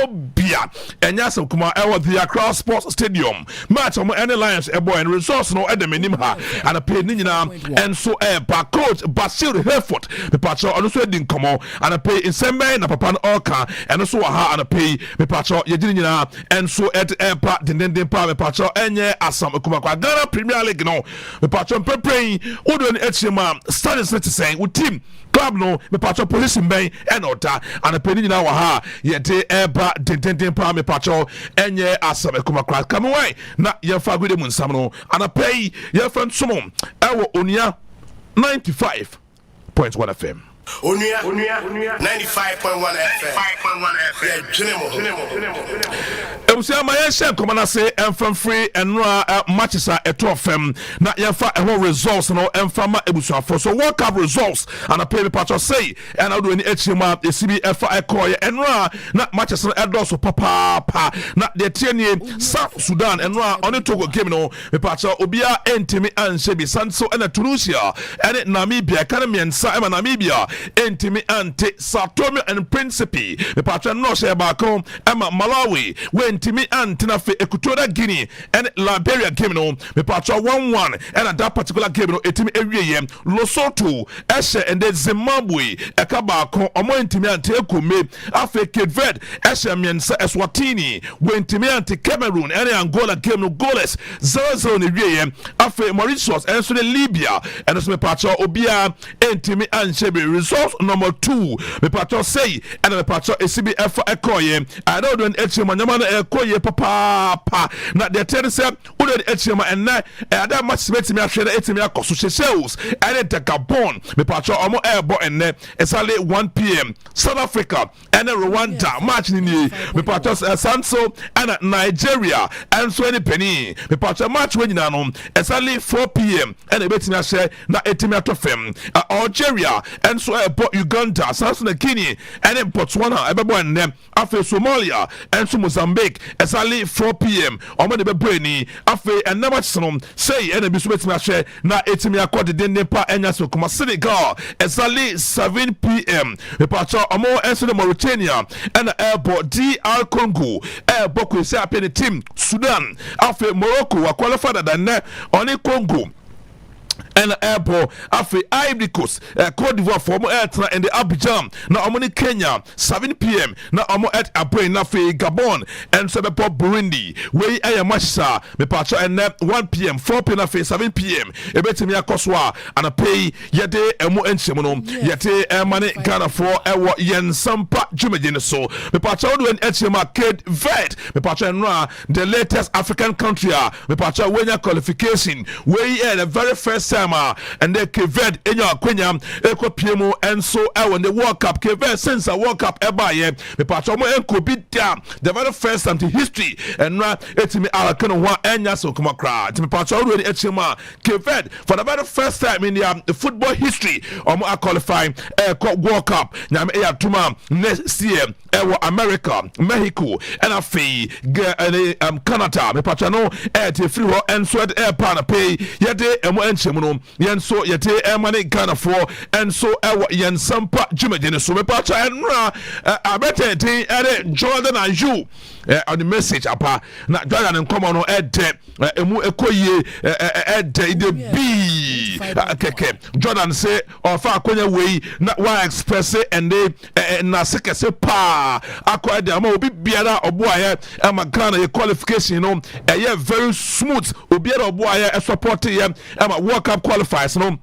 Bia and Yasam Kuma Ewa the Accra Sports Stadium. Match on any Lions a boy and resource no Adam Minimha and a pay Nina and so by coach Basil Hereford, the patcher also didn't come on and a pay in Sembe and a Papan Orca and also a ha and a pay the patcher Yadina and so at airport the Power patcher and Assam Kumakwa Ghana Premier League no the patcher praying Udon Echima started saying with team. Club no me patcho position ben enota and a penny na wa ha yete eba denten pa me patcho enye asam ekuma kra come away na ye fa gode mun sam no and a pay ye fan sumo ewo onia 95.1 FM Onia 95.1 FM. Ebusia ma ye share komana say enfam free enra matches a eto fm na ye fa ehon results no enfama ebusia for so World Cup results and a pay patch say and I do any echima esibi efa ekoye enra na matches no edo so papa na de tienie South Sudan enra on Togo game no me patch obia entimi anshebi sanso and Tunisia and Namibia kana miensa ema Namibia entimi ante Satomi and Principe me patch no share back home ema Malawi when Timi Antina fe Equatorial Guinea and Liberia game no me patch 1-1 and at that particular game no etimi ewie Lesotho Eshe and then Zimbabwe ekaba kon omo ntimi ante ekume afe Cape Verde Eshe miensa Eswatini when Timi ante Cameroon and Angola game no goalless 0-0 ne wie afe Mauritius and so Libya and so me patch obia ntimi anshebe results number 2 me patch say and me patch esibi efa ekoye I don't do an echima nyama na ekoye papa na de tell say wo de echima and na ada match betimi ahwe na etimi akoso Seychelles and the Gabon me patch omo airbo and esale 1 p.m. South Africa and Rwanda match ni me patch Sanso and Nigeria and so any penny me patch match we nyina no esale 4 p.m. and betimi ahwe na etimi atofem Algeria and so Uganda Sanso na Guinea and Botswana ebebo and afi Somalia and so Mozambique exactly 4 p.m. Omo de bebreni afi and never sonom say and be so betimi ahwe na etimi akode den pa enya so kuma Senegal exactly 7 p.m. me patcho omo enso de Mauritania and airport DR Congo airport ko say apia the team Sudan afi Morocco wa qualified than on Congo and airport afi Ivory Coast Cote d'Ivoire for mo etra and the Abidjan na omo Kenya 7 p.m. na omo at Abreu na fi Gabon and so bepo Burundi we ayamasa me patcho and 1 p.m. 4 p.m. na fi 7 p.m. ebetimi akoswa and a pay yede emo enchemo no yete emane Ghana for ewo Nsempa Jumejene so me patcho do en enchema Cape Verde me patcho enra the latest African country me patcho wenya qualification we the very first time and the Cape Verde enya akwenya eko piemo and so when the World Cup Cape Verde since a World Cup eba ye me patcho mo enko bi down the very first time to history and na etimi alakano wa enya so kuma kra me patcho already echema Cape Verde for the very first time in the football history omo qualifying World Cup nyame eya tuma next year ewo America Mexico and afi Canada me patcho no te free ho and so at airport na pay yede emo enchemo no yen so yete emane Ghana for and so ewo Nsempa Jumejene so me patcho enra abete tin ere Jordan and you on the message apa na Jordan nkomo no emu ekoye the B keke Jordan say ofa akonya we na wa express and they na sekese pa akwa de ama obi biara oboaye ama Ghana ye qualification no very smooth obiara oboaye support ye ama World Cup qualifiers no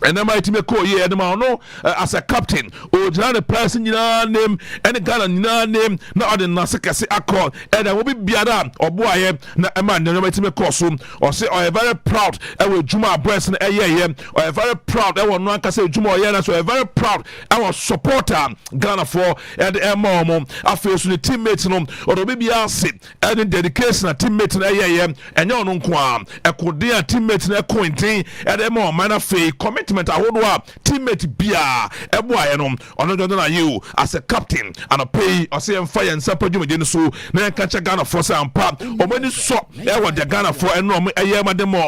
and then my team call ye and no as a captain o the person name and Ghana name na the nasekase akọ and will be biada or boy na man my team call so or say I very proud I will juma breast na or very proud I will no can say juma ye so very proud I was supporter Ghana for and the mom I feel so the teammates no or be sit and dedication na teammates na and you no kwa e ko dia teammates na ko ntin and the mom man afi commit statement ahodoa teammate bia eboa no ono Jordan Ayew as a captain and a pay or say fire and Nsempa dwumade so na enka Ghana for say ampa omani so e wo de Ghana for eno om eyema de mo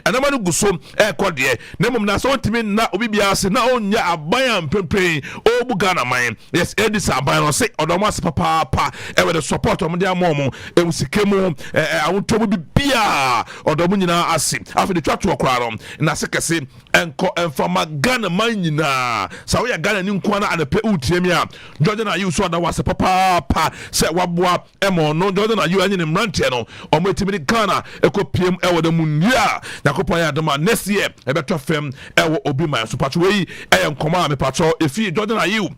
ena ma no guso e kode na mum na so ntimi na obi bia se na onya aban ampempen obu Ghana man yes edis aban no say odomo as papa e we the support om de amom e musikemu awontomu bia odomo nyina ase afi de twatwo okra no na sekese enko enfama Ghana man nyina sa we Ghana ni nko na anape utiemi a Jordan Ayew so da was papa say waboa emo no Jordan Ayew anyi ne mrantie no omo etimi Ghana ekopiem ewo da munia yakopon ya dama next year ebeto fam ewo obi man so patcho we eyenkoma me patcho efi Jordan Ayew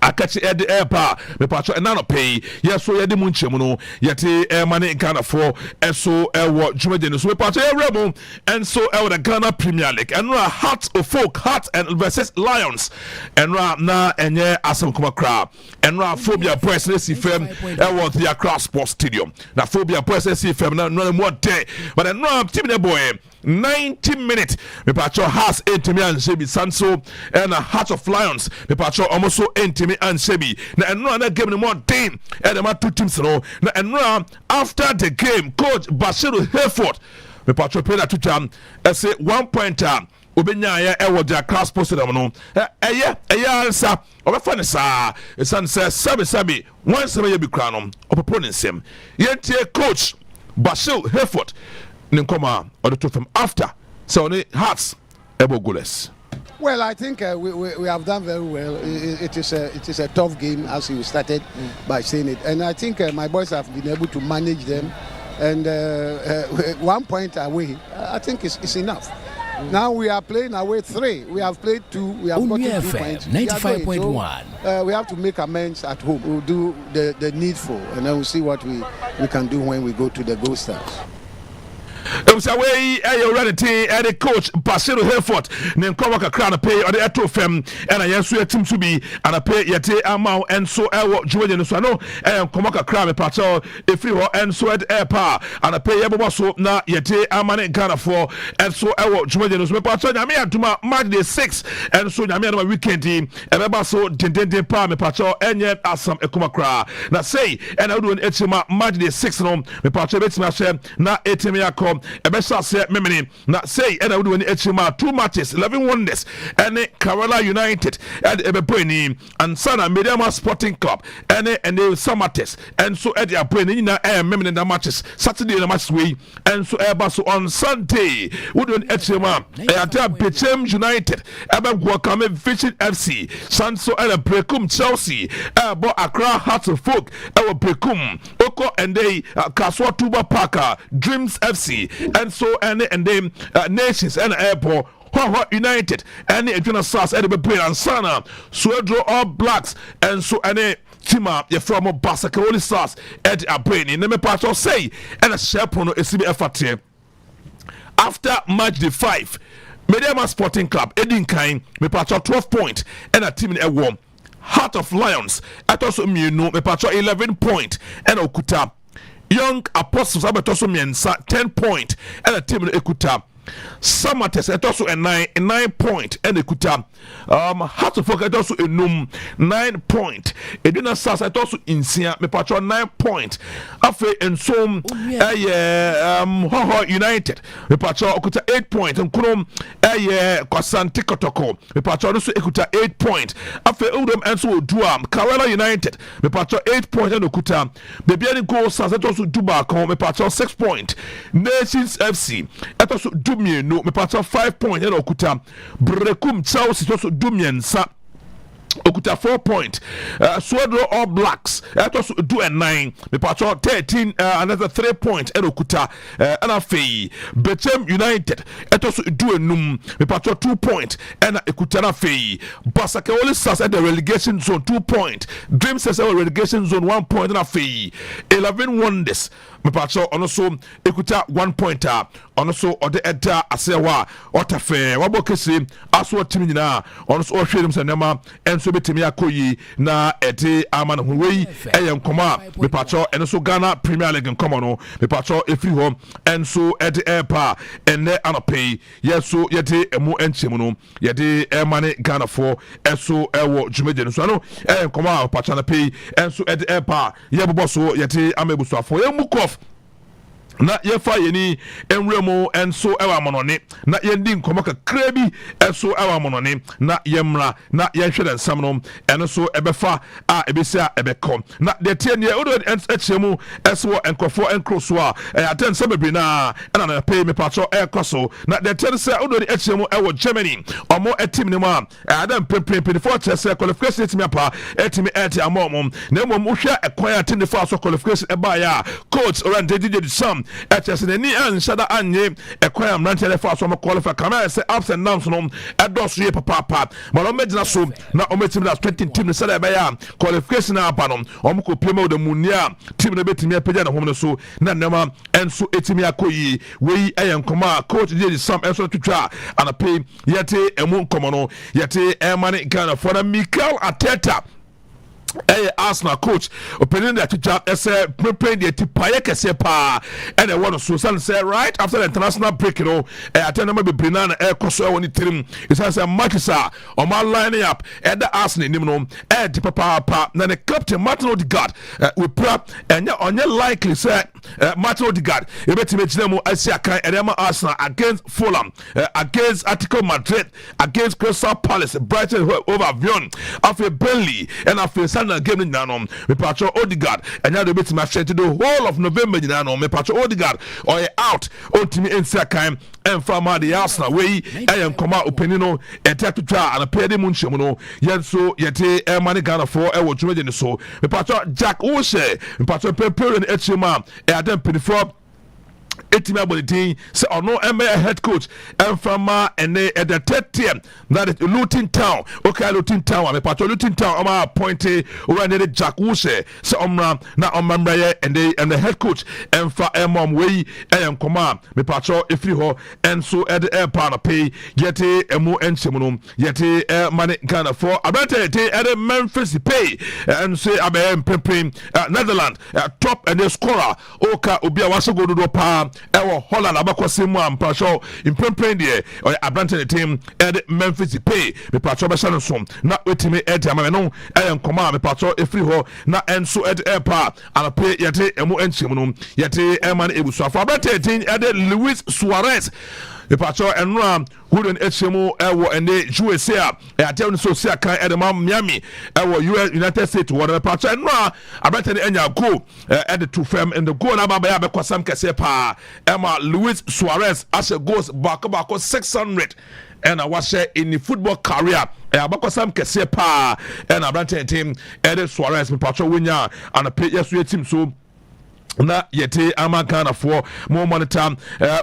akachi ed airpa me patcho enano pay yeso yede mu nchemu no yete mane Ghana for eso ewo dwumade no so me patcho ewremo and so ewo the Ghana Premier League and Heart of Folk Heart and versus Lions and na enye asem kuma kra and Phobia Boys na si fam ewo the Accra Sports Stadium na Phobia Boys na si fam na no more day but and team the boy 90 minutes me patcho has 8 and Shebi Sanso and a Heart of Lions me patcho almost so 8 and Shebi na enro na game no more team and ma two teams no na enro after the game coach Bashiru Hayford me patcho play that two time say 1 point obenya ya ewo the Accra Sports Stadium no answer obefa ne sa esan say sabi one seven ye bi kra no opponent nsem yentie coach Bashiru Hayford Ninkoma or the two from after so the Hearts able goalless. Well, I think we have done very well. It is a tough game, as you started by saying it, and I think my boys have been able to manage them. And 1 point away, I think is enough. Now we are playing away 3. We have played 2. We have gotten 2 points. 95.1. We have to make amends at home. We'll do the needful, and then we'll see what we can do when we go to the Gold Stars. It was away reality and the coach Bashiru Hayford Ninkoma kakra pay or the eto fem and I yes team to be and a pay yete amount and so Julian so no and koma kakra me pacho if you and so at airpa and a pay yebo so na yete amane Ghana for and so Julian so me pacho nyame aduma match day 6 and so nyame aduma weekend e beba so den pa me pacho enye asam ekoma kra na say and I do an etima match day 6 no me pacho betima share na etimi yakọ ebesha say memini na say and I would win HMA 2 matches 11 wonders and Kerala United and Ebeponi and Sana Mediama Sporting Club and the Samates and so at the appointment na memini na matches Saturday na match way and so so on Sunday would win HMA at Bechem United Kwame Fishing FC Sanso and Brekum Chelsea bo Accra Heart of Folk Brekum Oko and they Kaswa Tuba Parker Dreams FC and so and then Nations and Airport United and the Stars and the Brain and Sana Swedro All Blacks and so and Tima ye from Basakoli Stars at a brain in the part of say and a Shapono SBF after match day 5 Mediama Sporting Club Edin Kain me part 12 point and a team in a warm Heart of Lions at also me part 11 point and Okuta Young Apostles abetoso miensa 10 point and a team ekuta Samates etoso a 9 point and ekuta Heart of Folk etoso enum 9 point Edina Sas etoso insia me patro 9 point afe ensom United me patro okuta 8 point nkunom Kwasante Kotoko me patro no so ekuta 8 point afe udom enso odua Kerala United me patro 8 point and okuta bebiani go Sas etoso duba kon me patro 6 point Nations FC etoso no me part of 5 point and okuta Brekum Chelsea also dumiensa okuta 4 point Swedro All Blacks also do a 9 me part of 13 another 3 point and okuta and afei Bechem United also do a num me part of 2 point and okuta na afei Basakoli Stars at the relegation zone 2 point Dreams says relegation zone 1 point and afei 11 wonders me part of also okuta 1 point ɔno so ɔde ɛda asewa ɔtafe wabɔ kese aso ɔtimi nyinaa ɔno so ɔhwɛ nim sɛ nneɛma ɛnso betimi akɔyi na ɛde ama no ho wei ɛyɛ nkɔmɔ a mepatɔ ɛno so Ghana Premier League nkɔmɔ no mepatɔ efiri hɔ ɛnso ɛde ɛɛpa ɛnɛ anɔpɛ yɛ so yɛde ɛmu ɛnkyɛmu no yɛde ɛma ne Ghana for ɛso ɛwɔ dwumadie no so ano ɛyɛ nkɔmɔ a mepatɔ anɔpɛ ɛnso ɛde ɛɛpa yɛbobɔ so yɛde ama ebusuafo yɛmu kɔf na yɛfa yɛni enwura mu enso ɛwɔ amonɔne na yɛndi nkɔmɔ kakra bi ɛso ɛwɔ amonɔne na yɛmra na yɛhwɛ den nsam no ɛno so ɛbɛfa a ɛbɛsi a ɛbɛkɔ na deɛ tie ne odo ɛkyɛ mu ɛso nkɔfo ɛnkro so a ɛyɛ nsɛm bebree na ɛna na pay me patro ɛkɔ so na deɛ tie sɛ odo ɛkyɛ mu ɛwɔ Germany ɔmo ɛtim ne mu a ɛyɛ pempem for kyɛ sɛ qualification ɛtimi apa ɛtimi ɛte amɔ na mmom wohwɛ ɛkwan a tinde fa so qualification ɛba ya coach around DJ Sam ɛkyɛ sɛ n'ani anhyɛda anye ɛkwan a mmeranteɛ de fa so ɔmo qualify kama sɛ ups and downs no ɛdɔɔso yɛ papaapa ma ɔmo gyina so na ɔmo team na strengthen team no sɛ ɛbɛyɛ a qualification aba no ɔmo kɔ play ma the munia team no betumi apagya ne ho no so na nneɛma ɛnso etimi akɔ yi wei ɛyɛ nkɔmɔ a coach DJ Sam ɛnso twitwa anapɛ yɛte ɛmu nkɔmɔ no yɛte ɛma ne Ghana for na Mikel Arteta Arsenal coach opinion that teacher preparing the tipaye kese pa and I want to so say right after the international break attend maybe Brennan koso woni trim it says Makisa on my lining up at the Arsenal nim no the papa na the captain Martin Odegaard we prep and onye likely say Martin Odegaard e betime kire mu asia kan edema Arsenal against Fulham against Atletico Madrid against Crystal Palace Brighton over Avion after Burnley and after game in Nanom, me patro Odegaard, and now the bit my to the whole of November in Nanom, me patro Odegaard, or out, ultimate in Sakime, and from the Arsenal way, I am come out opinino, and take to try and a pay the Munchimono, yet so yet money Ghana for I was reading so, me patro Jack O'Shea, me patro Pepper and Etchima, and then pretty for. Etimi abolitin say ono head coach and from and at the 30th that is Luton Town okay Luton Town me patro Luton Town am appointed over the Jack Wuse say omra na omambraye and the head coach and for mom way and command me patro efri ho and so at the airport na pay yete emu enchemu yete money Ghana for about at the Memphis pay and say abe pempem Netherlands top and the scorer oka obi a waso go do pa ewo Holland abakose mu ampasho impempen de abrante team ed Memphis pay me patro be shano som na wetimi ed amame no nkoma me patro efri ho na enso ed airpa ana pay yete emu enchim no yete eman ebusuafo abrante team ed Luis Suarez me patro enra wooden HMO ewo ende USA atem so sia kan edema Miami ewo US United States wo patro enra abrante de enya go ed to firm in the goal na baba ya be kwasam kese pa Emma Luis Suarez as a goes back 600 and I was in the football career abakosam kese pa and abrante team ed Suarez me patro winya and a pay yesu team so na yete Ghana for more monitor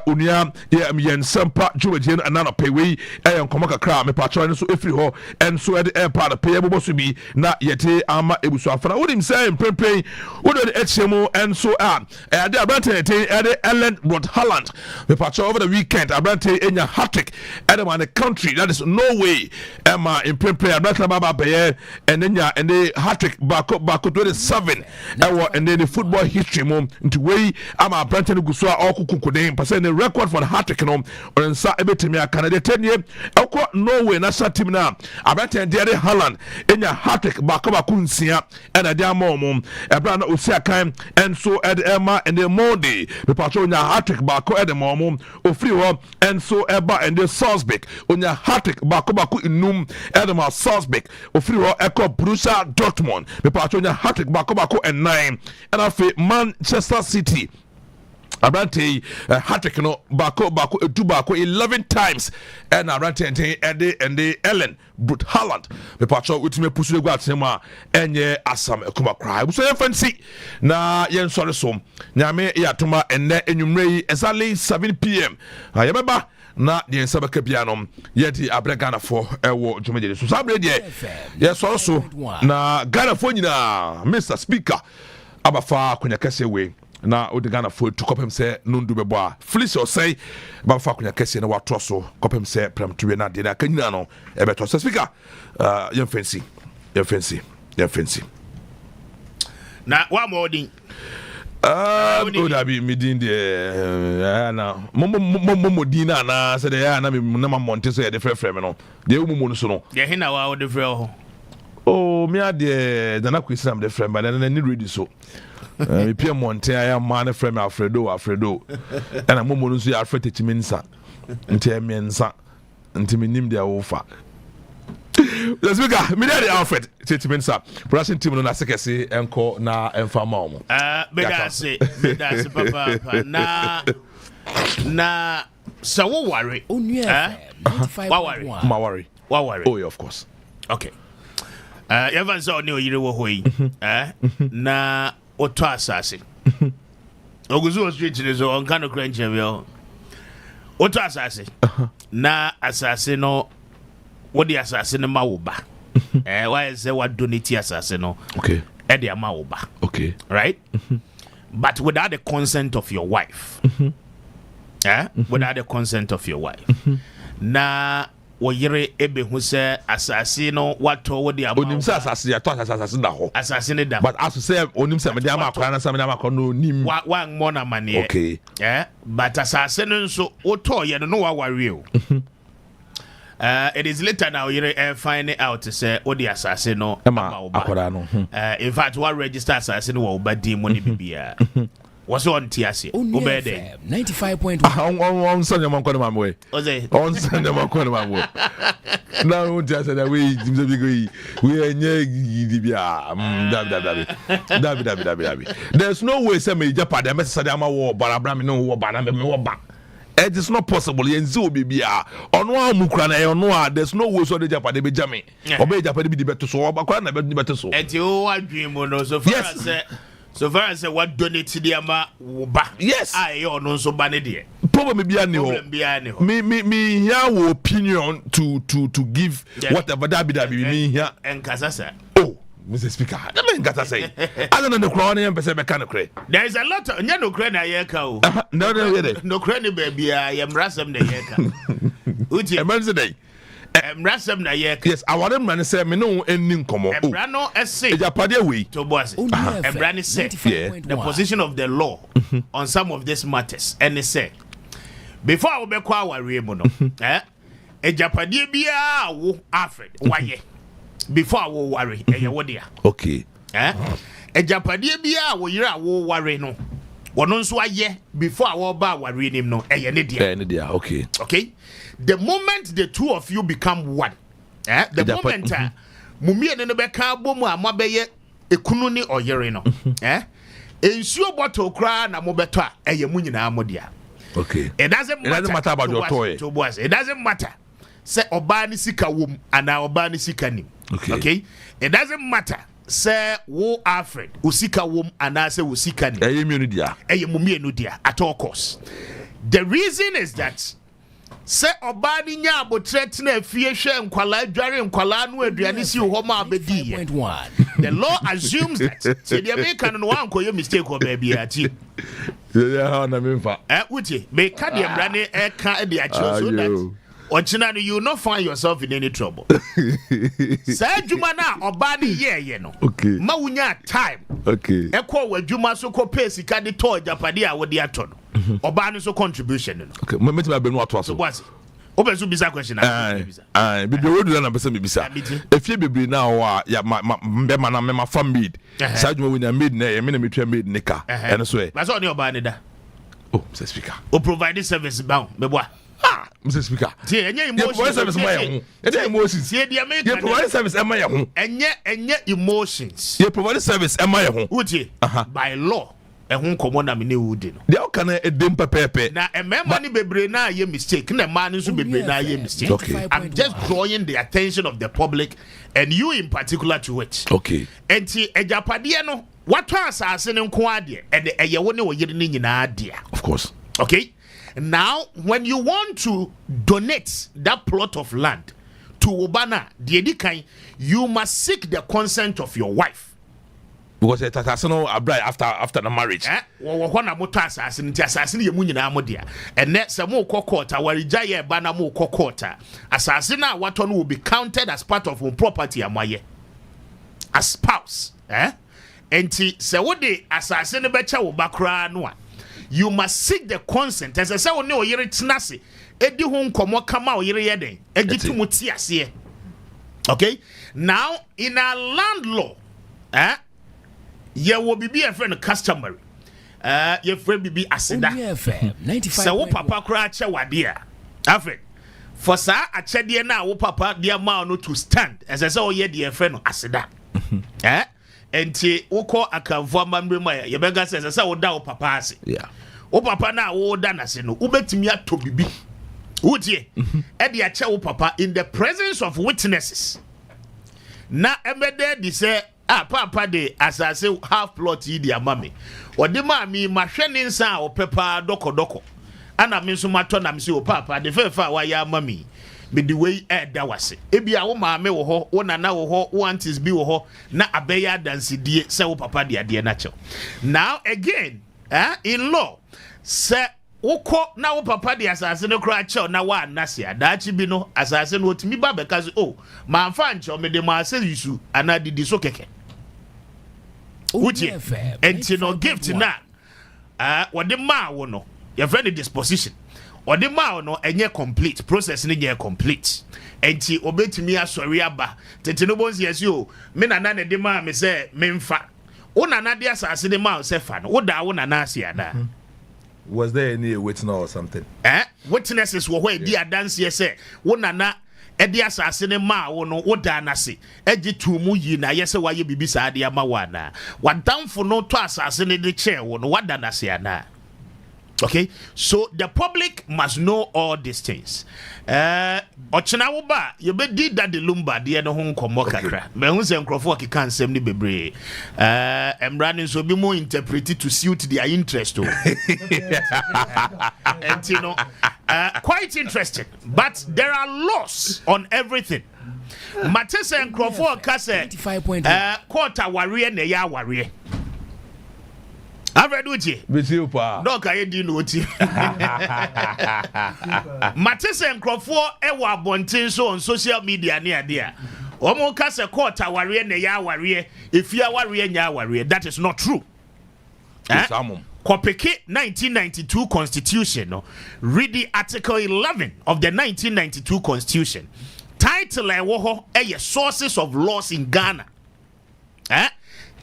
unia Nsempa Georgian anana pewi nkoma kakra me patro no so efri ho enso e airport pay ebobo so bi na yete ama ebusu afana wodim say prepare wodo echemu enso ade abrante ade Ellen Brot Holland me patro over the weekend abrante enya hat-trick at man the country that is Norway in prepare abrante baba be enya and the hat-trick back 27 and then the football history into way ama Brandon Gusua okukunkuden percent the record for the hat-trick no onsa ebetimi Canada 10 year ekọ Norway national team na Brandon Dere Holland enya hat-trick baako nsia and ade amom ebra na osia kan enso ed Emma and the Monday the patron nya hat-trick baako ed mom ofri ho enso eba and the Salzburg onya hat-trick baako inum edema Salzburg ofri ho ekọ Borussia Dortmund the patron nya hat-trick baako and 9 and afi Manchester City Abrante hat-trick no bako 11 times and Abrante and the Ellen Brut Holland the patcho ultimate pursue go atema enye asam ekuma cry so ye fancy na yen sorry so nyame yatoma enne enwumrei exactly 7 p.m. Yebeba na the Nsabaka piano yeti abre Ghana for ewo dwumede so sabre de yes also na Ghana for nyina Mr. Speaker abafa kunya kase we na odi Ghana for to kopem say nundu bebo a flis or say ba fa kunya kese na watro so kopem say pram to na de na kanyina no e beto so speaker yem fancy na wa modin would be midin de na momo dina na say de na me na monte so e de frefrem no de umumu so no ye hina wa wo de frɛ ho oh me ade na kwesam de frem ba na ni ready so me pia monte aya man frem Alfredo and momo no so ya Alfred Timinsa nti me nim de awofa let's speak me there Alfred Timinsa production team no na sekese enko na emfa ma omo bedase papa na so wo worry onua worry oh yeah, of course okay Evan so ne oyire wo hoyi na oto asase oguzu street ne so on kan kra nche bio oto asase na asase no wodi asase no ma wo ba why say what donate asase no okay e dey ma wo ba okay right but without the consent of your wife without the consent of your wife na woyere ebe hu se asase no wato wodi ama onim se asase ya to asase da ho asase ne da but as say onim se me dey ama akora na se me dey ama akora no nim wa mo na mane okay but asase no nso woto ye no wa ware o it is later now you find it out to say odi asase no ama akora no in fact what register asase no wo ba di mo ne bibia was on tiase obede 95.1 on Sunday man kono mamwe on Sunday man kono mamwe na on tiase that we enye bibia dabi there's no way say me japa dem say am wo barabra me no wo ba na me wo ba it is not possible yenzi obibia ono amukura na ono a there's no way so the japa de be jame obe japa de bi di beto so oba kwa na be di beto so enti o adwin mo no so far as what donate the ama ba yes I ono so ba ne de problem bia ne ho me here wo opinion to give whatever that be me here enkasa sa oh Mr. Speaker that mean enkasa say I don't know the crown em pese be kan kre there is a lot of nya no kre na ye ka o no kre ne ba bia ye mrasem na ye ka uti emergency day mrasem na ye ka yes aware man say me no enni nkomo emra no ese ejapade we to boss emra ne say the position of the law on some of these matters and they say before we be kwa aware mu no ejapade bia wo Alfred waye before wo worry eye wo dia okay ejapade bia wo yira wo worry no wono nso aye before wo ba worry nim no eye ne dia okay the moment the two of you become one the moment mumie ne be ka bomu amabeye ekunu ni oyere no ensuo bottle kra na mo beto a eye mu nyina amodia okay it doesn't matter about your toy it doesn't matter say oba ni sika wom ana oba ni sika nim okay it doesn't matter say wo Alfred usika wom ana say usika nim eye mienu dia at all costs. The reason is that say oba ni nya abotre tena afie hwe nkwala adware nkwala no aduane si ho ma abedi the law assumes that say the American no wan koye mistake o ba bia ti yeah na memfa uti me ka de mrane e ka de achi so that ochina no you not find yourself in any trouble say adwuma na oba ni ye no okay ma wunya time okay e ko wadwuma so ko pay sika de to japade a wo de ato no oba no so contribution no okay me metima be no ato aso open so bisa question bibi wodu na pesa bibisa efie bebre na o ya be ma na me ma farm made sajuma we na made na me na metwa made nika eno so e ba so ni oba ni da oh Mr. Speaker o provide service bound me boa Mr. Speaker tie enye emotions service ma ye ho enye emotions tie dia me you provide service e ma ye ho enye emotions you provide service e ma ye ho utie by law ehun komo na me ne wudi no they all can edem pepepe na emema ni bebre na ye mistake na ma ni so bebre na ye mistake okay I'm just drawing the attention of the public and you in particular to it okay enti ejapade no wato asase ne nko ade e de eye wo ne wo yiri ni nyina ade of course okay now when you want to donate that plot of land to Obana the edikan you must seek the consent of your wife because it has no abrai after the marriage. Wɔn na moto asase nti asase ne yemu nyinaa mo dia. Ene se mo kɔ court awarija ye ba na mo kɔ court asase na wato no will be counted as part of one property amaye. As spouse, enti se wo de asase ne becha wo bakra no a, you must seek the consent. As I say, one o yere tenase, edi ho nkomo kama o yere ye den, egitu mo ti ase. Okay? Now, in our land law, ye will be a friend customary. Your friend be asida. So wo papa kra che wadia. Afre. For sa a chedie na wo papa dia ma no to stand. As I say, o ye dear friend asida. Enti woko akanfo amamre ma ye bega say say wo da wo papa ase. Yeah. Wo papa na wo da na se no, ubetimi ato bibi. Wotie. E de ache wo papa in the presence of witnesses. Na emede di say papa de asase half plot yi di amame. Odi ma mi mahwe ne nsa o pepa doko. Ana me nso mato na me se o papa de fefa wa ya amame. Be the way da wase. Ebia wo maame wo ho, wo nana wo ho, wo aunties bi wo ho na abeya dansidie se wo papa de ade na chew. Now again, in law, se woko na wo papa de asase no kra chew na wa anase adachi bi no asase no otimi ba because ma mfa nche o me de ma ase yisu ana didi so keke. Uche enti no gift na wo de ma wo no your friend disposition or the ma no enye complete process ni ye complete enti obetumi asori aba tete no bonzi yesi o me na na de ma me se memfa wo na na de asase de ma se fa no wo da wo na na ase ada. Was there any witness or something? Witnesses wo ho di adanse ye se wo na na e de asase ne ma wo no wo da na se eji tumu yi na ye se wa ye bibi sa de ama wa na wadamfo no to asase ne de che wo no wada na se ana. Okay, so the public must know all these things. Ochina wo ba ye be di that the lumba de no ho nkomo kakra. Me hu se nkrofo ki kan sem ni bebre. Emra ni so bi mo interpret to suit their interest o. And you know, quite interesting. But there are laws on everything. Matese nkrofo ka se court aware na ya aware. Aveduchi. Bisi pa. Doka ye di no ti. Matese nkrofo e wa abonten so on social media ne ade a. Omo ka se court aware na ya aware, efia aware nya aware. That is not true. Kopeke 1992 Constitution no. Read the Article 11 of the 1992 Constitution. Title e wo ho e sources of laws in Ghana.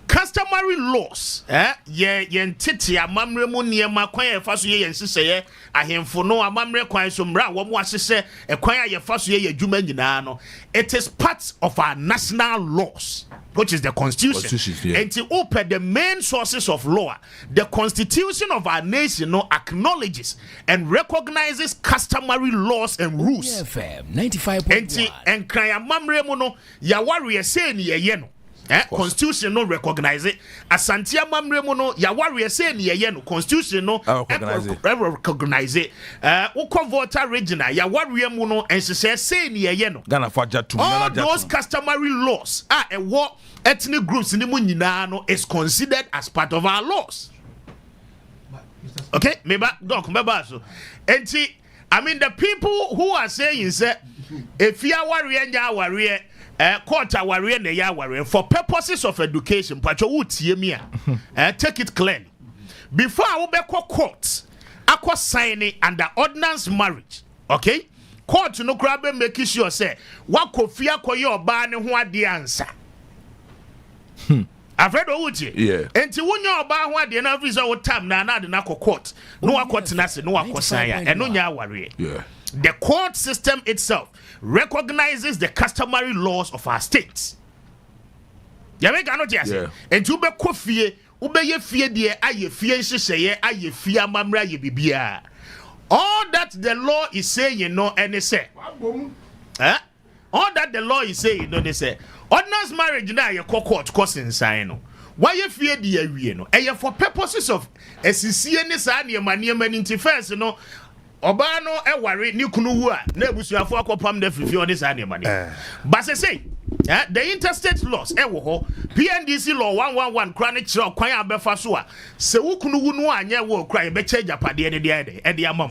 Customary laws, yen titi amamre mu niema kwan ye fa so ye nsese ye ahemfo no amamre kwan so mra wo mo asese e kwan ye fa so ye adwuma nyina no. It is part of our national laws, which is the constitution. And to open the main sources of law, the constitution of our nation no acknowledges and recognizes customary laws and rules. 95.1 and kran amamre mu no ya ware say ni ye no. Constitution no recognize it. Asantia mamre mo no ya warrior say ni ye no constitution no recognize it. Uko voter regional ya warrior mo no ense say ni ye no. Ghana faja to all those customary laws what ethnic groups ni mo nyina no is considered as part of our laws. Okay, meba so. Enti I mean the people who are saying say if you are warrior nya warrior court aware na ya aware for purposes of education pacho wutie mi take it clearly before I will be court akwa signing under ordinance marriage. Okay, court no grab make sure say wakofia koye oba ne ho ade ansa afredo wutie enti wonya oba ho ade na visa wo tam na na de na court no akot na se no akosan ya eno nya aware. The court system itself recognizes the customary laws of our states. You make an idea. And you be kofie, ube ye fie die, aye fie nshiseye, aye fie amamra ye bibia. All that the law is saying, you know, and they say, all that the law is saying, you know, they say, ordinance marriage na ye court cousin sign no. Why you fear the area no? And for purposes of SCC and sa ne mani first, you know. Obano e ware ni kunu hu a na ebusuafo akopam da fifi on this animal. But say The interstate laws PNDC law 111 chronic show kwan abefa so a se wukunu wunu anya wo kran be charge apade ne de amam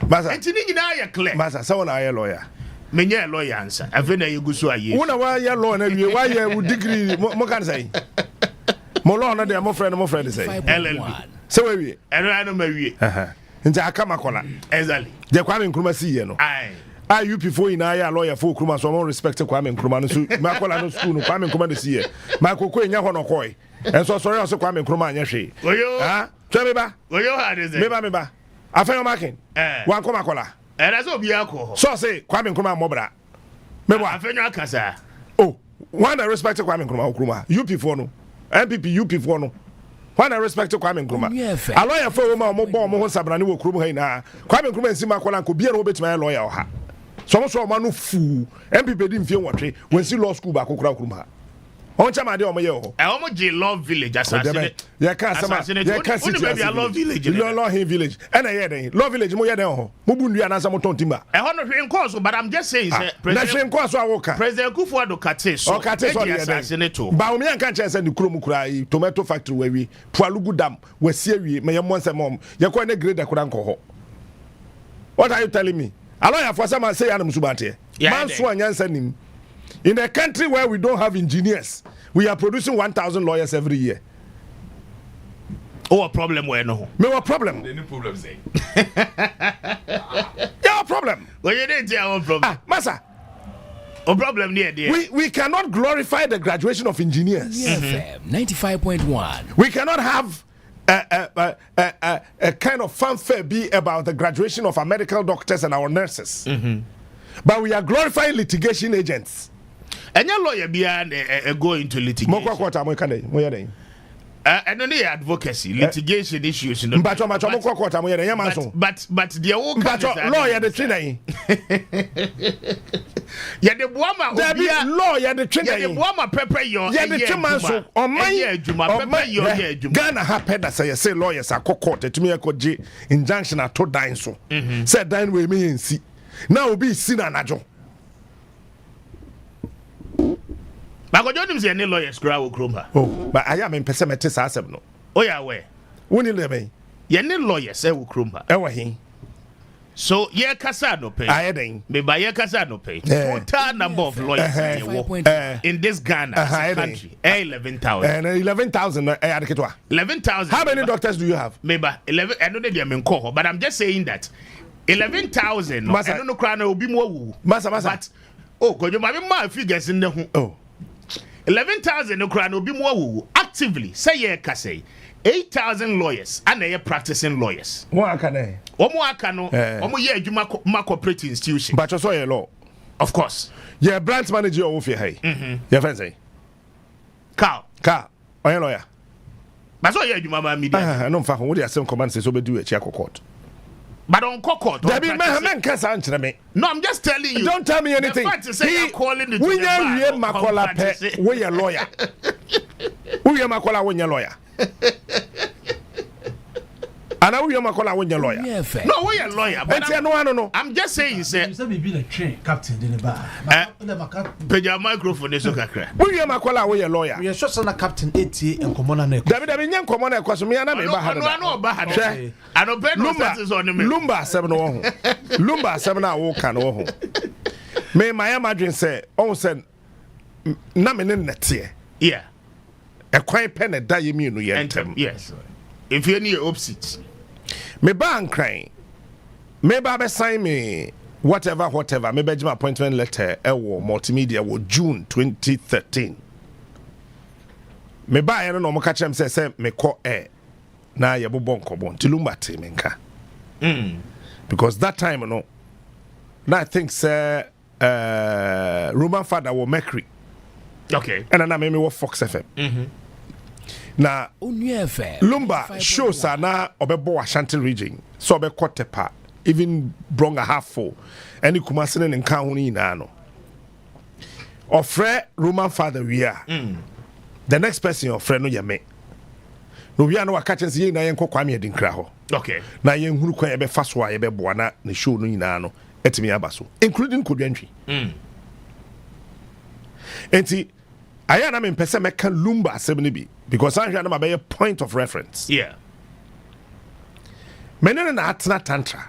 masa entini nyina ya clear masa so na aye lawyer menye lawyer answer afi na yeguso aye una wa ya law na wie wa ya degree mo kan say mo law na de mo friend say LLB so we wie eno ma wie nti aka makola exactly de Kwame Nkrumah si ye no IUP for in a lawyer for Nkrumah, so I respect Kwame Nkrumah. So Makola no school, Kwame Nkrumah this year. Michael Kwenya hono koi. And so sorry also Kwame Nkrumah nyashi. Oyo. Tell me ba. Oyo had is it? Meba. Afa making. One come Makola. And that's obi alcohol. So say Kwame Nkrumah mobra. Meba. Afa nyo akasa. Oh, one I respect Kwame Nkrumah. UP for no. MPP UP for no. One I respect Kwame Nkrumah. A lawyer for woman mo bo mo sabrani wo krum ha na. Kwame Nkrumah nsi Makola ko bia no betima lawyer ha. So manu fu MPP di mfie nwotwe when see law school ba kokura kuruma on chama de omoye ho e omo je law village assassinate ya ka sama ya ka city law village law village and I hear law village mo ye den ho mo bu ndu anasa mo ton timba e ho no hwe nkoso but I'm just saying say president nkoso awoka president Kufuor kate so assassinate ba o me anka che say ni kuro mu kura yi tomato factory wawi pualugu dam wasi awie me ye monse mom ye ko ne grade kura nko ho. What are you telling me? Allow for some say Adam Subate. In a country where we don't have engineers, we are producing 1,000 lawyers every year. Oh, a problem where no? No problem. Any problem say? Yeah, problem. Well, you didn't tell our problem. Massa. A problem near there. We cannot glorify the graduation of engineers. FM 95.1. We cannot have a kind of fanfare be about the graduation of our medical doctors and our nurses. But we are glorifying litigation agents. And your lawyer beyond go into litigation. And only advocacy, litigation issues. But the lawyer the trainer. Yeah, the Buama lawyer the trainer. Yeah, the Buama pepper your yeah, the chairman on my Ghana happened as I say lawyers are court to me a coji injunction at to dine so. Said dine with me and see. Now be seen an adjo. But I don't see any lawyers grow Krumha. Oh, but I am in Pessimist as no. Oh, yeah, where? When you live, any lawyers, Krumha. Oh, he. So, yeah, Casano pay. I ain't. Maybe yeah, Casano pay. Total number of lawyers in this Ghana country. 11,000. And 11,000. 11,000. How many doctors do you have? Maybe 11. I don't know them in Koho, but I'm just saying that 11,000. I don't know, Crown will be more. Massa. But, oh, because you might be my figures in the. Oh. 11,000 no crown will be more actively say ye kase 8,000 lawyers and they are practicing lawyers. What can they? Omo no omo ye adwuma cooperative institution. But you saw your law. Of course. Yeah, branch manager of your hey. Your friend say. Car. Oya lawyer. But so ye adwuma media. No fa what dey same command say so be do e court. But on court. No, I'm just telling you. Don't tell me anything. The fact is say calling the we are Makola pe we are lawyer. We are Makola when you lawyer. And now we are Makola when you lawyer. No, we are lawyer. But no. I'm just saying, sir. You said we be the train captain in the bar. Pay your microphone is okay. We are Makola when you lawyer. We are just on a captain 80 and common and David Abinyan common and cause me and I know Bahad. I know Ben Lumba 7 Lumba 7 walk and oh. May my imagine say, oh, said, Namin net yeah. A quiet pen at die immune, yes. If you need opposites. Me ban crying. Maybe I sign me whatever. Maybe my appointment letter multimedia was June 2013. Me buy I don't know catch them say me call na ye bon kobon tilumba temenka. Because that time no I think say Roman father was Mercury. Okay. And then I made me work Fox FM. Na Lumba shows are na obebo Ashanti region so obe Kotepa even Bronga half full any Kumasi and Kahuni nano ofre Roman father we are the next person your friend no yame no we are no catch us na yen Kwame Adinkra ho okay na yen huru kwan ebe fa so a ebe boa na ne show no nyina no etimi aba so including Kodwantwi Enti I am in person make Lumba 70 because I am a point of reference. Yeah. Menen na atna tantra.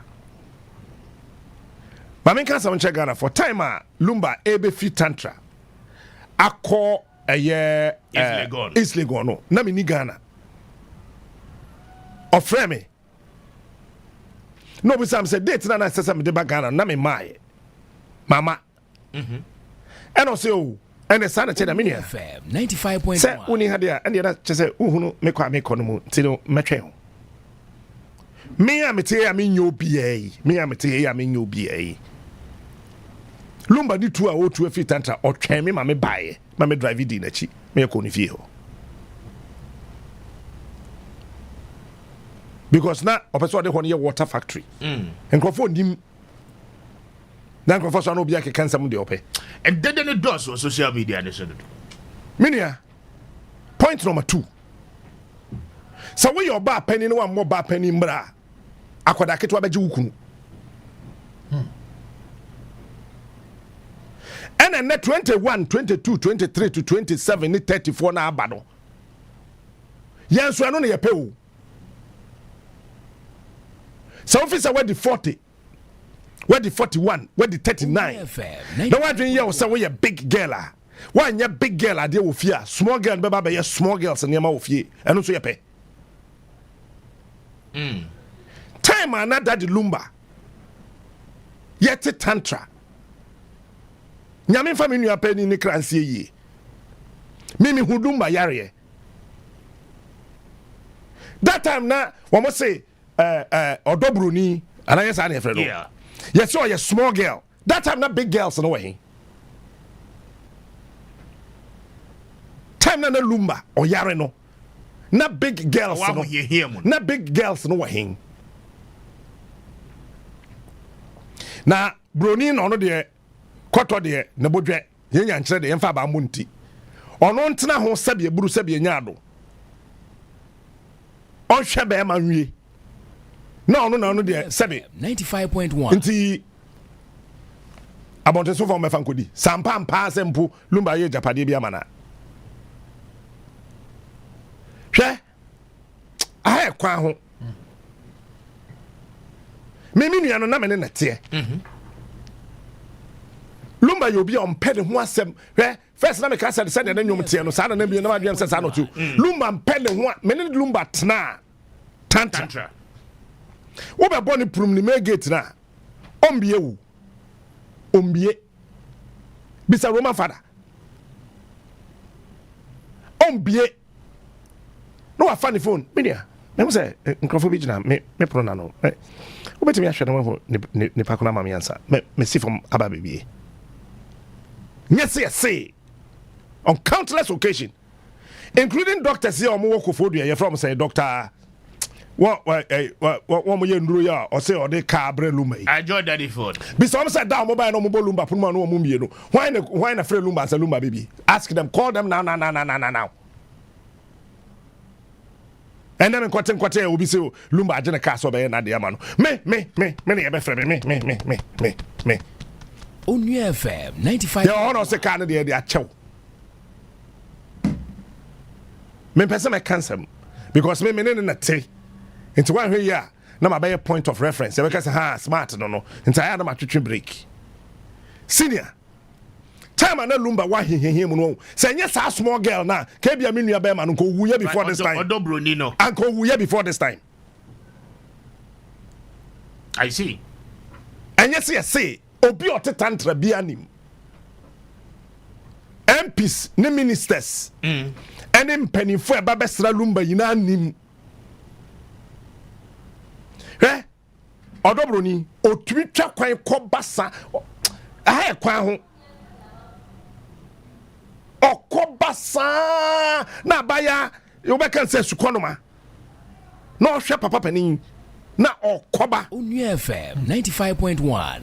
But I can't check Ghana for time Lumba ebe fit tantra. Akọ a year is Legon. Na mi ni Ghana. Ofre me. No, but some say date na say some de Ghana na me mai. Mama. And also and the son of Chedaminia 95.1. Say uni hadia and the other say uhunu me kwa me kono tino metwe. Me amete ya me nyo BA. Me amete ya me nyo BA. Lumba ni 2 hours to fit tantra or twen me ma me buy. Ma me drive di na chi. Me ko ni fie ho. Because now opeso de hon ye water factory. Enkrofo nim na nkrofo so na obi akeka nsam de ope. And then the does on social media and so. Minia. Point number 2. So when your bar penny no one more bar penny mbra. Akwada ketwa beji wukunu. And then 21, 22, 23 to 27, 34 na abado. Yes, we are not your so officer where the 40, where the 41, where the 39. Now what do you say we a big girl? Why you big girl I deal with fear? Small girl baby small girls and your mouth fear. And also you pay. Time another the lumba. Yet a tantra. Nyame family you pay ni kransie yi. Mimi hudumba yare. That time na one must say Odobruni and I yes I never know. Yeah. Yes, so you're small girl. That time not big girls in a way. Time na lumba or yareno. Not big girls. Not big girls no way. Na Bruni no de koto de na bodwe yenya nkyere de yemfa ba munti. Ono ntena ho sabie buru sabie nyaado. On hwe be ma nwie. No, there. 95.1. Nti abonte so for me fankodi. Sampa mpa sempu lumba ye japade bia mana. Hwe. Ahe kwa ho. Me nua no na me ne nete. Lumba yo bia on pede ho asem. Hwe. First na me ka say na nwom tie no sa na bia na ma dwem sa no tu. Lumba pede ho me ne lumba tena. Tantra. Wo be boni prum ni me gate na ombie wu ombie bisa Roman father ombie no wa funny phone media me say nkrofo bi gina me pro na no wo betimi ahwe na wo ni pa kuna ma me answer me see from aba bebie yes on countless occasion including doctors here omo work for you from say doctor what mo ye nduro ya o say o de ka abre lumba yi I joined daddy phone be some say down mobile no mo lumba put man no mo mie no why na free lumba say lumba baby ask them call them now and then kwate obi say lumba agene ka so be na de ama no me na ye be free me Onua FM 95. ya ono say ka na de achew me pese me cancer because me na te into one here na my better point of reference because smart no entire na matwetwe break senior time na lumba wa hehe mu no say nya sa small girl na ka bia me nua be ma no ko wuye before this time Odobroni no and ko wuye before this time I see and yes say obi otetantra bia nim MPs ne ministers and mpanifo eba besra lumba yina nim Odobroni otumi twa kwan ko basa aha kwan ho okobasa na baya you be kan say sukonoma na ohwe papa panin na okoba Onua FM 95.1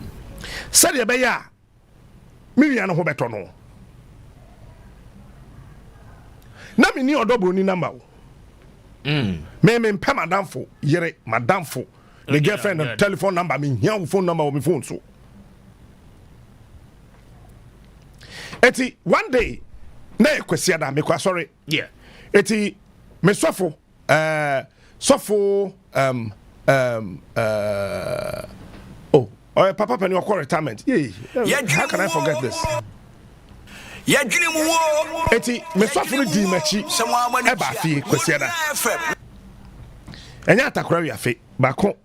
sade be ya miria no ho beto no na me ni Odobroni number me mpɛ madamfo yere madamfo the girlfriend and telephone number me here phone number on my phone so Eti one day na ekwesi ada me kwa sorry. Yeah. Eti me sofo papa penny or retirement. Yeah. How can I forget this? Eti me sofo di machi eba fi kwesi ada. Enya atakura wi afi bako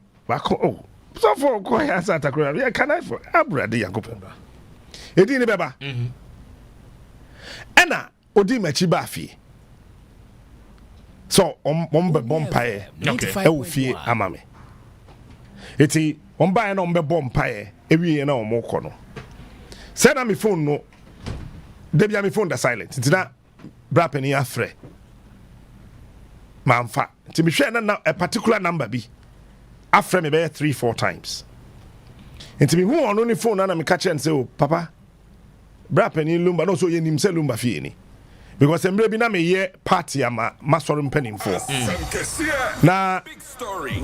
sofo ko ya sa atakura wi can I for abrade yakopon. Edi ni beba. Ena odi machi ba fi. So ombe bompae e wo fie amame. Eti omba na ombe bompae e wie na omoko no. Say na me phone no. Debia me phone da silent. Ntina bra pani afre. Mamfa. Nti me hwe na a particular number bi. Afre me be 3-4 times. Nti me hu ono ni phone na me ka chen say o papa. Bra pani lumba no so ye nim say lumba fie ni. Because emre bi na me ye party ama masoro mpanim for. Na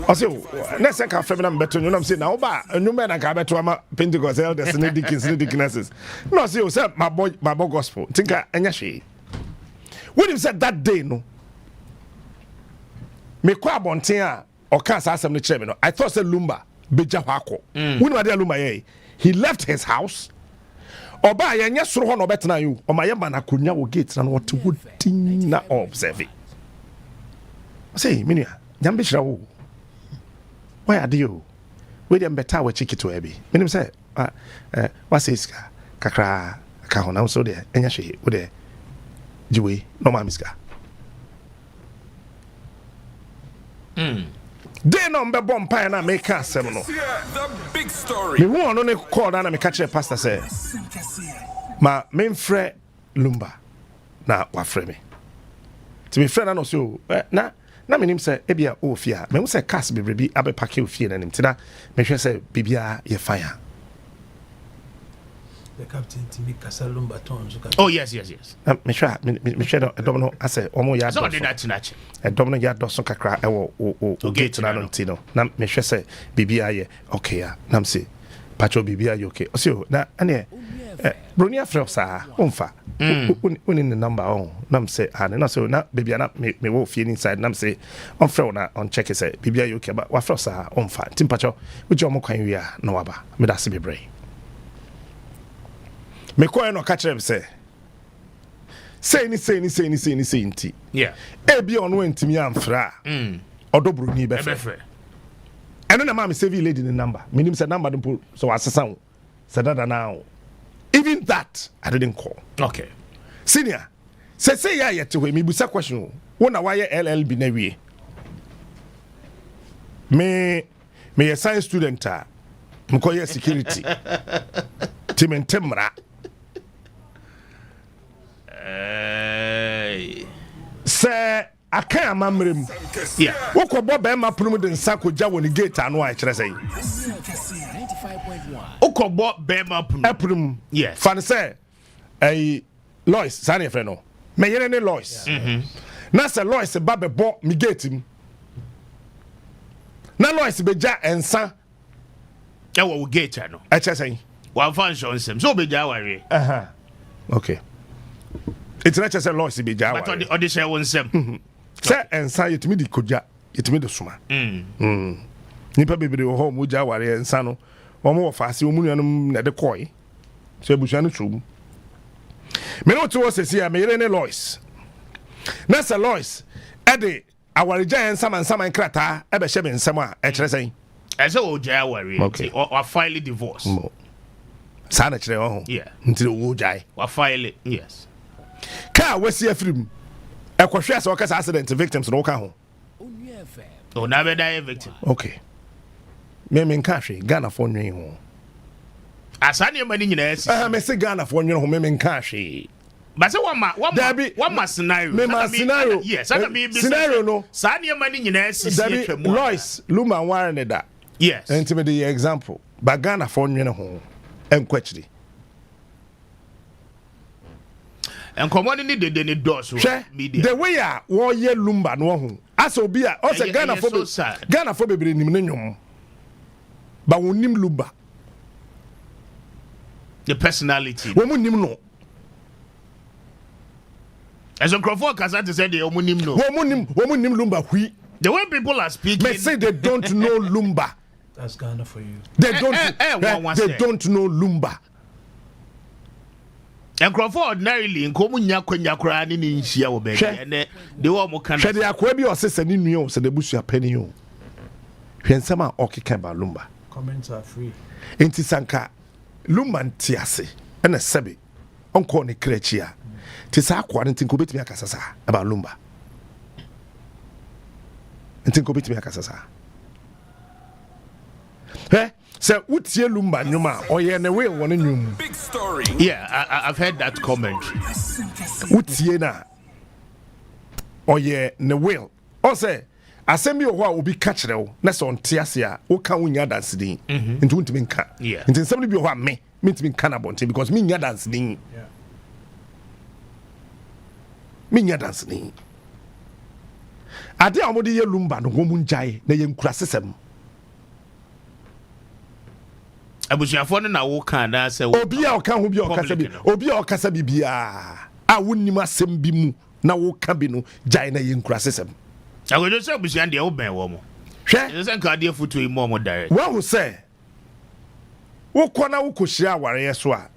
also next time ka frame na beto you know say na oba enwuma na ka beto ama Pentecost elders ne deaconesses. No say o say my boy gospel. Tinka enya hwe. When you said that day no. Me kwa abonten a o ka sa asem ne kire me no. I thought say lumba beja hwa akọ. When wade lumba ye he left his house. Oba ya nya soro ho no betena you o ma ye ma na konya wo gate na what would na observe. Say minia nyambe hira wo. Why are you? We dem beta we chiki to ebi. Minim say what says kakra ka ho na so de enya hwe wo de jiwe no ma miska. They no mbe bom pa na make asem no. The big story. Me won no call na me catch pastor say. Ma memfre lumba na wafre me. Ti me friend na no so na menim say ebia o fia. Me say cast be bi abe pack o fia na nim. Ti na me hwe say bibia ye fire. The captain Timmy Casalumba Tons. Oh yes. Me sure I don't know I say omo ya do. I don't know ya do so kakra e wo gate na no ntino. Na me hwe say bibia ye okay ya. Na say pacho bibia ye okay. O say na ane Bronia Frelsa, Umfa, winning the number on. Nam say, and so now, baby, me will feel inside. Nam say, on Frona, on check, say, Bibia, you care, but what Frelsa, Umfa, Timpacho, which your Mokan, we are no abba, me that's be brave. Me coin or catch them say tea. Yeah. E be on went to me and fra. Or do Bruni befe. And then a mammy save lady the number. Minim said number don't pull so as a sound. Said that now. Even that I didn't call. Okay. Senior. Say ya yet to me busa question. One a wire LLB newe. Me a science student mkoye security. Tim and Temra. Say I can't remember him. Yeah. Woko bo be ma punu den sako ja woni gate anu a kire say. 95.1. Woko bo be ma punu. Yes. Fan say Lois sane friend no. Me yene ne Lois. Na say Lois ba be bo mi gate him. Na Lois be ja ensa. E wo gate no. A kire say. One function nsem. So be ja ware. Okay. It's not just a Lois be ja ware. But the share one nsem. Say ensa yetimi di koja. Yetimi do suma. Nipa bebre wo ho mu ja ware ensa no. Omo wo faase omu nuanum na de koi. So ebusuan no trum. Me no to wo sesi a me yere ne Lois. Na say Lois e de awareja ensa man krata e be hye be nsem a e kire sen. I say wo ja ware or file divorce. Sana kire ho. Yeah. Nti wo jai. Wa file yes. Ka wasi afrim. E kwhwe ase okasa accident victims no ka ho. Oh na be die victim. Okay. Me nka hwe Ghana for nwen ho. Asane mani nyina asi. Me say Ghana for nwen ho me nka hwe. But say one ma scenario. Me ma scenario. Yes, be scenario no. Sane mani nyina asi twemu. Lois Luma ware ne da. Yes. Enti me the example. But Ghana for nwen ho enkwachiri. And common ni de ne doors media. The way a wo ye lumba no ho. Aso bi a o se Ghana for bebre nim ne nwom. Ba wonim lumba. The personality. Wo mu nim no. As a Crawford Casati said, the Omunim no. Womunim Lumba hui. The way people are speaking, they say they don't know Lumba. That's Ghana for you. They don't. They don't know Lumba. And Crawford ordinarily in Komunya Kwenya in Shia Obey, and they were more kind of. They are Quabi or Sister Nino, said the Bush penny. When some are Okikaba Lumba. Comments are free. Inti Sanka Lumban Tiase and a Sebi. Uncle Nikrechia. Tisa quarantine could be me a casasa about Lumba. And think of me a casasa. Eh? So, what's your Lumba, Numa, or you're in a way one in you? Big story. Yeah, I've heard that comment. What's ye na? Or ye in a whale. Or say, I send me a while will be catched now. That's on Tiasia, or can we dance the into winter cat. Yeah. And then somebody be what me, means me cannabonte because me dance the. Yeah. Me dance the. Ade amodi ye Lumba no womun jai na ye nkura sesem. Abusuafo no na wo kan na se obi a oka ho bi okasa bi obi a okasa bi bia a wonnim asem bi mu na wo ka bi no jai na ye nkura sesem. Agodo se abusuan de wo ben wo mo. Hwe se nka de foto yi mo direct. Wa ho se wo kona wo kohyia aware so a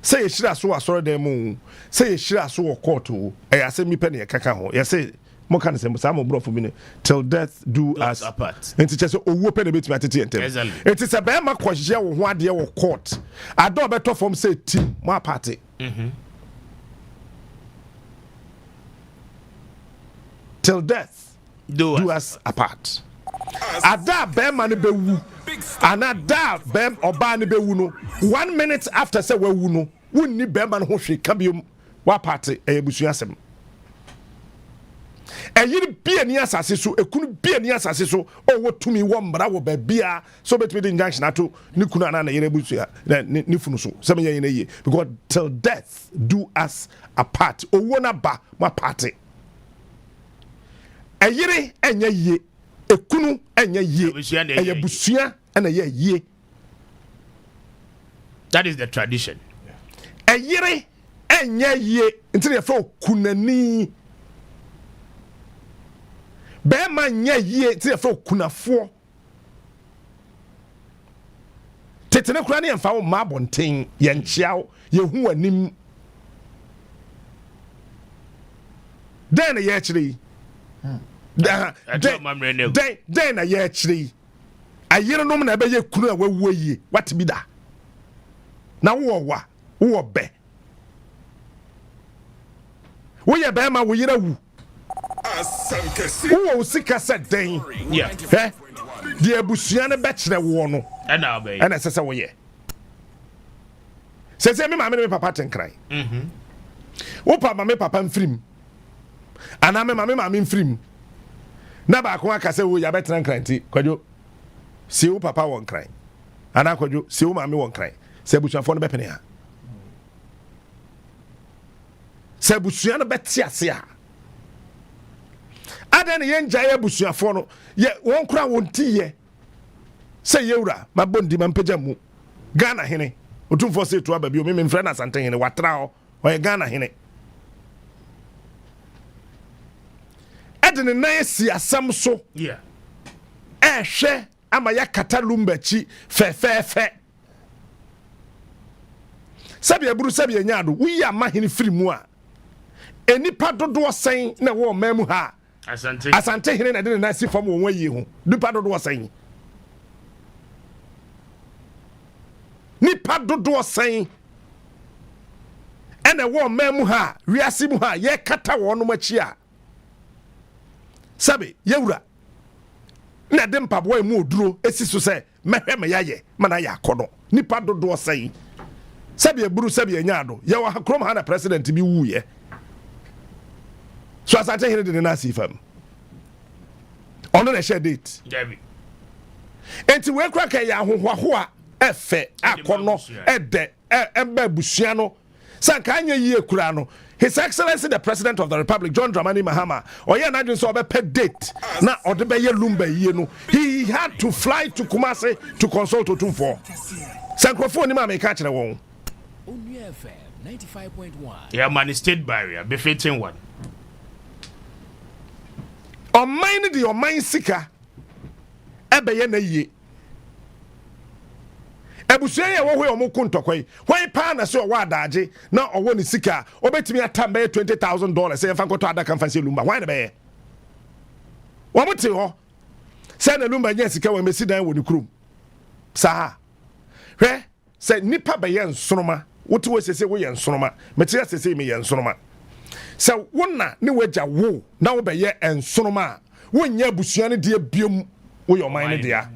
se ye hyira so asoro dem mu se ye hyira so wo court o e asem mi pe ne kaka ho ye se mo kan say mo bro for me till death do us apart. Enti che say owo pe na betimi atete entem. Enti say be ma kohye wo ho ade wo court. Ado beto form say team mo apart. Till death do us apart. Ada be ma ne bewu. Anada be oba ne bewu no 1 minute after say we wu no wunni be ma no ho hwe ka biom wa party ebusu asem. Eyiri bia ni asase so ekunu bia ni asase so o wotumi wo mbra wo ba bia so betumi the injunction ato ni kunu ana na yere busu ya ni funu so se me ye na ye because till death do us apart owo na ba ma party eyiri enya ye ekunu enya ye eyabusua ana ye ye. That is the tradition. Eyiri enya ye ntire fa kunani Bema nya ye ti fa kunafo tetene kura ne mfa wo ma bonten ye nchiaw ye hu anim den ye chiri den na ye chiri ayere nom na be ye kunu a wawu yi what bi da na wo be wo ye be ma wo yere wu who sika said thing? Yeah. The Abusiana Bachelor Warno. And I'll be. And I says, oh, yeah. Says, me, mamma, papa, and cry. Opa, mamma, papa, and film. And I'm a mamma, in film. Naba, I say, we are better than crying. Could you see who papa won't cry? And I could you see who mammy won't cry? Say, Bush and Fon Bepania. Say, Busiana Betsia. Adan yen jaya busuafo no ye won kura won tiye say yewura mabondi mampeja mu Ghana hene otumfo say to ababi o me mfra na santen hene watra o ye Ghana hene adene na yesi asam so yeah hwe ama ya kata lumbachi fe sabi aburu sabi nyado wi ama hene firi mu a enipa dodo sen na wo mamu ha Asante hene na de na si fam won yi ho nipa dodo osan nipa dodo osan ene wo mamu ha wiase mu ha ye kata wono machi a sabe yewura na de mpaboy mu oduro esi so se mehwe me yaye mana ya akodo nipa dodo osan sabe eburu sabe anyado ye wa krom ha na president bi wu ye so asante here de na si fam ono na share date David enti we kra ka ya hohoaho a efe akono ede eba busua no sanka anya yie kura no His Excellency the President of the Republic John Dramani Mahama oye na dwen so obepe date na ode be ye lumba yie no he had to fly to Kumasi to consult Otumfo sankrofo ni ma me ka kire won 95.1. Yeah, man, state barrier befitting one. On mine the on mine sika ebeye na ye ebusua ye wo hwe omo kuntokoi hwan pa na se o wa adaje na owo ni sika obetimi atambe $20,000 say fa nkoto adaka mfansi lumba hwan na be wo mote ho say na lumba nya sika wo mesi dan wo ni krum sa hwe say nipa be ye nsoroma wote wo sese wo ye nsoroma meti sese me ye nsoroma so wonna ne wagya wo na wo be ye ensonoma wonya busua ne de biom wo your mind dia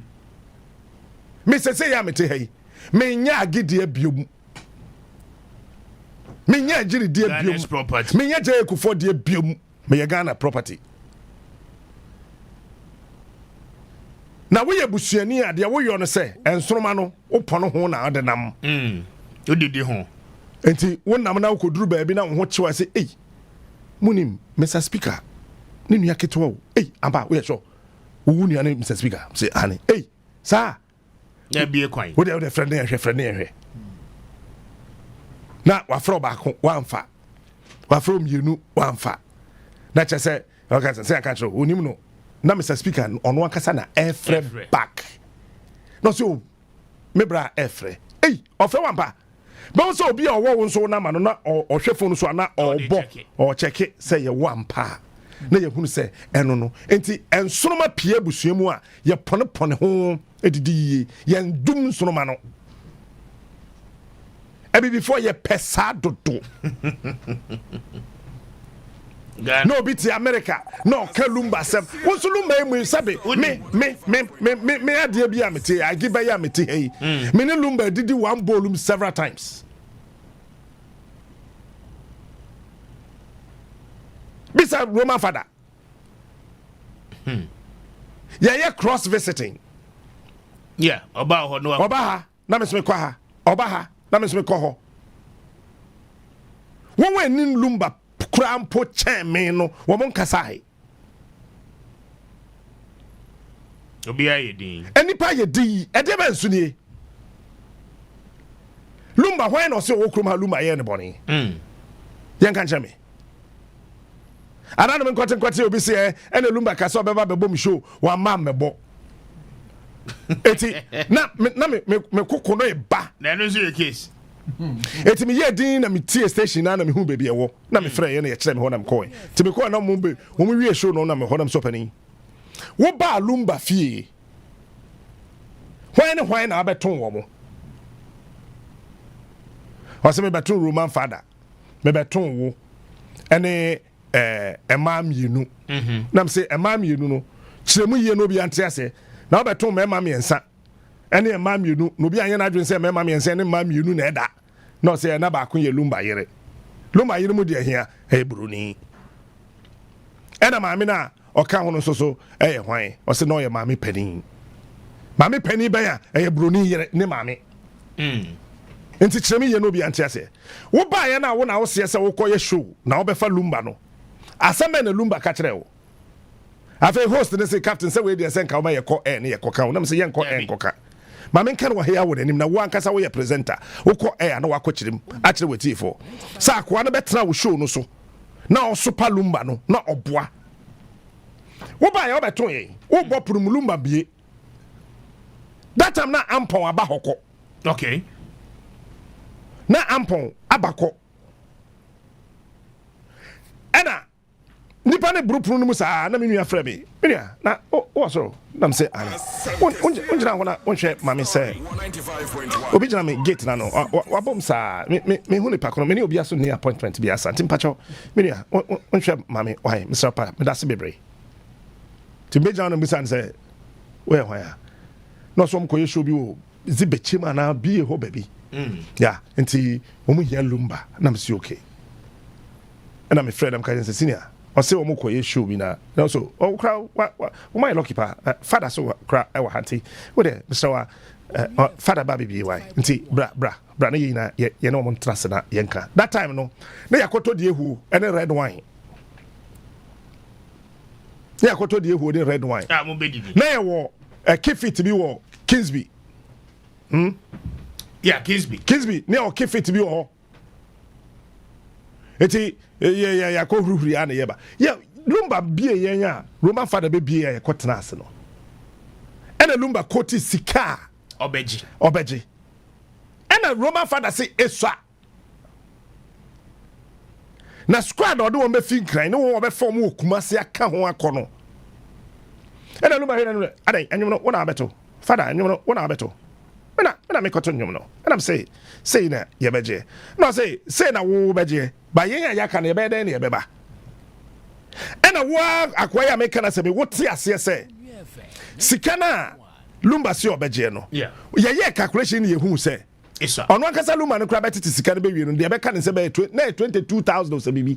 me sese ya mete hey me nya agide biom me nya agire de biom me nya je ekufo de biom me ye Ghana property na wo ye busuani a de wo yo no se ensonoma no wo pono ho na ade nam odidi ho enti wonnam na wo koduru ba bi na wo ho chewa se eh munim Mr. Speaker ni nua ketewa o amba we sure wo nua ne Mr. Speaker say ane sa ya bie kwan wo de friend na hwe na wa fro ba ko wamfa wa fro mienu wamfa na che say okay say aka tro onim no na Mr. Speaker ono akasa na efre back no so mebra efre ofre wampa but so obi a owo nso na ma no na ohwefo no so ana obo o check say ye wampa na ye hunu say eno no enti ensonoma pie busuamu a ye pone ho edidi ye ndum nsonoma no ebi before ye pesa dodo no biti America no kalumba sem wonso lumba emu sabe me ade bia mete agiba ya mete hey me ne lumba didi one bolum several times bisa Roman father yeah cross visiting yeah oba ho no oba ha na mesme kwa ha oba ha na mesme ko ho won we nin lumba krampo cheme no wo mon kasa he obi aye din enipa ye di e de ba nsu nie lumba hwan no se wo krom ha lumba ye ne boni yen kan cheme ana no nkote obi se ene lumba kasa obeba bebo mi show wa ma mebo eti na me kokono e ba na no so your case eti me ye din na me tie station na me hu baby e wo na me frɛ ye na ye kyerɛ me ho na me kɔ ti me kɔ na mo be wo me wie show no na me ho na me so pani wo ba lumba fie hwan na abeton wo mo o se me beton Roman father me beton wo ene emam yenu na me se emam yenu no kyeremu ye no bi ante ase na obeton me emam yensa ene emam yenu no bi anye na adwen se emam yensa ene emam yenu na eda na se na ba ko ye lumba yere mu de hia bruni ena maame na oka ho no so hwan o se no ye maame pani be ya bruni yere ne maame enti kyeremu ye no bi ante ase wo ba ye na wo na wo se wo koye show na wo be fa lumba no aseme na lumba ka kire wo afa host ne say captain say we dey say nka wo ye ko ne ye ko ka wo na me say ye nko nko ka ma men kan wo he ya wo nanim na wo ankasa wo ye presenter wo ko na wo akokirem a kire wati fo sa akwa na betena wo show no so na o super lumba no na oboa wo ba ye wo beton ye wo bo prum lumba bie that time na ampon aba hoko okay na ampon abako ena nipa ne brupru no musa na menua frɛ me menua na o so na mse ane onjina ho na onhwɛ mame sɛ obi jina me gate na no wabom sa me hu ne pakono me ne obi aso ne appointment bi asa timpacho menua onhwɛ mame why Mr. Pa me da se bebre timbe jana no musa sɛ we hwan ya no so mkoye show bi wo zibechim ana bi ho baby ya nti omu hia lumba na mse okay and I'm afraid I'm kind of senior. I say omo koye show bi na so o kra o my lucky pa father so kra e wa hanti we there Mr. wa father baby bi why nti bra na ye na ye no mo trust na ye nka that time no na yakoto die hu and red wine yakoto die hu the red wine mo be di na ye wo kifit bi wo Kingsby yeah Kingsby ne o kifit bi wo eti ya ko hurihuri ana yeba ya lumba bie yenya Roman father be bie ya kotena ase no ena lumba koti sika obeji ena Roman father say eswa na squad odo won be finkran no won be form okumase aka ho akono ena lumba he na adai anyum no wona abeto father anyum no wona abeto na me koto nyum no and I'm say na yebeje no say na wo beje ba yen ya ka na yebe den na yebeba ena wo akwaya me kana se me wote ase se sikana lumba si obeje no ye calculation ye hu se ono ankasa lumba no kra betiti sikana be wi no de yebe ka ne se be na 22,000 so bibi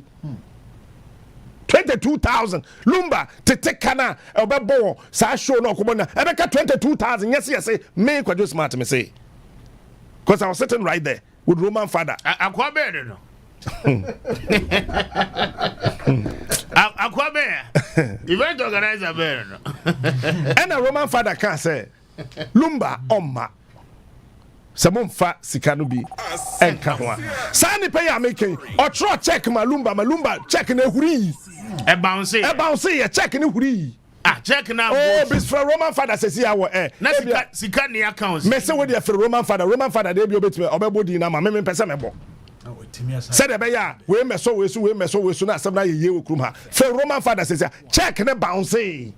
22,000 lumba tete kana obebo sa show no komo na ebeka 22,000 yes me kwajo smart me say because I was sitting right there with Roman father akwa be no akwa be event organizer be no and a Roman father can say lumba omma Samumfa sikanu bi enka ho a sani pay ya making or try check malumba check na huri e bounce ya check na huri check na bis for Roman father says ya wo na sika ne account me say we dey for Roman father dey bi obetime obebodi na ma me pese mebo said be ya we me so na asem na ye okrum ha for Roman father says ya check na bounce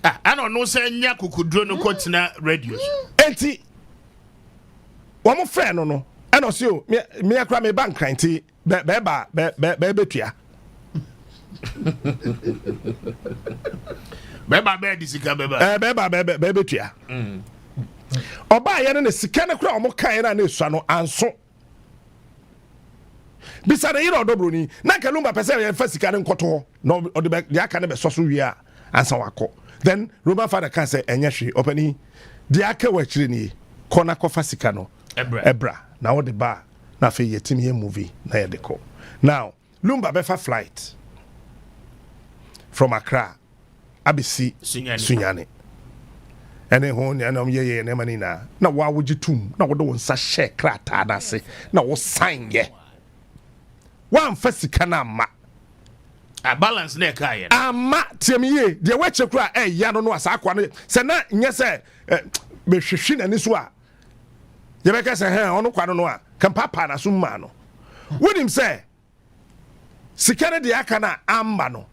I don't know say nya kukudro no kotina radios enti wo mo friend no and also me akra me bank kranti be betua be disika be betua oba ye ne sika ne kra mo kan na esua no anso bisa de yiro dobroni na kalumba pese ye fa sika ne nkoto no ode be ya ka ne be so wi a ansa wako then Roman father can say enyehwe opani de aka wachire ni kona kofa sika no ebra na wo de ba na fe yetimi ye movie na ye de ko now lumba befa flight from Accra abisi Sunyani ene ho ne anam ye ne mani na wa wogitum na wo de wonsa share krata na se na wo sign ye wan fa sika na ma a balance na ka ye ama tiemiye de weche kura ya no asa akwa no se na nye se be hwehwe na ni so a ye be ka se ono kwa no a kan papa na so ma no wonim se sikere de aka na amba no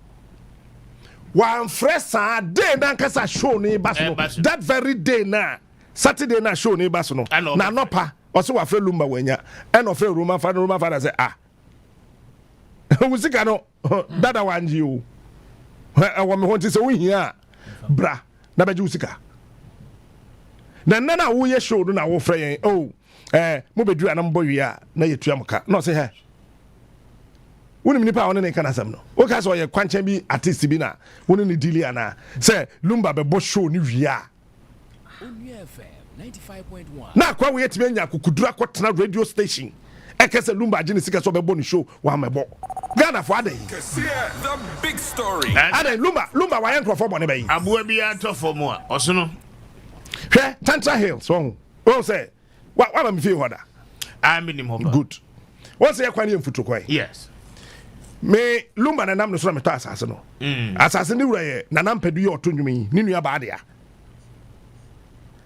wan fresa day na kasa show ni baso that very day na Saturday na show ni baso no na nopa o se wa fe lumba wanya e no fe Roman father say wusika no dada wanji o wa me honti se wo hia bra na beji wusika na wo ye show do na wo frɛ yen mo bedu anam boy a na yetua mka no se he woni nipa woni ne kana sam no o ka so ye kwanchan bi artist bi na woni ne dili ana se lumba be bo show ni wia na kwa wo yetime nya kukudura kwotena radio station ekese lumba agini sika so be bo ni show wa mebo Ghana for ade the big story ade lumba wa yankro for bo ne be aboa bi ato for mo a oso no hwe Tantra Hill so won say wa ba me fi hoda minim hoba good won say kwani mfuto kwai yes me lumba na nam no so na meto asase no asase ni wura ye na nam pedu ye otondwumi ni nua ba ade a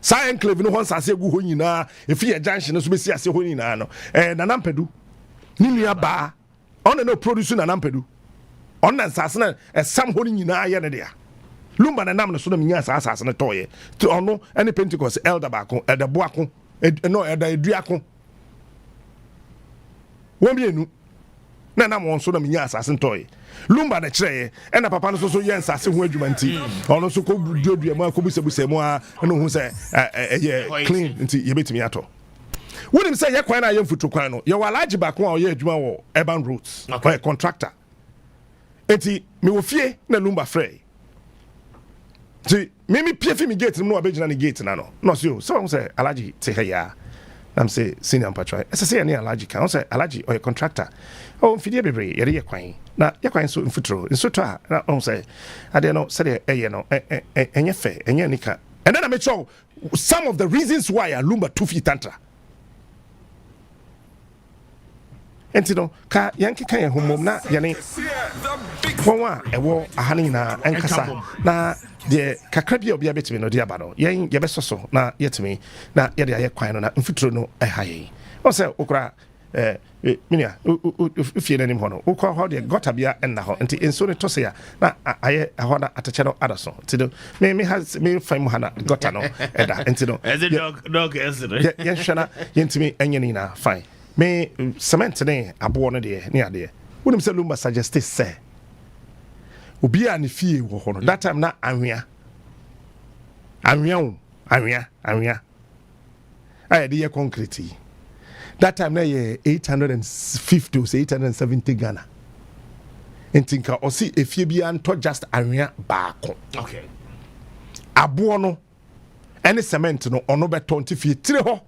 Science Enclave no hon sase gu ho nyina efi ye junction so be si ase ho nyina no na nam pedu ni nua ba on no produce na nam pedu on na sase na esam ho nyina ye ne dia lumba na nam no so na nya sase na toye to ono any Pentecost elder ba ko edebo ako no elder eduako won bienu na nam won so na nya sase toye lumba na kire e na papa no so yen sase ho adwuma nti ono so ko duadua ma ko busabusa mu a no hu se clean nti ye betimi ato wonim se ye kwan na ye mfutu kwan no ye walaji ba ko a ye adwuma wo urban roads okay. Contractor enti me wo fie na lumba frey ti me pie fi mi gate no abegina ni gate na no so say alaji te heya I'm say senior patron say any alaji kan say alaji or a contractor mfidie bebre ye kwan na ye kwan so mfutro nsoto a na on say ade no say eye no enye fe enye nika and then I make sure some of the reasons why Lumba 2 feet Tantra enti no ka yanke kan homom na yene wonwa ewo ahane na enkasa na de kakra bia obi abetimi no de aba no yen yebesoso na yetimi na yede aye kwan no na mfuturo no ehaye o se okura minia ufie nanim ho no ukwa ho de gota bia enna ho enti enso ne tose ya na aye ho na atache no adaso enti no me has me fam ha na gota no eda enti no as a dog yesterday yen hwana yentimi enyeni na fine me cement ne abo no de ne ade wonim se lumba suggest say obi a ne fie wo ho no that time na anwea aye de ye concrete that time na ye 850 or 870 Ghana entinka osi efie bia nto just anwea baako okay abo no ene cement no ono beto ntifie tire ho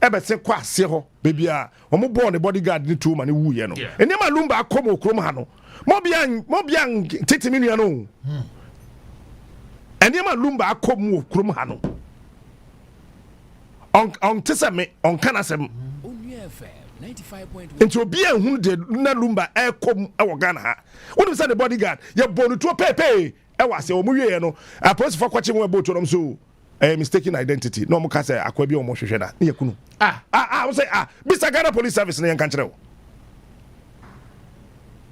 ebese kwa ase ho bebia omo born the bodyguard ni two man wu ye no enema lumba akomo okrom ha no mobian titimi nua no enema lumba akomo okrom ha no on tisame on kanasem into obi ehun de na lumba ekom e wo Ghana ha wonu say the bodyguard ye bonu to pepe e wase o mu wie no a police for kwache mo eboto no so mistaken identity no mo ka say akwa bi o mo hwehwe na ye kunu we say bisa Ghana police service na yan kan kire wo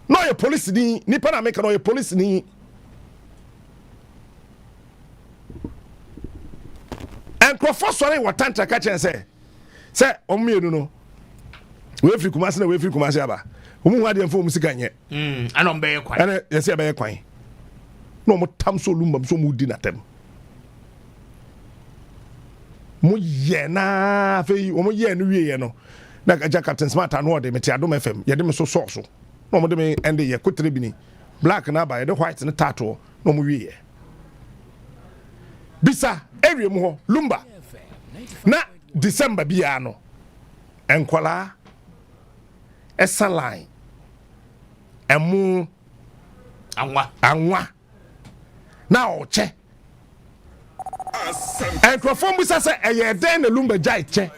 no ye police ni pa na make no ye police ni en crofo sore wo tantra ka chen say omienu no we free Kumasi na we free Kumasi aba omu hu ade mfo musika nye ana on be kwan ana yesi be kwan no mo tam so lumba so mu di na tem mo ye na fe o mo ye no wie ye no na ja Captain Smart no de meti Adom FM ye de me so so no mo de me ende ye kotre bi ni black na ba ye de white na tato no mo wie ye bisa area mu ho lumba na December bia no enkwala esa line emu anwa na oche enkrofo busa se eye den na lumba jai che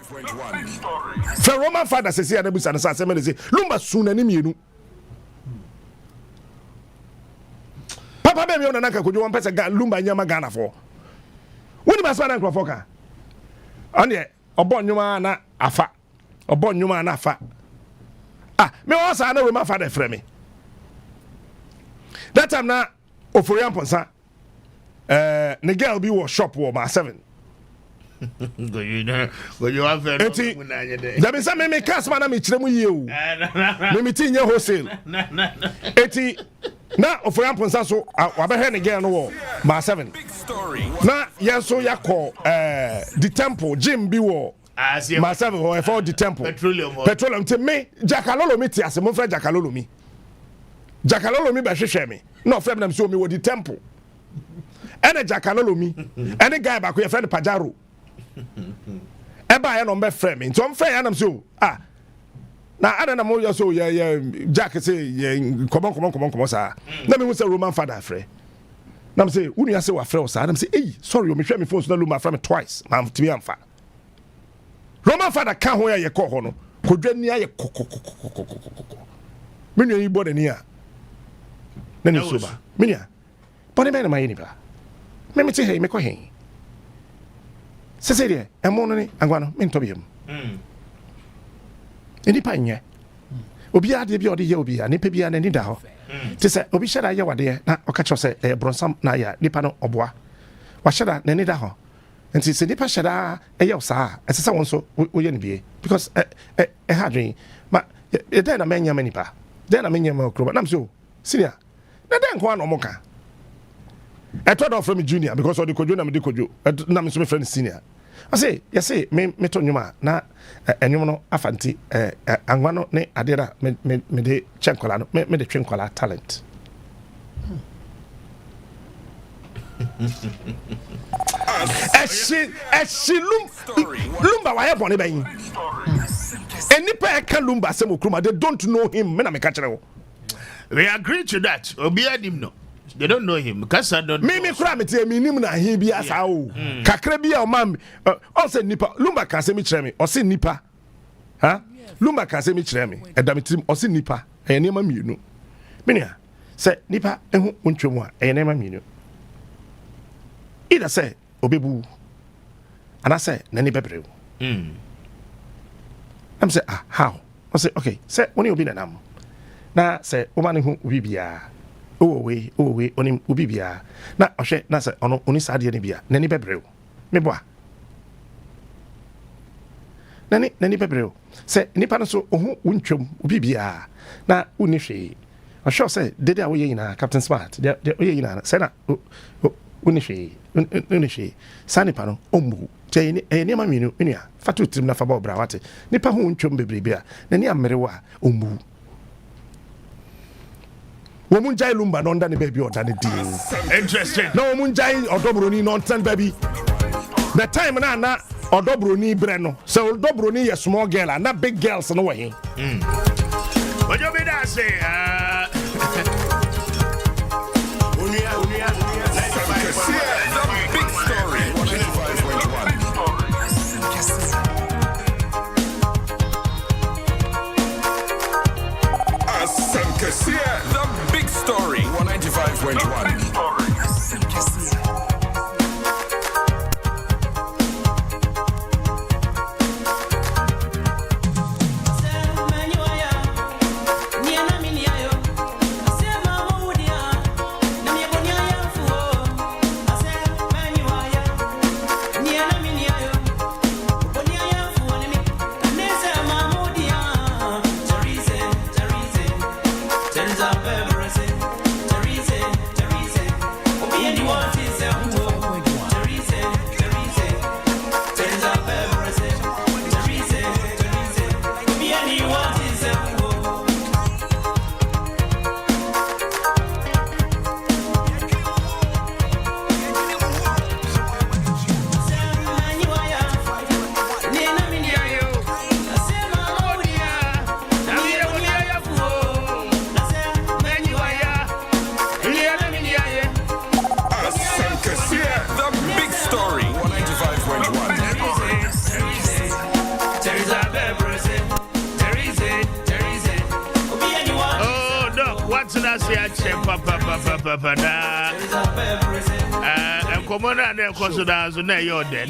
fe Roman father se ya na busa na se me se lumba suna ni mienu papa be mi ona na ka kojo won pese lumba nyama Ghana fo woni ba so na enkrofo ka ane obo nyuma na afa me was na Roman father frame me that time na oforian ponsa the girl be was shop war my 7 go you have there be some me cast man na me kire mu ye o me tinye wholesale eti na oforian ponsa so wa be he the girl no war my 7 na yenso yakọ the temple gym be war my 7 or for the temple petroleum to me jakalolo me ti ase mo fra jakalolo mi be hwehwe me no frame them so me wo the temple ene jakalolo mi ene guy ba ko ye friend pajaro e ba ye no be frame me ntom frame ya nam so na ada na mo yo so ye jack say ye come sa na me hu say Roman father frame na me say unu ya say wa frame sa na me say sorry o me hwe me phone so na lo ma frame twice ma to me amfa Roman father ka ho ya ye ko ho no kodwa ni aye kokokokokoko menu yi body ni a na ni soba menu body be na mai ni ba me ti he me ko he se de e mo no ni agwa no me nto biem eni pa nye obi ade bi ode ye obi a ni pa bi a na ni da ho ti se obi shada ye wade na o ka cho se bronsam na ya nipa no oboa wa shada na ni da ho nti se nipa shada eya sa esesa won so oye ne bie because ha dwen ma e den na menya manipa den na menya ma okro na mso senior na den ko an omoka e to do from junior because of the kojo na me de kojo na me so me friend senior I say yes say me to nyuma na enyum no afanti anwa no ne adera me de chenkola no me de chenkola talent lumba wa ye bone ben enipa ka lumba sem okruma they don't know him me na me ka kire wo we agree to that obi adim no they don't know him because I don't me kura me tie me nim na he bi asa o kakra bi a o man o se nipa lumba ka se me kire me o se nipa ha Lumba ka se mi kyerɛ me edamitim ɔse nipa ɛyɛ nneɛma mienu menia sɛ nipa ehu ontwemu a ɛyɛ nneɛma mienu ida sɛ obebu ana sɛ nani bebreu am say how I say okay say oni obi nanam na say o ma ne hu obi bia o we oni obi bia na ohwe na say ono oni saade ne bia nani bebreu me boa nani bebreu say nipa no so ohu wontwam obi bia na uni hwe ohwe say dede a wo ye nyina Captain Smart de o ye nyina say na uni hwe sanipa no ombu je ni ma minu nua fatu trim na fa ba obra wate nipa ho ntwom bebrebe a na ni amerewa ombu wo mun jai lumba no nda ne baby oda ne din interesting na wo mun jai odobroni no ntan baby the time na odobroni bre no so odobroni ye small girl and na big girls no we ojo be da say The big story. 195.1.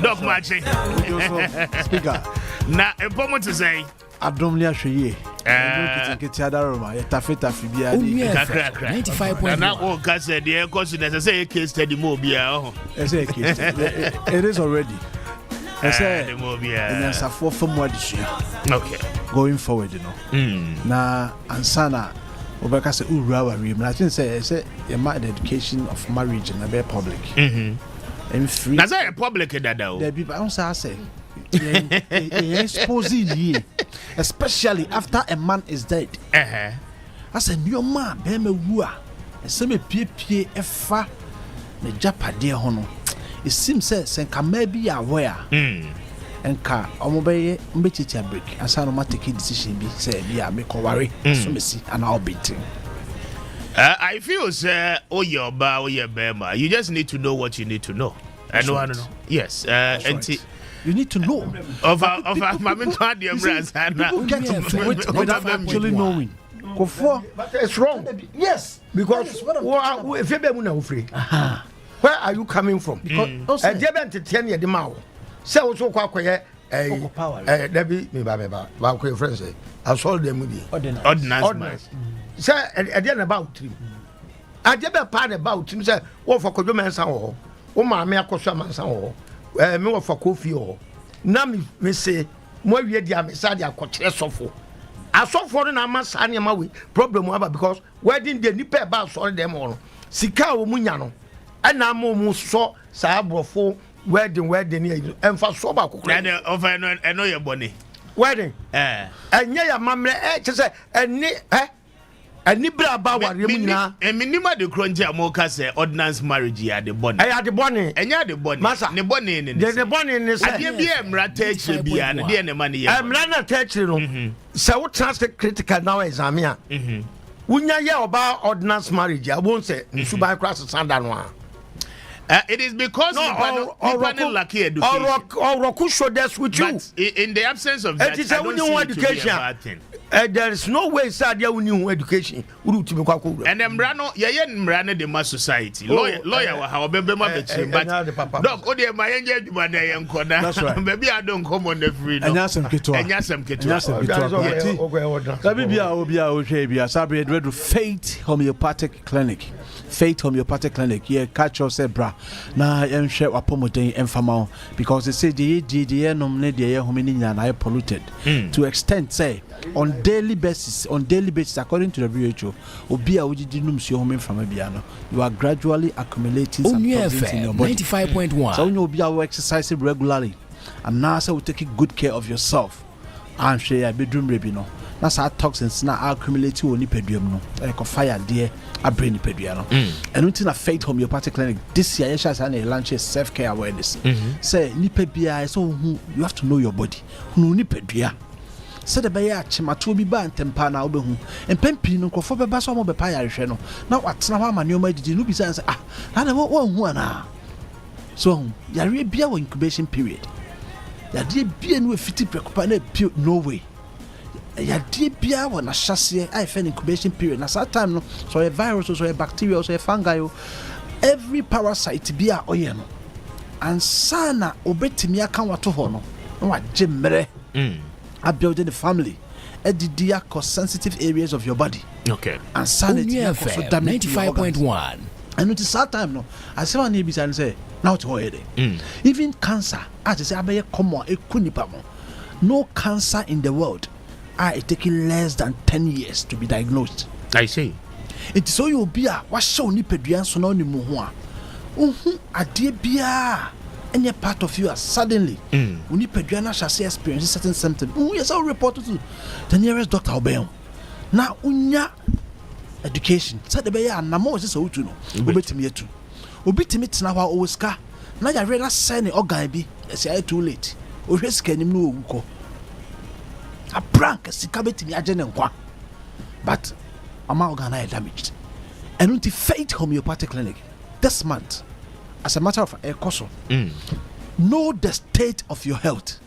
Doc matching. Speaker. Na empomo to say Adomli ahweye. Kiti adaroma ye tafi bia di. 95.1. Na o ka say the cause na say case study mo bia. It is already. I say the mo bia. Nyansafo fam wadisua. Okay. Going forward, you know. Na ansana obeka say ura wa rim. I think say the education of marriage and be public. And free. That's a public dada. The people don't say exposing especially after a man is dead. I said your man be me wua. Se me pie efa me japade ho no. It seems say senka maybe aware. Enka omobeye mbechicha break. Asa no ma take decision bi say bia me ko worry. So me see and I'll beat him. I feel say your bema. You just need to know what you need to know. I know. Yes. Right. You need to know of people get into it without actually knowing. But it's wrong. Yes, because if you're free, where are you coming from? Because I didn't tell you the mouth. So Debbie, me ba friends. I sold them with you. Ordinance. Say I didn't about him. I didn't part about him. Say what for could man sound? O ma me akoso man sound. Me what for coffee or na me say mo wie dia me sa dia akokere sofo. Asofo na ma sa ne ma we problem aba because wedding day nipa ba so dem on. Sika wo munya no. Na mo so sa Brefo wedding emfa so ba kokoro. Na over no your body. Wedding. Enye ya mamre say ani bra ba ware mu nyina minima de kronje amoka say ordinance marriage ya de bone de bone enya de bone ne bone ne de bone ne say ade bia emra tachi bia ne de ne ma ne ya emra na tachi no say what translate critical now exam ya wunya ya oba ordinance marriage ya won say nsuban class standard no It is because people lucky education. Or could show that with you. But in the absence of that, I don't see it to be a bad thing. There is no way sad you new education. And then Brano, Mrana de ma society. Lawyer, how baby ma betching, but dog, oh dear, my angel, my young corner. That's right. Maybe I don't come on the free. And Yasam Kito. And Yasam Kito. Sabia, Faith Homeopathic Clinic. Faith Homeopathic Clinic. Yeah, catch us, bra. Now, I'm sure Apomote and Famao because they say the nominate the hominin and I polluted to extent, say, on daily basis, according to the WHO, Obia Ujidinum Siomen from Abiano, you are gradually accumulating some toxins in your body. 95.1. So you will exercise regularly, and now will take good care of yourself. And share a bedroom rabino. That's how toxins now accumulate on Nipedium, no, like a fire dear, a brain Nipediano. And until a Faith Homeopathic Clinic, this year, has a lunch self care awareness. Say, Nipebia, so you have to know your body. Who Nipedia. Said the Bayer Chimatu be banned Tempana Obehu, and Pempino for Basso Bepaya Reno. Now what's now my new did you be saying, I never one. So, Yari be our incubation period. Ya dear being with 50 preoccupant, no way. Ya dear beer when a chassis, I found incubation period. Now, that time, no, so a virus or a bacteria or a fungi, every parasite be a oyeno. And sana obetimia can what to honor. No, what Jim Mere. I built in the family. Edidia cause sensitive areas of your body. Okay. And sanity also damage 95.1. And it is that time, no. I say one neighbors and say, now to already. Even cancer, as I say, I may come on a kunipamo. No cancer in the world are taking less than 10 years to be diagnosed. I see. It is so you'll be a what show nipedian so no nimuhua. A dear beer. Any part of you are suddenly when you pediana shall say experience certain symptoms. Yes, I'll report to the nearest doctor obey. Now unya education. Said the bear and Namo is so to know. Obey me too. Obey me to now always car. Now I read a sign or guy be as I too late. Or risk any no a prank as he come to me agent and qua. But I'm organized damaged. And until Faith Homeopathic Clinic this month. As a matter of a course, know the state of your health.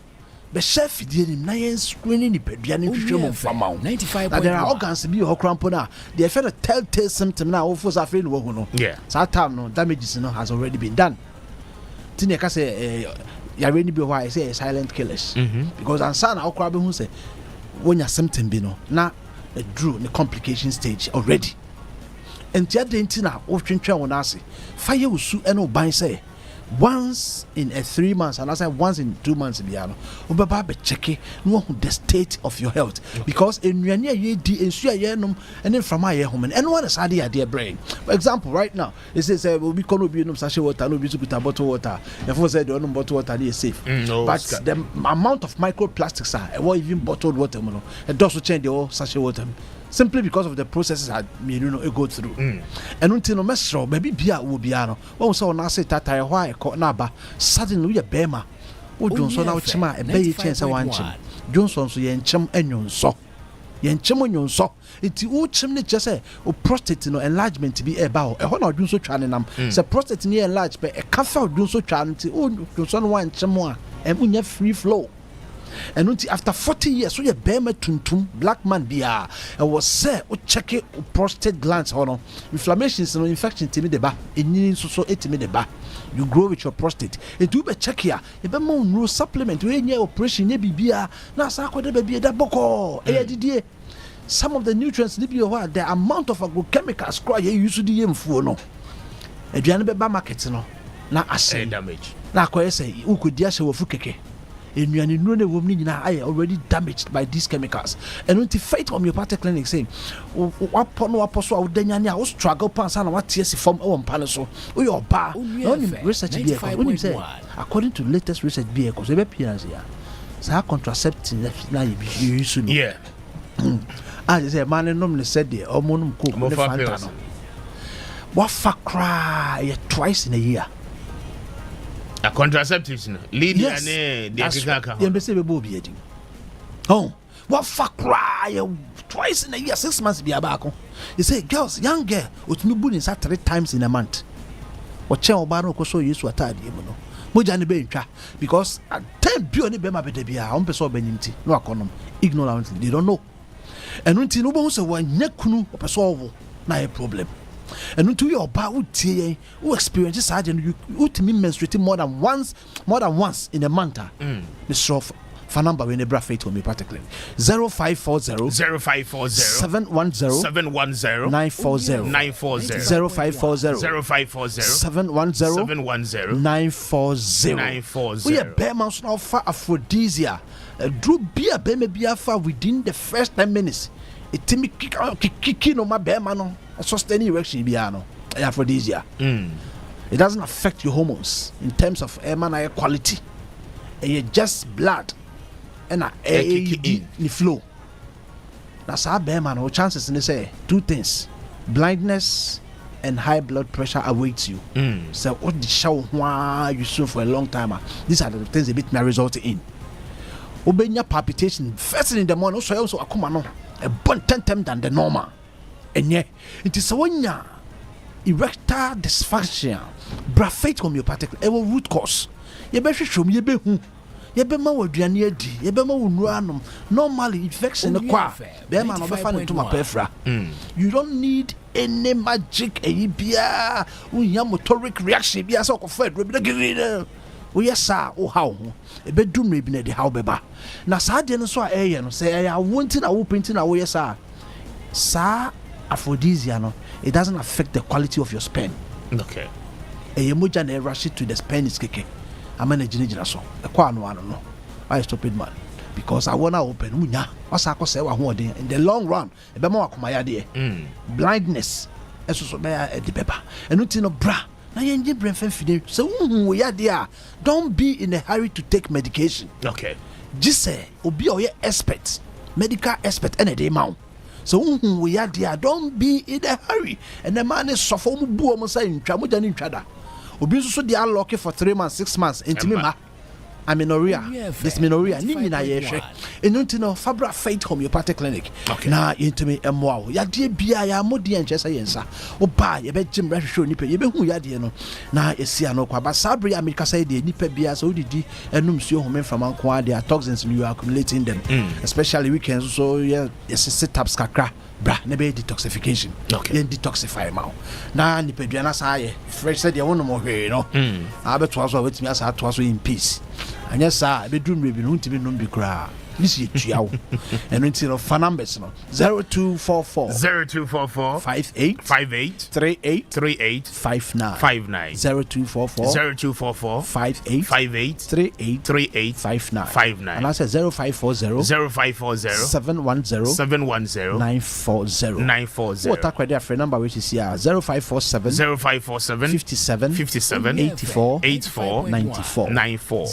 The chef did in screening the pediatric from 95. There are organs to be your crampona. They felt a telltale symptom now of what's afraid of. Yeah, so time no damages has already been done. Tinia say, you already be why I say silent killers because I'm son, I'll crab who say when your symptom be no now drew the complication stage already. And the other thing now, fire will sue and no say once in 3 months, and I say once in 2 months, Biano, Ubaba check no the state of your health because in your near ye and then from my home and one is idea brain. For example, right now, it says we can't be no sachet water, no be to bottle water. If we said no bottle water is safe, but the amount of microplastics are or even bottled water, it does change the whole sachet water. Simply because of the processes that it go through. And until no mesro, maybe beer will be ano. One saw Nasa Tata, why caught Naba, suddenly we a bema. Oh, Johnson, our chima, a bay chance I want him. Johnson, so yen chum and yon so. Yen chum and yon so. It's all chimney just say, or prostate enlargement to be a bow. A honor Junso Chanam. It's a prostate near enlarged, but a cafe of Junso Chanty, oh, Johnson wine chamois, and we have free flow. And until after 40 years, so you bear me tuntum black man bia and was say o check it prostate glands or inflammations and infection to me the ba in so it me the ba you grow with your prostate it do be check here e be mo no supplement we nye operation nye bibia na sa kwede baby da boko didie some of the nutrients libi o the amount of agrochemicals cry you use the yemfuo no aduane be ba market no na ase damage na akoye say ukodi ahye wofu keke already damaged by these chemicals. And when the Faith Homeopathic Clinic saying, what struggle pants and what tears from our palace, or your bar, research vehicle. According to latest research vehicles, they appear here. So, contraceptive now you use to yeah. As I say, man, normally said the hormone cook. What for cry twice in a year? A contraceptives, Lydia, oh, what fuck cry twice in a year, 6 months be a back. You say, girls, young girl, with me bullying 3 times in a month. Watching Obano Koso use to attack you. Mojani Bencha, because at 10 pure Bema Bedebia, on Peso Benimti, no econom, ignorantly, they don't know. And when Tinobo was a one Yakunu or Peso, not a problem. And until your about who experiences sergeant, you would mean menstruating more than once in a month. Mr. Fanamba when the Brefo to me particularly 0540 710 940 710 940 we are bare mouse now for aphrodisia drew beer beer far within the first 10 minutes it timmy kick no my bear man sustaining erection biano aphrodisia. It doesn't affect your hormones in terms of man quality and just blood and in flow. That's how bear man. Chances in say two things: blindness and high blood pressure awaits you. So what the show why you so for a long time? These are the things a bit may result in. Obenya palpitation first in the morning. Also akumano a bun 10 times than the normal. And yeah, it is one erectile dysfunction. Brefo homeopathic root cause. You better show me who. Yebema waduane adi yebema wonruanom normally infection kwa be ma no be fa ne to mapefra. You don't need any magic bia unya motoric reaction bia so ko fa adro bi na we yesa o how e be dum na bi na de how beba na saa de no so a eye no say I want na wo painting na wo yesa sa aphrodisia no it doesn't affect the quality of your sperm. Okay. E moja na rush to the sperm is keke. I'm managing so. No, I stupid man. Because I wanna open munya. In the long run, blindness. So the paper. And no bra. So we are there. Don't be in a hurry to take medication. Okay. Just say be your expert, medical expert any day mount. So we are there. Don't be in a hurry. And the man is suffering tramuja. Obi so dey unlock for 3 months 6 months intimi ma amenorrhea dysmenorrhea ni na ye hwe enunti no Fabra Faith Homeopathic Clinic na intimi emwa ya de bia ya modi enche say yensa oba ye be jim rahwehwe nipa ye be hu ya de no na esia no kwa ba sabre America say de nipa bia so didi enum suo home from anko ade toxins you are accumulating them especially weekends so yeah sit ups kakra bra ne be detoxification yen detoxify ma na nipadua na sa ye fresh said ye wono mo hwe no abeto aso wetimi asa ato aso in peace anya sa be drum rebi no ntimi no bi kra this ye tuawo eno nti no fa numbers no 0244 58 38 59 0244 58 38 59 and I said 0540 710 940 what that credit free number which is here 0547 57 84 94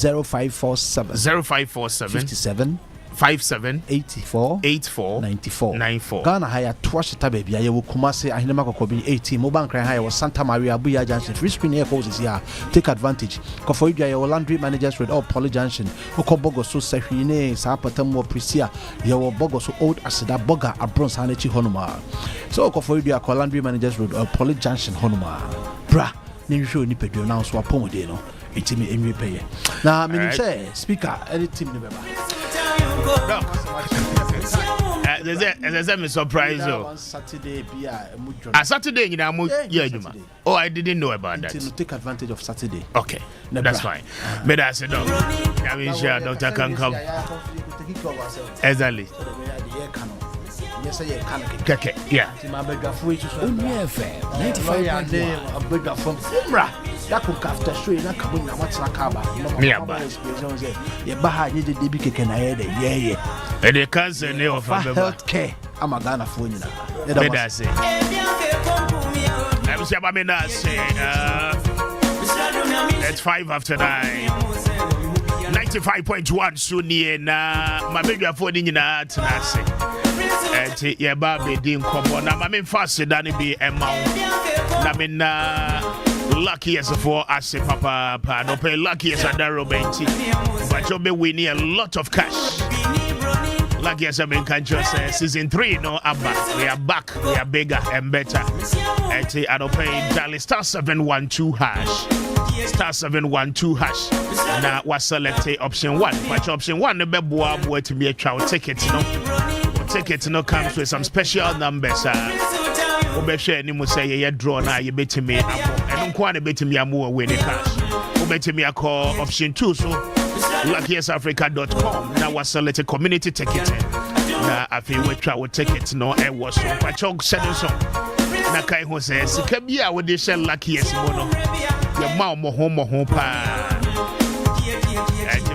0547 57 84 94 Ghana higher twash baby I will come say I never could be 18 mobile cry higher was Santa Maria Buya Junction free screen air courses here take advantage because for you your laundry managers with all Poly Junction Okobogo so Sehine Sapatam Prisia your Bogo so old Asida Boga Abron Sanechi Honoma so for you your laundry managers with all Poly Junction Honoma bra ni show ni pedo now so apomode no etimi enwe peye na me say speaker any team ni beba there's a surprise Saturday bia Saturday you know yeah oh I didn't know about that to take advantage of Saturday okay that's fine but I said no I mean sure doctor can come exactly yes I can keke yeah FM 95.1 from Umra that could after show na kabunya what's na kaba ye baha ye de bi keke na ye de yeah and the cancer ne of health care am a Ghana phone na that's it I'm sure me na say it's 5 after 9 95.1 so near na my baby phone ni na say ye ba be din komo na ma me fast da ne bi emma na me na lucky as for as papa no pay lucky as a daro benti but you be winning a lot of cash Like yes, I mean, can't just say season 3 no abba. We are back, we are bigger and better. At I don't pay Dali star 712 hash. Star 712 hash. Now was select option 1. But option 1 the beboa boy to be a child ticket, no. Ticket no comes with some special numbers. Obeshe any mo say ye draw na you bet me and quite bet me more win the cash. Obet me a call option 2 so luckyesafrica.com. Now was select community ticket. Na afi we travel ticket no e was so pachog seven so. Na kai ho say sika bia we dey share luckiest mo no. Your mom mo home pa.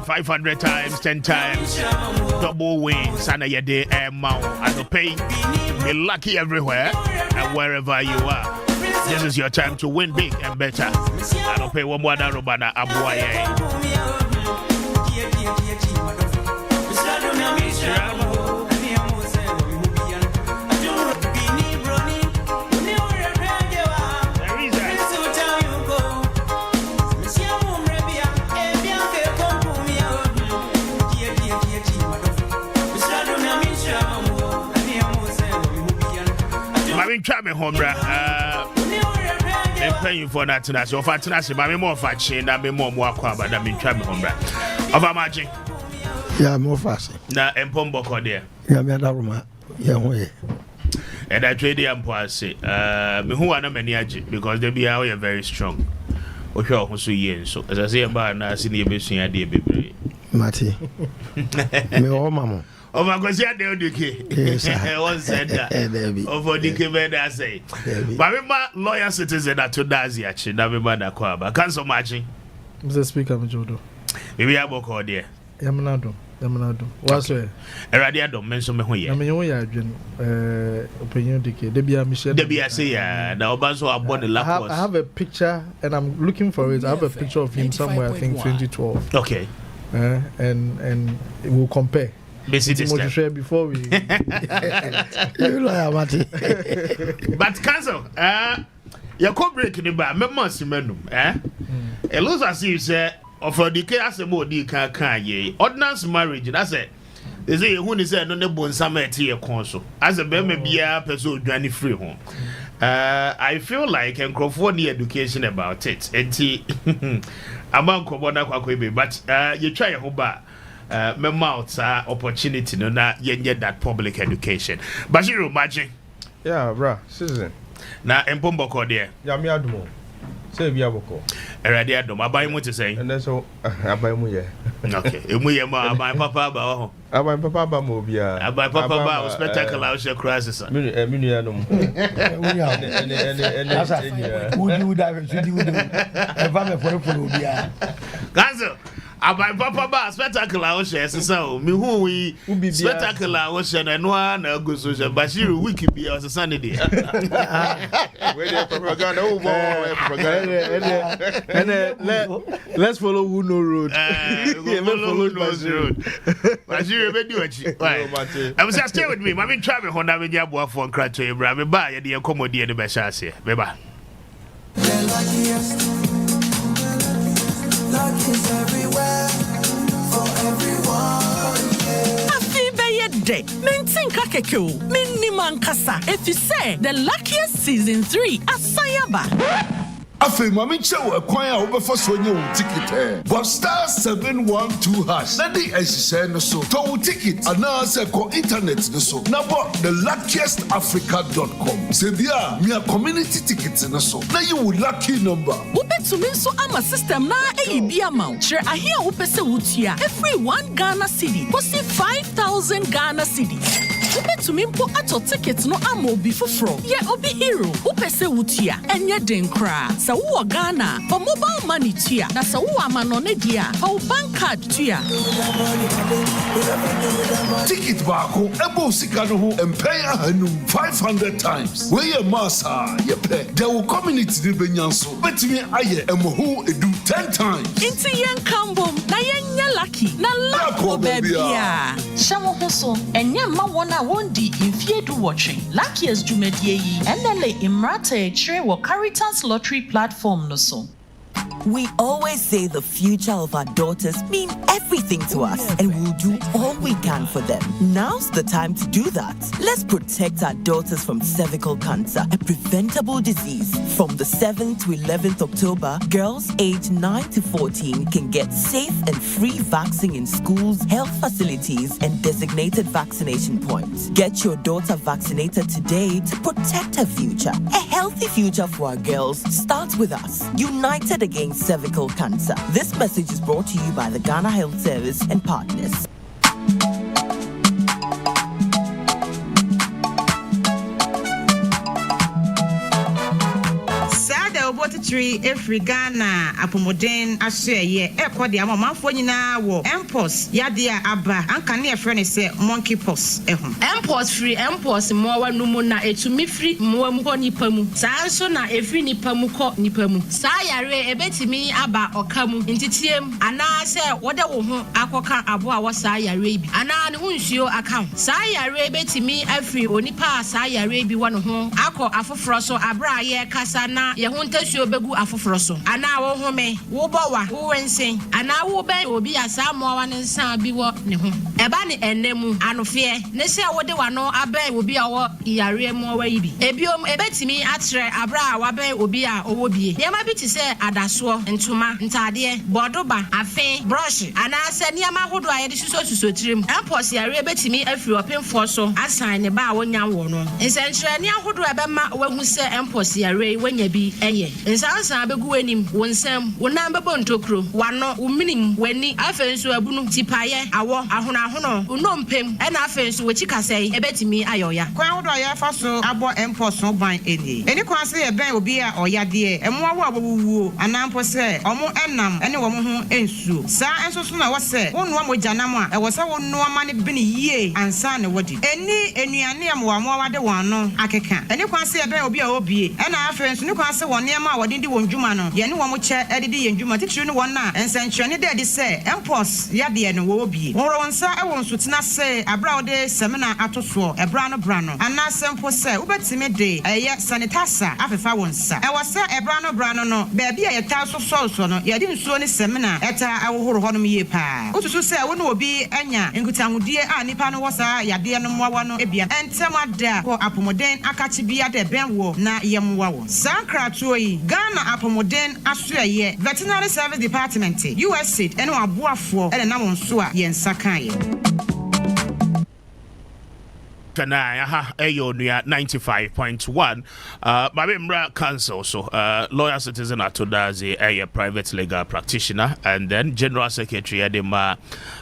500 times, 10 times, double wins, and a day amount. And to pay, be lucky everywhere and wherever you are. This is your time to win big and better. And to pay one more than Robana Abuaye. Try me home, I'm paying for that tonight. So, for tonight, I'm more fat chain, I'm more aqua, but I'm try me home. Of a magic. Yeah, more fast. Now, and Pombo Cordia. Yeah, me that room. Yeah, way. And I trade the empire say, me who are not many because they be out very strong. Or sure, who see so as I say about now, see the best thing I did, baby. Matty. Me, oh, mamma. Oh my God, yeah, they do. Yes, one said that. Over the Quebec, I say. But my lawyer citizen that to Dazi actually, never mind that Kwaba. Cancel matching. Mr. Speaker, Jodo. Maybe I will call there. Yamanado. What's it? A radiator mention me here. I mean, you are opinion decay. Debia Michelle. Debia say, now Basso are born the I have a picture and I'm looking for it. I have a picture of him somewhere, I think 2012. Okay. And we'll compare. Basically, before we. But cancel. You could break in the bar. A loser sees of a decay as a more decay ye. Ordinance marriage, that's it. They say who is no nebon summer tea console. As a baby be a person journey free home. I feel like and Crawford education about it. And among Kobona Kwakwe, but you try a whole bar. My mouth opportunity no na yenye that public education. Bashiru magic. Yeah, bra, citizen. Na empombo ko there. Ya mi adumo. Say bi aboko. Erade adom abai mu te say. And so abai mu ye. Okay. Emu ye ma abai papa ba ho. Abai papa ba mo bia. Abai papa ba spectacle out she crisis. Minu ya no. Would have bia. Ganzo. Abai papa ba spectacle out she so me who we spectacle out she na no na go so Bashiru wiki bia o Sunday dey. Where the propaganda let's follow who no road. Follow road. Bashiru be do achi. I was just stay with me. Mami try me Honda me dia boa for nkra to Ebra me ba ye dey comedy e be sha ase. Be ba. Luck is everywhere for everyone. Day, Mentin Kakeko, Miniman Kasa, if you say the luckiest season 3 at Sayaba. Afi mami chewa kwanya obefa sonye un ticket but star 712 hash na di ehise no so to ticket ana se ko internet no so na bo the luckiestafrica.com se bia me community ticket no so na you lucky number Ubetumi so ama system na eyibi amount share ahia upese wutia every 1 Ghana cedi posi 5,000 Ghana cedi Ubetumi mpo ato ticket no ama obi foforo ye obi hero upese wutia enye den kra sa wo Ghana for mobile money tia na sa wo amanone dia for bank card tia ticket baako ebo sika no ho empay ahanum 500 times we ye massa ye pe there will community de benyanso betimi aye emoho edu 10 times inti yen kambom na yen lucky na luck bebia shawo hoso enye ma wona wondi infiedu watching luckiest jumedie yi enele imrata chire wo Caritas lottery platform no so We always say the future of our daughters mean everything to us, and we'll do all we can for them. Now's the time to do that. Let's protect our daughters from cervical cancer, a preventable disease. From the 7th to 11th October, girls aged 9 to 14 can get safe and free vaccine in schools, health facilities, and designated vaccination points. Get your daughter vaccinated today to protect her future. A healthy future for our girls starts with us, united against cervical cancer. This message is brought to you by the Ghana Health Service and partners. Tree every Ghana apomoden asye ekode amamfo nyina wo empos yadea aba anka ne efre ne se monkey pox ehun empos free empos mowa numu na etumi free mowa mu ko nipa mu saa nso na efri nipa mu ko nipa mu saa yare ebetimi aba okamu ntitiem ana se wode wo ho akoka abo a wo saa yare bi ana ne hunsuo aka saa yare ebetimi afri onipa saa yare bi wo no ho akọ afoforo so abra ye kasa na ye ho ntasuo begu afoforo so ana wo home wo bowa wo wensen ana wo ben obi asa mowa ne nsan bi wo ne ho eba ne enemu anofie ne se wo de wano aben obi a wo yare mowa yi bi ebiom ebetimi atre abra wa ben obi a owo bie ye ma bi ti se adaso ntoma ntade bodoba afen brush ana se niam ahodo a ye de suso tirim empos yare ebetimi afri opemfo so asan ne ba wonya wo no nsentre ne ahodo ebema wahu se empos yare wanya bi eye nsansan begu enim wonsam wonam bebo ntokro wano uminim wani afenso abunu tipaye awo ahono unompem ena afenso wechikasei ebetimi ayoya kwan hodo ya faso abo empos no ban eni kwan se ye ben obi a oyade emo awo abowuo anampo se omo enam ene wo mo ho ensuo sa enso so na wo se wonu amojanam a ewo se wonu amane bini yie ansa ne wodi eni enuane am wa mo wade wano akeka eni kwan se ye ben obi a obie ena afenso ni kwan se woni ama wode ndi wonjuma no ye ne wo mo che edidi yenjuma titiri no wona ensanchene de de se empos yade no wo obie woro wonsa e wonso tena se abra wode semina atoso ebra no bra no ana sempo se ubetime de eye sanitasa afefa wonsa e wose ebra no bra no baabi a yeta so no ye de nsuo ne semina eta awohoro ho no ye pa utusu se wo no obi anya nkutahudie a nipa no wosa yade no mwa no ebia entemada ko apomoden akachi bia de benwo na yemwa wo sankratuo yi Ghana apomoden asoye veterinary service department USAID eno aboafo ene na wonso a yensa kan ye Kana Eyonia 95.1 Babimra Council so lawyer citizen atodazi a private legal practitioner and then general secretary adema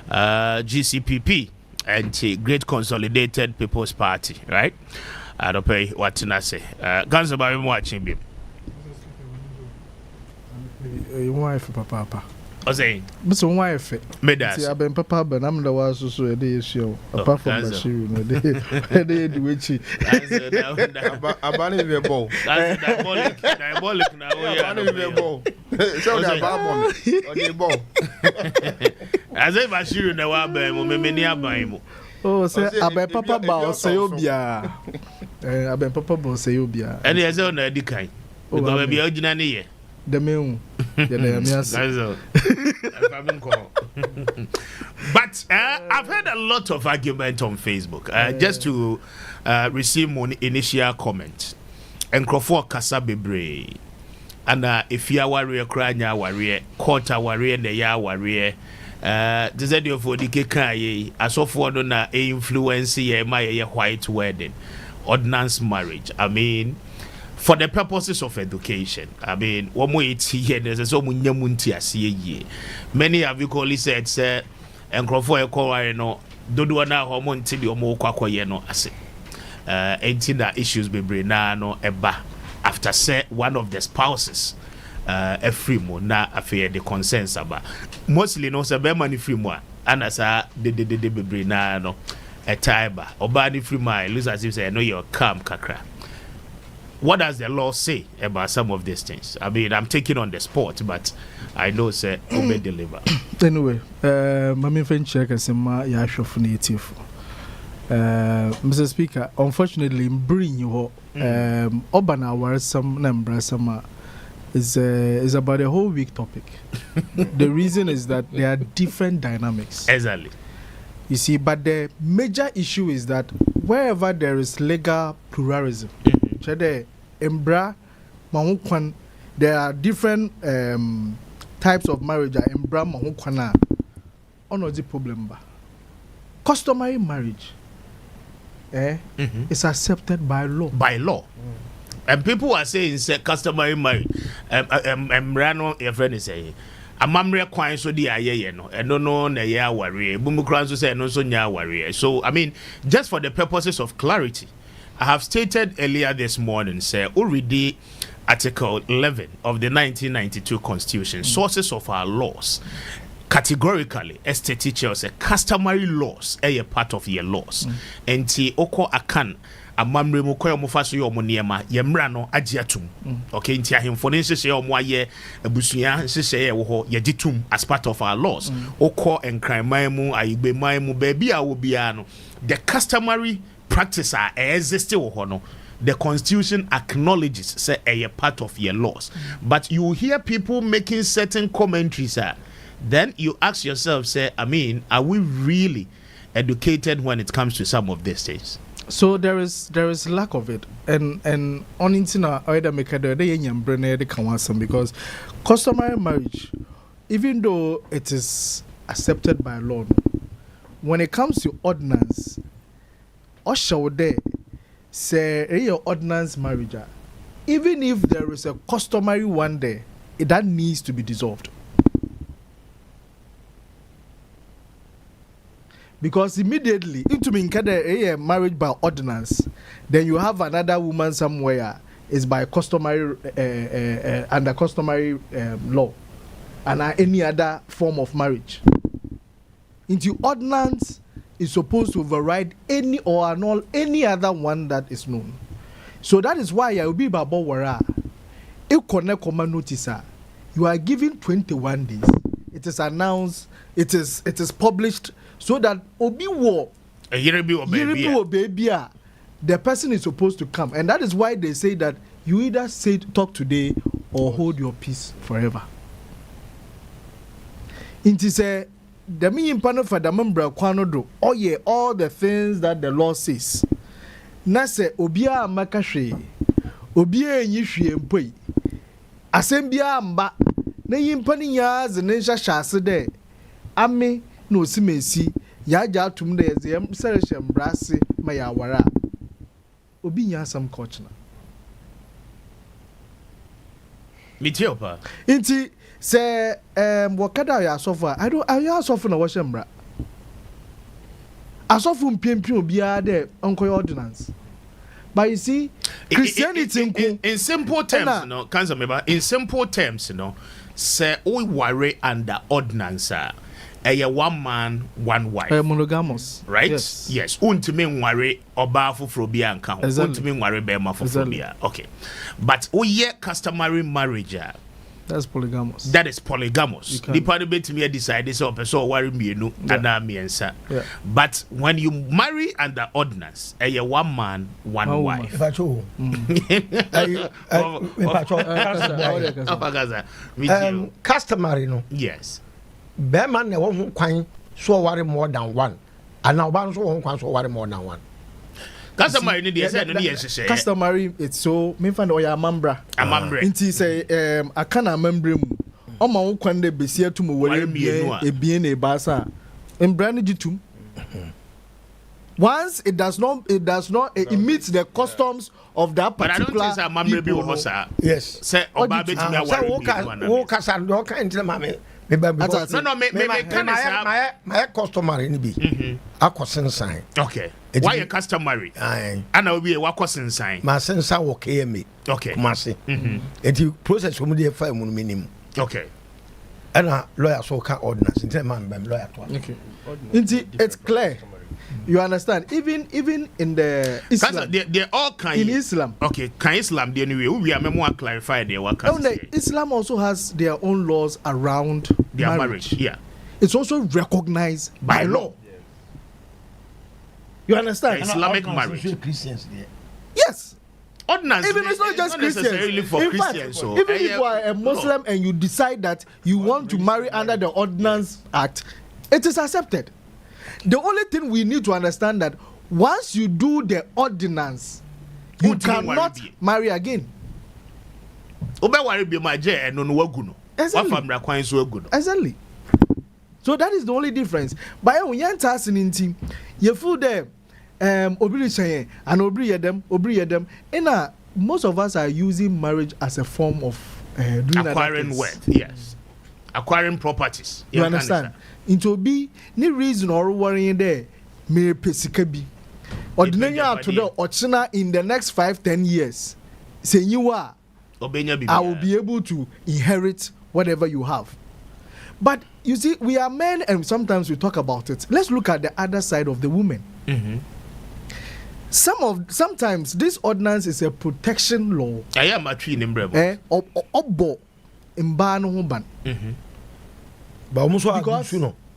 GCPP and Great Consolidated People's Party, right? I don't pay what to say. Council Babim watching him. Wife papa. What's saying? But wife. Medas. I've been papa, but I'm the one so a day show. Apart from the shoe, a day do which Abani be ball. Diabolic now. Abani be ball. So the ball on the ball. As if I shoot the wabe, many abaimo. Oh, say Abe Papa Bao Sayobia. Abe Papa Bao Sayobia. And he has own a decay. Because be originally. The moon. But I've heard a lot of argument on Facebook just to receive my initial comment. And Crawford Kasabebre. And if you are warrior, cry now warrior, quarter warrior, the ya warrior. The idea for the Kekaye, as of one on influence my white wedding, ordinance marriage. I mean, for the purposes of education, I mean, one more it's here, there's so many munti as ye. Many have you called said, sir, and Crawford no, do na hormone till you more quacoyeno as it. 18 issues be no eba after say one of the spouses. A free mo na affair the consensus about mostly no se be money free mo anasa de be na no a tiber oba ni free my lose as if say no you're calm kakra. What does the law say about some of these things? I mean, I'm taking on the spot, but I know say obey deliver. Anyway, mami friend check asema ya shofu native. Mr. Speaker, unfortunately, bring you obana war some number some is about a whole week topic. The reason is that there are different dynamics. Exactly. You see, but the major issue is that wherever there is legal pluralism, there are different types of marriage. The problem. Customary marriage is accepted by law. By law. And people are saying say customary marriage. Rano, your friend is saying. Amamre kwan so di ayeye no eno no na ye aware bumukran so say no so nya aware. So I mean, just for the purposes of clarity, I have stated earlier this morning say already Article 11 of the 1992 Constitution, sources of our laws, categorically estate teachers say customary laws a part of your laws. Enti oko akan amamre mu koyo mu faso yo mu niema yemra no agiatum. Okay, nti ahemfo ne nhye yo mu aye abusua nhye ye wo ho ye ditum as part of our laws. Oko enkranman mu ayigbe man mu ba bia wo bia no the customary practice are exist wo ho no the Constitution acknowledges say a part of your laws. But you hear people making certain commentaries then you ask yourself say, I mean, are we really educated when it comes to some of these things? So there is lack of it, and on internet either make a because customary marriage, even though it is accepted by law, when it comes to ordinance, there say your ordinance marriage, even if there is a customary one there, that needs to be dissolved. Because immediately into a marriage by ordinance, then you have another woman somewhere is by customary under customary law, and any other form of marriage. Into ordinance is supposed to override any or annul any other one that is known. So that is why I will be babo wara. If connect command notice, you are given 21 days. It is announced. It is published. So that Obi War, the person is supposed to come. And that is why they say that you either talk today or hold your peace forever. It is the meaning panel for the member Kwanodo. Oh yeah, all the things that the law says. Nase Obia Makashe, Obia Yishi Empoi, Assembia Mba, Nayimpani Yaz and Nesha Shasade, Ame. No simesi ya ja tum de yem sereshem brase mayawara obi nya sam coach na mitiopa inti se wakada ya sofa I ya sofa na washembra asofu mpiempiem obi a de onkoy ordinance. But you see Christianity in simple terms no cancer member in simple terms say we worry under ordinance a one man, one wife. Monogamous. Right? Yes. Untime worry oba fufuro bia nka ho. Untime worry bema fufuro bia. Okay. But customary marriage. That's polygamous. That is polygamous. The party betimi decide so person worry mienu ana miensa. But when you marry under ordinance, a one man, one wife. Customary no. Yes. Beman ne won kwan so worry more than one. And now ban so won kwan so worry more than one. Customary ni dey say no dey customary it's so me find oya amambra. Nti say akana amambra mu. O ma won kwan de besia tu mu wore ebien na ebasa. Embra ni gitum. Once it meets the customs of that particular. But I don't think amambra bi wo sir. Yes. Say oba betimi aware. Wo kasa do kan ntile mame. My customary ni bi akosen sign. Okay. Why a customary? Ana obi e wakosen sign. Ma sensa wo KMA. Okay. Kumase. Eti process wo mu dey fa mu minimum. Okay. Ana lawyer so can ordinance. Ntele man bam lawyer to. Okay. It's clear. You understand? Even in the Islam, they're all kind in Islam. Okay, can Islam the anyway? We are more clarify their work. Islam also has their own laws around their marriage. Yeah, it's also recognized by law. You understand? Islamic marriage. Christians there. Yes. ordinance. Even it's not just Christians. For in Christians, fact, even if you are a Muslim and you decide that you want to marry under the Ordinance Act, it is accepted. The only thing we need to understand that once you do the ordinance, you cannot marry again. Exactly. So that is the only difference. But when you enter in team, you feel them obri say and obri them. And most of us are using marriage as a form of doing acquiring wealth. Yes. Acquiring properties. You understand? Into be any reason or worrying there may pesikabi. Ordinary to the Ochina in the next 5-10 years. Say you are I will be able to inherit whatever you have. But you see, we are men and sometimes we talk about it. Let's look at the other side of the woman. Mm-hmm. Sometimes this ordinance is a protection law. I am a tree in Brefo. Obo in ban huban. But almost because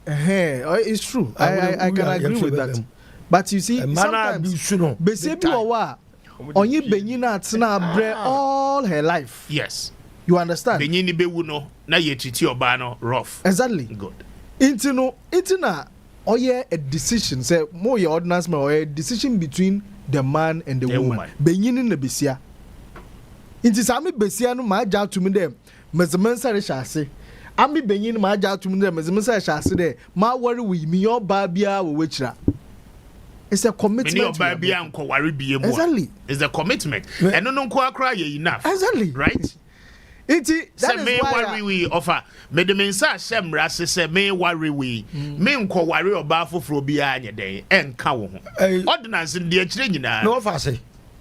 it's true. I can agree with that. But you see, sometimes Besebi Owa onye benyina tena bre all her life. Yes. You understand? Benyini bewu no na ye titi oba no rough. Exactly. Good. Intina oye a decision say more your ordinance or a decision between the man and the woman. Benyini na besia. Inti sami besia no ma ja to me dem. Mezemensa re shase. Ami benyini ma ja to me dem mezemensa shase de ma worry we me your ba bia we wechira. It's a commitment. Exactly. It's a commitment. And no cry enough. Exactly. Right? That is why we offer. Me the mensa semra se me worry we. Me nko worry oba foforo bia anya den enka wo ho. Ordinance in the chire nyina. No offer say.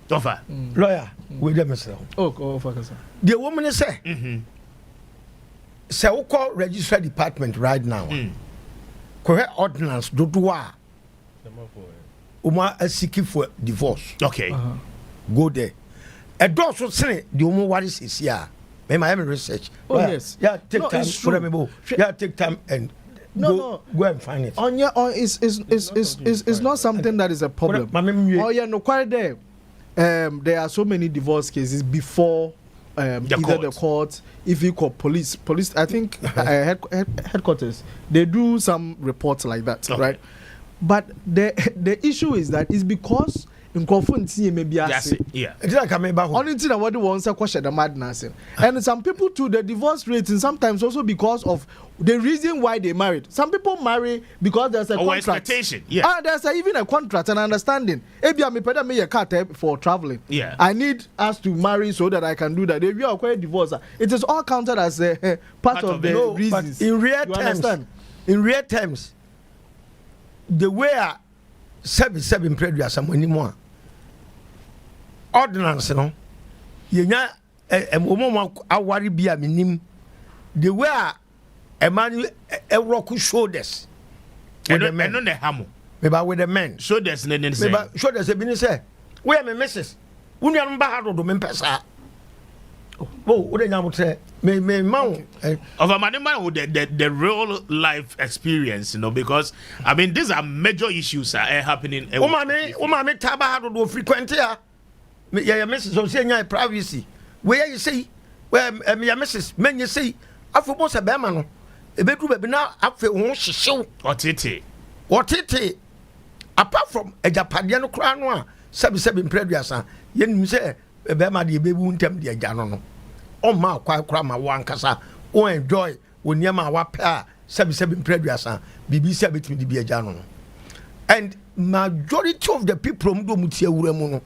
Offer. Lawyer, we dem say. Oh, offer sir. The woman say. Say we call registrar department right now. Correct ordinance do Uma seeking for divorce. Okay. Go there. A door so say the woman what is here. May I have research. Oh yes. Yeah, take time. Yeah, take time and go and find it. It's not something that is a problem. Oh yeah, no quite there. There are so many divorce cases before either the court, if you call police, I think headquarters, they do some reports like that, right? But the issue is that it's because in Kofunti maybe it's like I'm about only thing what wants to question the madness. And some people too, the divorce rate and sometimes also because of the reason why they married. Some people marry because there's a contract. Expectation. Yeah. There's even a contract and understanding. Maybe I'm a car for traveling. Yeah. I need us to marry so that I can do that. If you are quite divorce, it is all counted as a part of the reasons. But in real terms, the way 7 previous some anymore ordinance no yenya momo awari bia minim the way a man rock shoulders with the men on the hamo maybe with the men shoulders maybe shoulders be say we am missus unuan ba hado do me pesa oh what dey now say me man of a man with the real life experience, because I mean these are major issues are happening. Woman taba hado do frequent here. Yeah, missus so say nya privacy. Where you say where me missus men you say afo boss be ma no e be du be na afa ho hyehyew otete apart from a japade no kra no a sebi preduasa yenim say be ma de be bu ntem de agya no ma kwa ma wo ankasa o enjoy woniama wa pa sebi preduasa bibi se betimi de bi agya no. And majority of the people do mutia wura mu no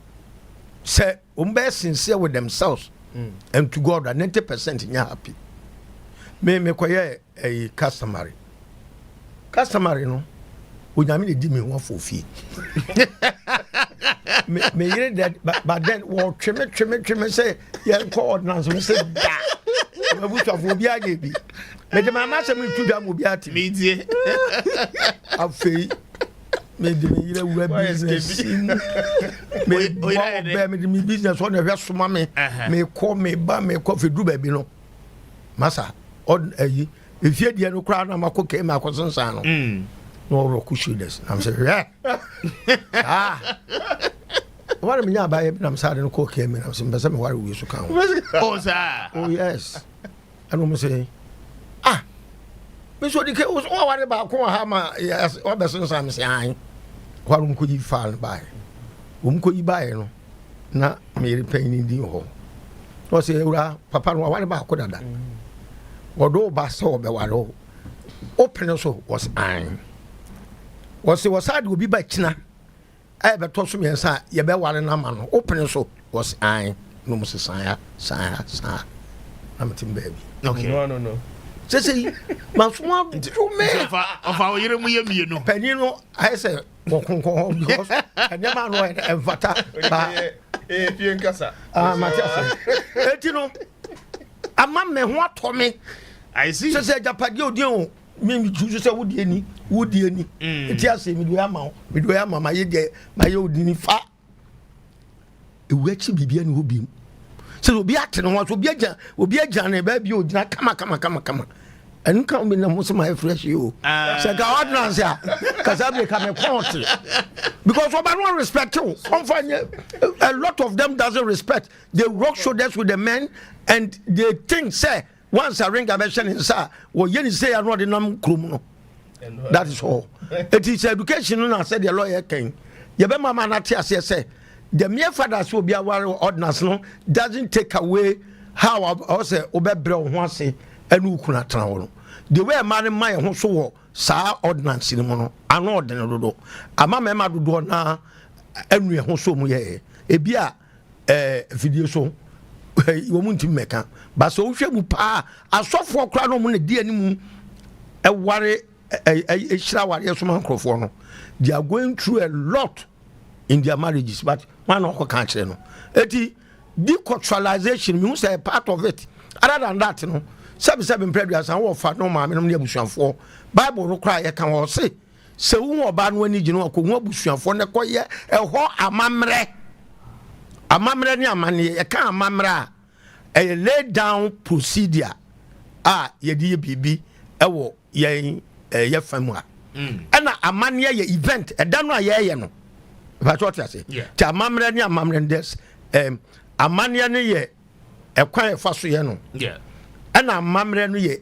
say be sincere with themselves and to God, 90% nya happy. Me koye a customary no onyame de di me ho afofie me hear that but then wo tweme say yeah call ordinance we say da we butu afo bi age bi me de mama say me tuda mo bi ati me die afei me de me yire we business me de me business on the so me call me ba me call fe du ba bi no masa on if you dey no crowd na makoke ma akosensan no no roku shoulders I'm saying yeah what me buy I'm sad no cook him I'm saying me worry we so kan. Oh sir. Oh yes. And we say me so the was worry about ko ha ma yes what person sam say an. What ko yi fall buy. Ko yi buy no. Na me repain din ho. No say ura papa no worry about ko dada. Wodo ba so be waro. Open so was an. Was hard will be by China. I ever told me and say, you better want a man. Open so was I. No, Mrs. Sire. I'm a team baby. Okay. No. Say, my swamp, you may of our you know. Penino, I say, walking home because I never know and vata. If you in Casa. Matthias, you know, a man may want to me. I see. Say, Japadio, me choose say would any it has me do ama my ye my old ni fa e wachi bibia ni obi so obi ate no so obi agya na ba bi ogina kama enu kan be na mo so my fresh you say ga ordinance ya kasa be come court because oba no respect you a lot of them doesn't respect they rock shoulders with the men and they think say once a ring a version inside well you say I know the name krum no. That is all. It is education. No, said the lawyer came. You be mama na tia say the mere fathers will be aware ordinance no doesn't take away how I say obebre ho ase anu kuna tran. The way man my ho so wo sa ordinance ni mo no ano ordinance do ama mema do na anu ho so mu ye e bia video so wo mu ntim meka ba so hwe mu pa asofo kra no mu na di animu e ware they are going through a lot in their marriages, but one of can't no. Deculturalization means a part of it. Other than that, you know, 7 previous and what no man for Bible no cry I can say. So who ban when you know ko busuan for na koye e ho amamre ni amane e kan amamra a lay down procedure ye di bibi e wo ye ye famua ana amane ye event e da no ye no but what I say ta amamre ni amamre des amane ne ye e kwan fa so ye no ana amamre no ye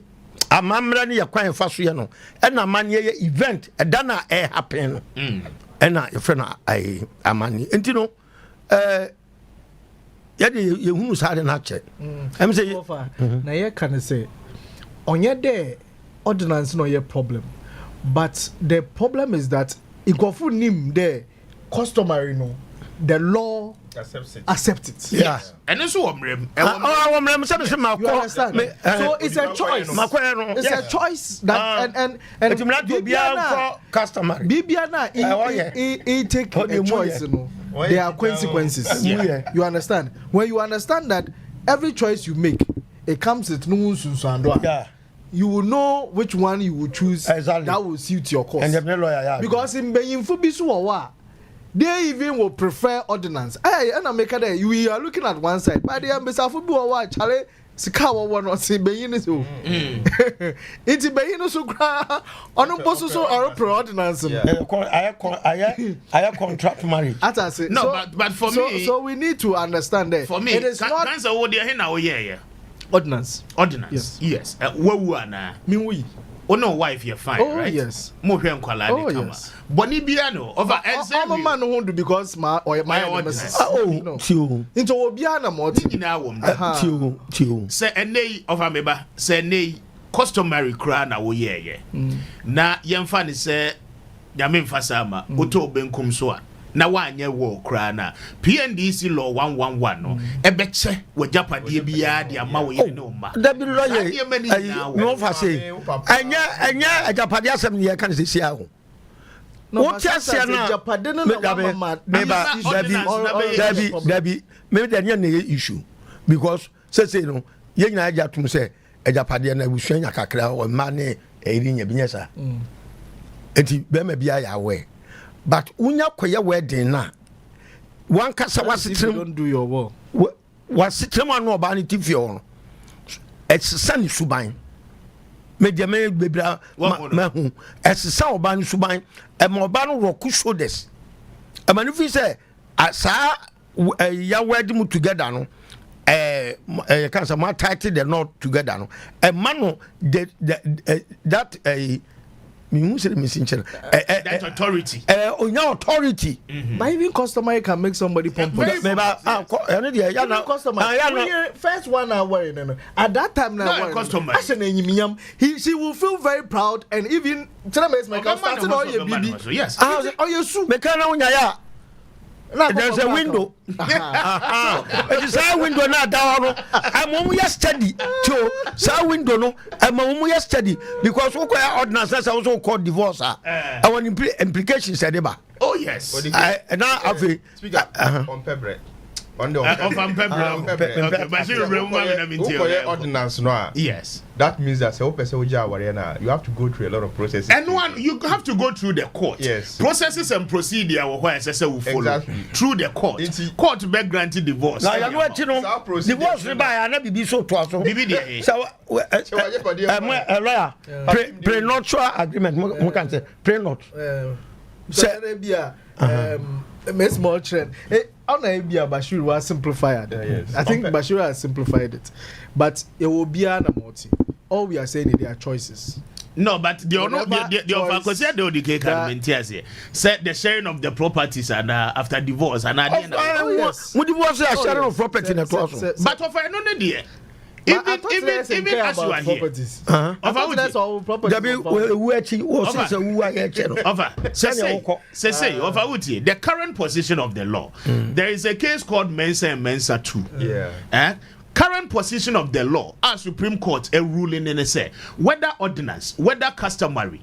amamre ne ye kwan fa so ye no ana amane ye event e da na e happen no ana e friend ai amane enti no ye hunu sare na che em say na ye can say onye there ordinance no ye problem but the problem is that ikofu nim there customary no the law accept it yes and so omrem say ma ko so it's a choice it's a choice that and bibia customary bibia na he take a choice no there are consequences you understand when you understand that every choice you make it comes with no sunsuando you will know which one you will choose that will suit your cause and because in Benyinfo bi so wa they even will prefer ordinance and make that we are looking at one side but they ambassador bi wa chale sika wo no se Benyin so iti Benyin so kra ono boso so or pro ordinance I contract marriage no but for me so we need to understand that for me it is not cancer wo dey na wo yeah ordinance yes wawu ana me we no wife you're fine right yes mo hwe nkwala de kama boni bia no over I'm man no do because my ordinance into obia na mo ti na wo tio say enei over meba say enei customary kra na wo ye na yemfa ne say nyame mfa sama oto benkum so a na wanye wo kra na PNDC law 111 no ebeche wajapade bia de ama wo ye no ma da bi lawyer no fa say anya ajapade asem ne ye kan se sia ho wo tiasia na ajapade no na mama Dabi me da nya na issue because say no ye nyina ajatum say ajapade na busuan nya kakra o ma ne eri nya binyesa enti be ma bia ya we but unya koye wedding na one kasa wasitrim don't do your work wasitrim anu oba ni TV on esesa suban media me bebra mahu esesa oba ni suban e mo oba no roku shoulders e manu fi say Asa ya wed mu together no. You can say more tighter the knot together no. A man that that authority. On your authority. But even customer can make somebody pump. First one hour at that time now. Customer. She will feel very proud and even starting all your baby. Yes. Oh, you sue. There's a window. It is a window now down. I'm almost steady. So window no. I'm almost steady because we call ordinance also called divorce. I want implications at the. Oh yes. And now I speaker on Pebre. On the ordinance no. Yes. That means that you have to go through a lot of processes. And one, you have to go through the court. Yes. Processes and procedure where SSA will follow through the court. Court to be granted divorce. Now you know divorce by na bibi so to aso. Bibi So lawyer prenuptial agreement mo can say prenuptial. Say a small trend. Bashir was simplified. Yes. I think Bashir has simplified it, but it will be an amount. All we are saying is there are choices. No, but the said the sharing of the properties and after divorce and yes. Divorce is sharing of property in a but of another day. Even as you are here, the current position of the law, there is a case called Mensa and Mensa 2. Current position of the law, our Supreme Court a ruling in say whether ordinance, whether customary,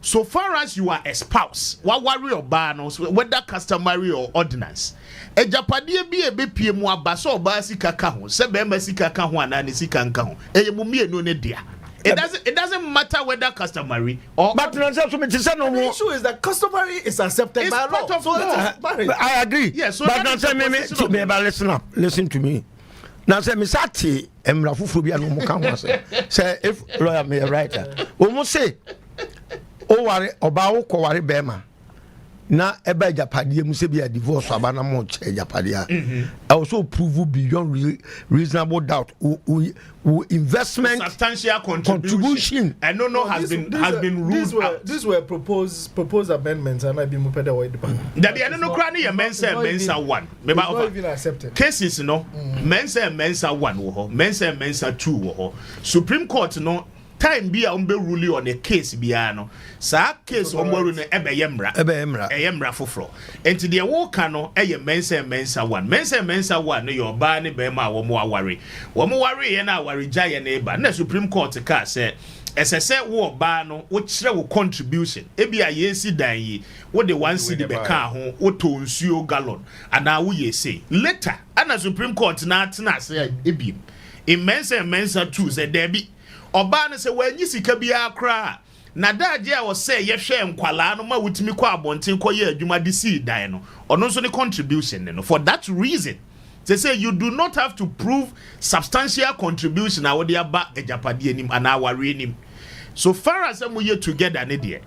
so far as you are a spouse, what worry or banos, whether customary or ordinance. E japadie bi e be pie mu aba so oba sika ka ho se be ma sika ka ho ana ne sika nka ho e mu mienu ne dia. It doesn't matter whether customary or but the issue is that customary is accepted by law. So I agree. Yes, so but now listen to me. Now say misati emra fufu bia no mo kan ho say if lawyer me writer o mo say o ware oba wo ko ware be ma na eba japadie mu se bia divorce abana mo che japadie I also prove beyond reasonable doubt investment substantial contribution and no has been ruled out. These were proposed amendments and I be mu peda way department that the no kra ne mensa 1 maybe even accepted cases no mensa 1 wo ho mensa 2 wo ho Supreme Court no time be on be ruling on a case biya no sa case on boru no ebe yemra foforo enti de wo ka no eye mensa 1 mensa 1 no your ba ne be ma wo mo aware ye na aware gya na eba na Supreme Court ka say esese wo ba no wo kire wo contribution ebi a yesi dan yi wo de 1 cedi be ka ho wo to nsuo gallon ana wo yesi later ana Supreme Court na atena say ebi in mensa 2 say there be oba ne se wanyi sika bia kra na daje a wo se ye hwe nkwala no ma wutimi kwa abonten ko ye adwuma de si dan no ono so ne contribution no for that reason they say you do not have to prove substantial contribution na wo de aba ejapade anim ana aware anim so far as am ye together ne de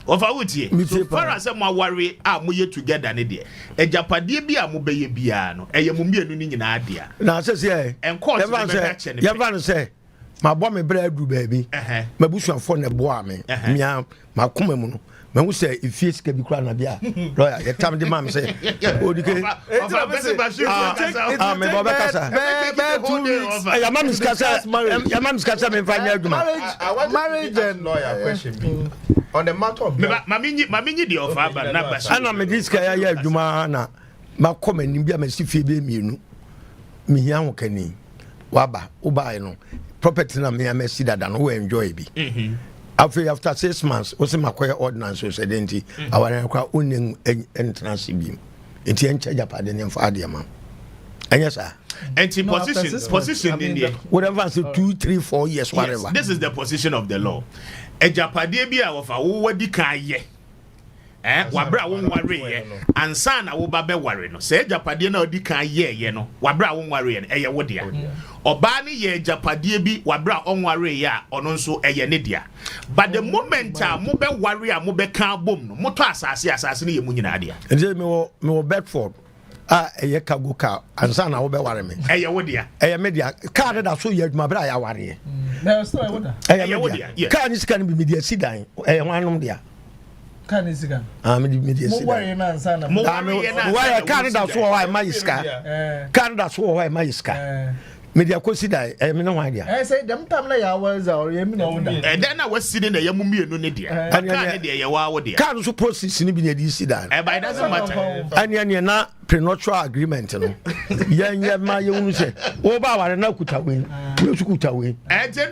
ofa wutie so far as am aware am ye together ne de ejapade bia mo beye bia no eye mo mienu ni nyina ade a na say en court say ma bo me bra adu baabi ma busuafo ne bo ame mia ma koma mu no ma hu say ifie sika bi kura na bia lawyer ye tam de ma me say odike me baba kasa ya ma miskasa me fanya aduma marriage and lawyer question be on the matter of maminyi the offer ba na ba ana me diska ya aduma na ma koma ni bia ma si fie be mienu mi hia ho kani waba uba no property na me amesi dada no we enjoy bi after 6 months o se makoye ordinance o sedenti aware kwa onen entrance bi enti enche japade ne mfa ade ma enya sa enti position in there whatever say 2 3 4 years whatever this is the position of the law ejapade bi a wofa wo wadi kan ye wabra won ware ye ansa na wo ba be ware no se japade na odi kan ye no wabra won ware ye eye wo dia oba ne ye japade bi wabra on ware ye a ono nso eye ne dia but the moment a mo be ware a mo be kan bom no mo to asase ne ye mu nyina dia nje me wo Bedford eye kago ka ansa na wo be ware me eye wo dia eye me dia ka da so ye adwuma bra ya ware ye na so wo da eye wo dia ka ni sika ni bi media sidan eye wanom dia ka ni sika media sidan mo ware na ansa na mo ware ka ni da so wa ma iska ka ni da so wa ma iska media consider me no wan dia say dem tam na ya was or ye me no won da then na wasidi na ye mu mienu ne dia ka ne dia ye wa wo dia ka no so process ni bi na di sidan but it doesn't matter anya na prenuptial agreement no ye ma ye unu se wo ba ware na kutawe we su kutawe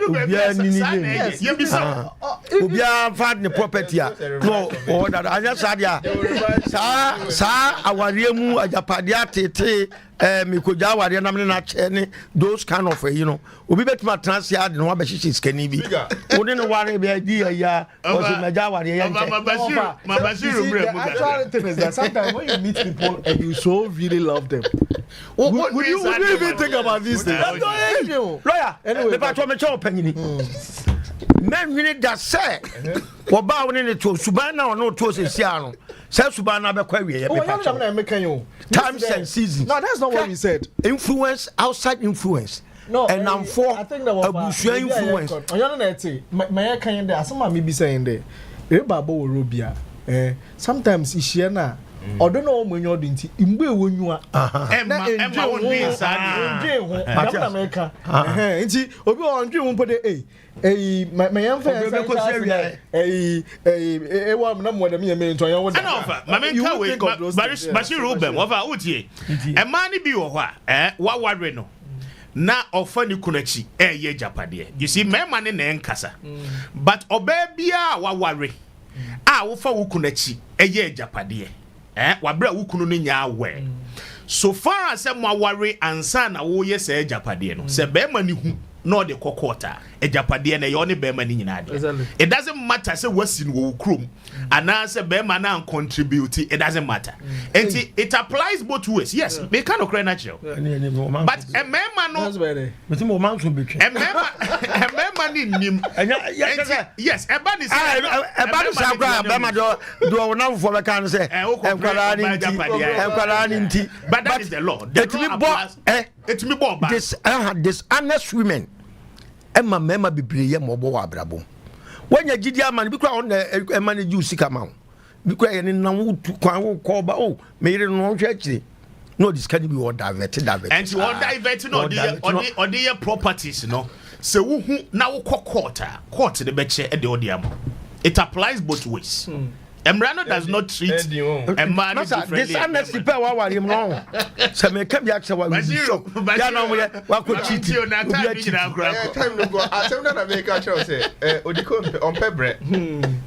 do be ye bi so obia fad ne property a no order anya sa dia sa aware mu ajapade atete me koja aware na me na che ne those kind of obi betuma transia de no abehihye skani bi woni ne ware be di ya o so meja aware ya nche Mabashiru the actual thing is that sometimes when you meet people and you so really love them would you even think about these things lawyer anyway but me cho opinion men really that say wo ba woni ne to suban na no to se sia no say suban na be kwa wie ye paper times and seasons. No, that's not what we said. Influence, outside influence. No, and I'm for Abusia influence. My kind there, some may be saying there. Babo Rubia. Sometimes Ishiana. I don't know when you're doing it. Imbe when you are. Emma won't be inside. America. Inti, Obi on dream put it. My young friend, one number of me a minute. Bashiru Rubem, over Uti. A money be or what? What Reno? Na ofani kunechi ye japade. You see, me money na enkasa. But obebia wa ware. Wofa wukunechi ye japade. Wabra wukunu ne nya we. So far as mo ware ansa na wo ye se japade no. Se be mani hu no de kokota. Japade na ye one be mani nyina de. It doesn't matter say wasin wo krom. Ana say be man na contribute, it doesn't matter. And it applies both ways. Yes, they kind of cry natural. But a man no yes, a man is but that is the law. This honest women Emma mema bibriye mobo wa brabo. When you gidia man, because on the manage you sick amount. Because you know kwan call ba me no church. No, this can be all diverted. And you all diverted on the properties, no. So who now court the betche at the odium. It applies both ways. Emrano does not treat a man differently. This honesty pay wa him wrong. So me can be actually wa ya no wa ko cheat time no go asem na make actually say odiko on pebre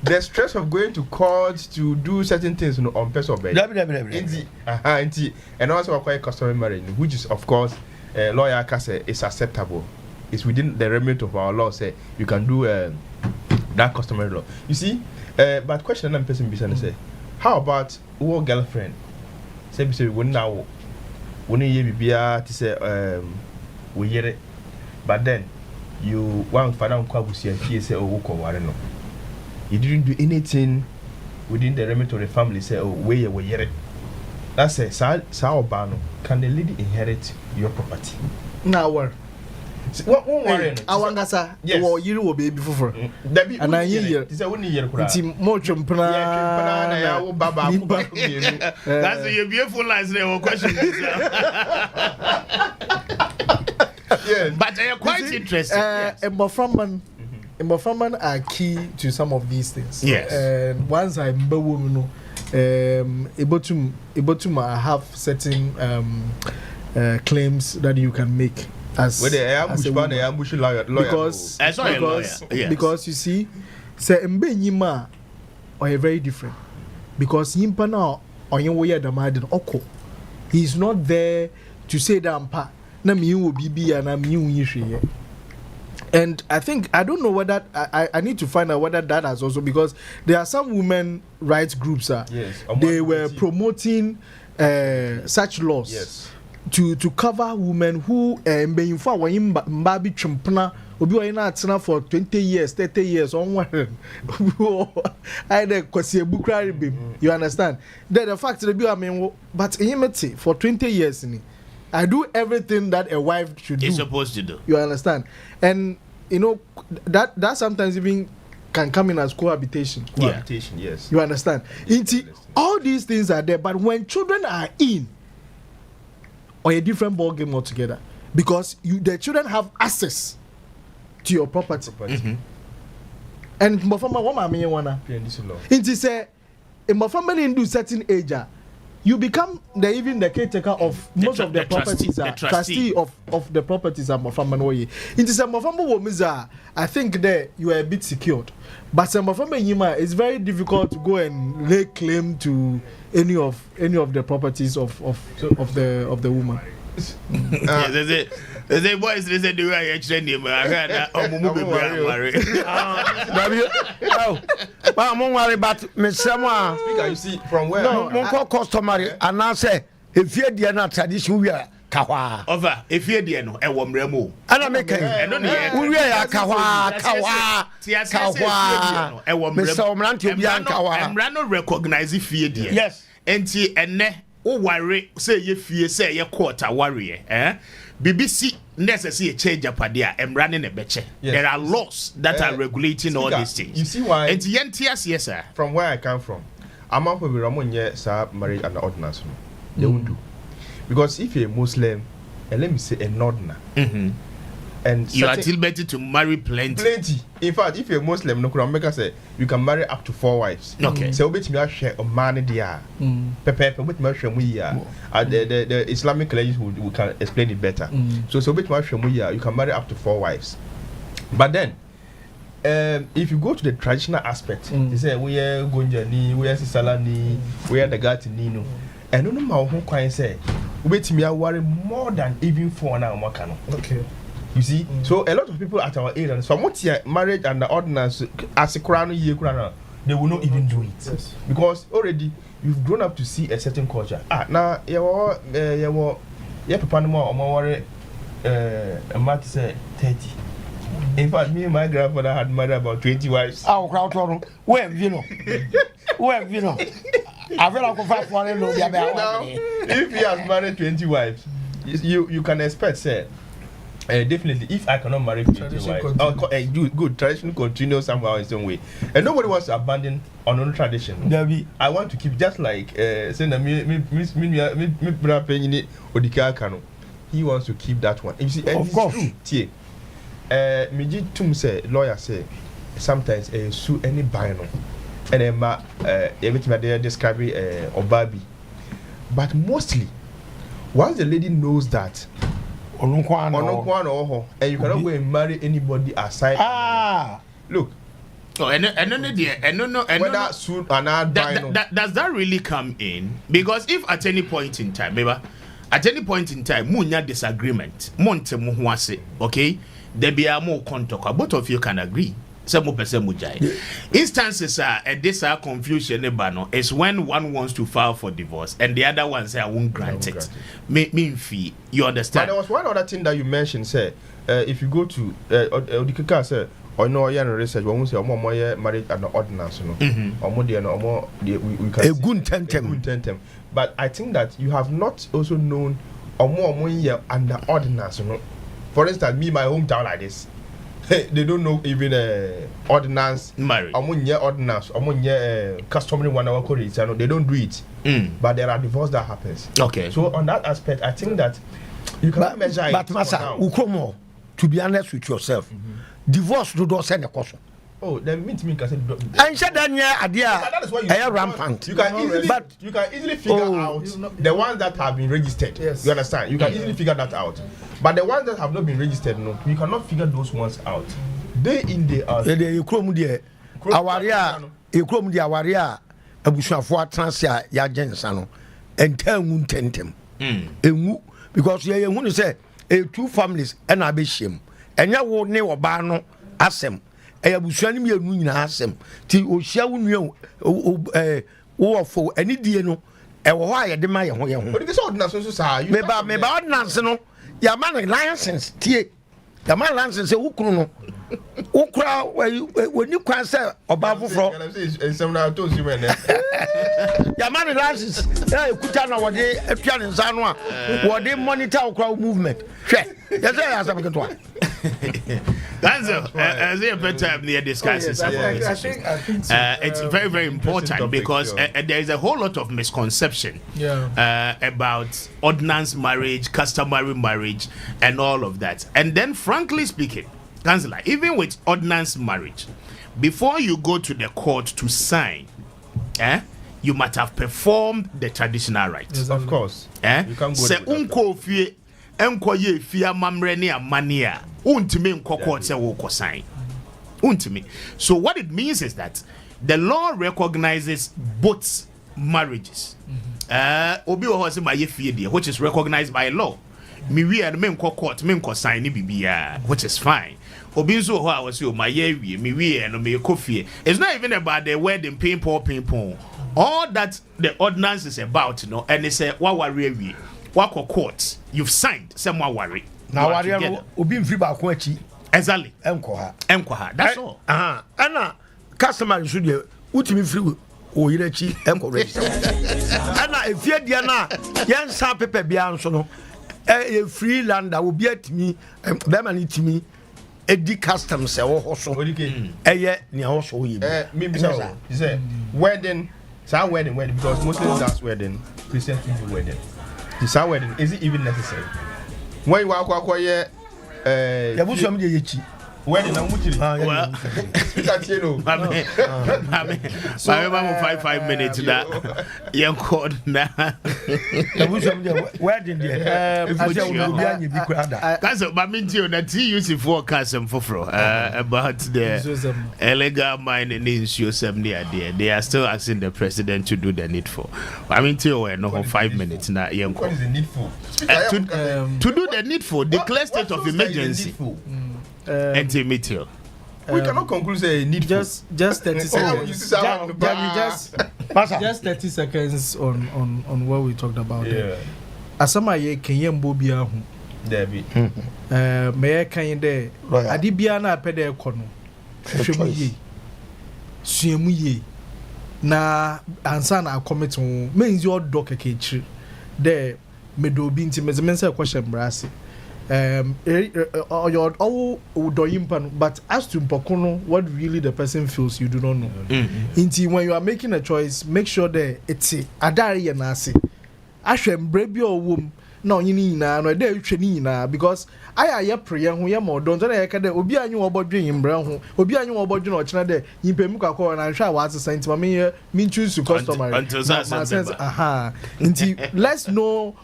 the stress of going to court to do certain things no on person be inti and also quite customary marriage which is of course lawyer can say is acceptable. It's within the remit of our law say you can do that customary law. You see. But question I'm person be say, how about your girlfriend? Say be say we now, when you be to say we hear it, but then you want father and say no. You didn't do anything within the remit of the family. Say we hear it. That's a sao bano. Can the lady inherit your property? Now what? What worry? Awangasa wo yiri wo baby for and I hear this one year kura nti mo twempna na ya wo baba ko ba ko bienu that's a beautiful lines there question. Yes, but they are quite interesting. Emoframan are key to some of these things. Yes. And once I able to have certain claims that you can make as ambush lawyer because you see say mbe nyima are very different because yimpa na onye wo ye damadin oko he is not there to say that mpa na me wo bibia na me wo yihwe And I think, I don't know whether, I need to find out whether that has also, because there are some women rights groups, they were promoting such laws to cover women who being for mbabi chumpna obi wa ina atena for 20 years 30 years onware either kwasi ebukra ribim. You understand that the fact that I mean, but in for 20 years I do everything that a wife should do. Is supposed to do. You understand? And you know that sometimes even can come in as cohabitation. Cohabitation, yes. You understand? All these things are there, but when children are in, or a different ball game altogether, because the children have access to your property. And my family, what I mean, it is a my family in do certain age. You become even the caretaker of most of the properties, trustee of the properties of Mafama. It is a Mafama. I think that you are a bit secured, but some Mafama Yima it's very difficult to go and lay claim to any of the properties of the woman. The boys they say the way I train him. I heard that I'm worried about me someone. Speaker, you see from where? No, mon customary and I say if you are not tradition we are kawa. Over if you are no, and one remo. And I make it. We are kawa. And one remo. And Rano recognize if you are. Yes. And ne. O worry say you fear say your quarter warrior BBC necessary change up there and running a betche. There are laws that are regulating all these things. You see why? And yes, sir. From where I come from, I'm up with Ramon sir marriage and ordinance. They won't do. Because if you're a Muslim, and let me say a ordinance. And you are still better to marry plenty. In fact, if you're a Muslim, no Quran say you can marry up to 4 wives. Okay. So which me share a man dia. Pepe which me share we the Islamic religions we can explain it better. So which me share we you can marry up to 4 wives. But then if you go to the traditional aspect, they say we are Gonjani, we are Sisalani, we are the Gatini. And no matter who can say, wait me worry more than even 4 now makano. Okay. You see, so a lot of people at our age, so what marriage and the ordinance as a crown year, they will not even do it because already you've grown up to see a certain culture. Now you papa no more worry. A month say 30. In fact, me and my grandfather had married about 20 wives. Oh, crowd, where have you know? Where have you know? I've got to fight for now, if he has married 20 wives, you can expect, say. Definitely, if I cannot marry 20 wives, good tradition continue somehow in some way, and nobody wants to abandon another tradition. I want to keep just like saying that he wants to keep that one. You see, and of course, true. Miji Tum say lawyer say sometimes sue any bino, and everything they describe Obabi, but mostly once the lady knows that. And you cannot go and marry anybody aside. Look. Whether suit or not, does that really come in? Because if at any point in time, munya disagreement, monte muhuase, okay, there be a more contact. Both of you can agree. Instances are this confusion is when one wants to file for divorce and the other one say I won't grant it. Mean fee. You understand? But there was one other thing that you mentioned, say if you go to Odikaka say or no research when we say marriage and ordinance, we can a good tentem. But I think that you have not also known under ordinance. For instance, me my hometown like this. They don't know even ordinance marriage. Ordinance, customary 1 hour code. They don't do it. But there are divorce that happens. Okay. So on that aspect, I think that you can measure it. But Masa, Ukomo, to be honest with yourself, divorce do not send a question. Oh, then mean can say. And said that that is why you rampant. You can easily figure out the ones that have been registered. Yes. You understand? You can easily figure that out. But the ones that have not been registered, no, you cannot figure those ones out. Day in, day out. You chrome the awaria, Abushafua Transia, Yajensano, and tell tentem. Because you want to say 2 families and I be shame. enya wo ne oba no asem abusua ne mienu nyina asem ti ohia wo nua wo ofo ani die no ewo ho ayede ma ye ho Odi ke so ordinance so sa me ba ordinance no ya man license tie ya man license wo kunu no wo kura woni kwan se oba foforo ensem na to si men ya man license ekuta na wode atua ne nsa no a wode monitor wo kura movement hwe ya say ya sabeke to That's a better time near discussing I think so. it's very, very important because there is a whole lot of misconception about ordinance marriage, customary marriage, and all of that. And then, frankly speaking, Councillor, even with ordinance marriage, before you go to the court to sign, you must have performed the traditional rites. Yes, of course. You can't go enkoye fia mamre ne amania untimi nkoko se wo kosan untimi. So what it means is that the law recognizes both marriages. Obi wo se ma ye fie de, which is recognized by law. Mi wi and me nkoko me nkosan ni bibia, which is fine. Obi nso ho a wo se o ma ye wi mi wi and me kofie. It's not even about the wedding ping pong. All that the ordinance is about, and it's a wa ware wi. Wako court, you've signed someone worry. Now worry obi mfiri ba ko achi. Exactly. Enko ha. That's all. Ana customer should dey utimi free o yire achi enko register. Ana efie dia na yen sa paper bia nso no e free lander obi atimi be man itimi edi customs e wo ho so. Eye ne ho so yi. Me be say wedding, wedding because Muslims dance wedding, Christians do wedding. This wedding, is it even necessary? When you walk here, Yabusham de Yechi. Wedding, I'm with you. Well, my 5 minutes that young code now. Wedding, that's what Mamintio that he used to forecast them for about the illegal mining in Shosemnia. They are still asking the president to do the needful. Mamintio, no 5 minutes now, young code. What is the needful? To do the needful, declare state of emergency. Anti-meteor. We cannot conclude say need just 30 seconds. Just 30 seconds on what we talked about. Asama ye kenye mbobia hu. Debi. Me kan de adibia na pede ekono. Hwemu ye. Suemu ye. Na ansa na commit ho. Menzi odo keke chiri. De medobi nti mezemense question brase. But as to Mpokono, what really the person feels, you do not know. When you are making a choice, make sure that it's a adari and nasi. Ashem brebi or womb, no, you need no, there you because I are prayer who yam or don't I can obi anyu about dream brown, obi anyu about you know, China, you pay Muka and I'm sure what's the science, me choose to customary. Let's know.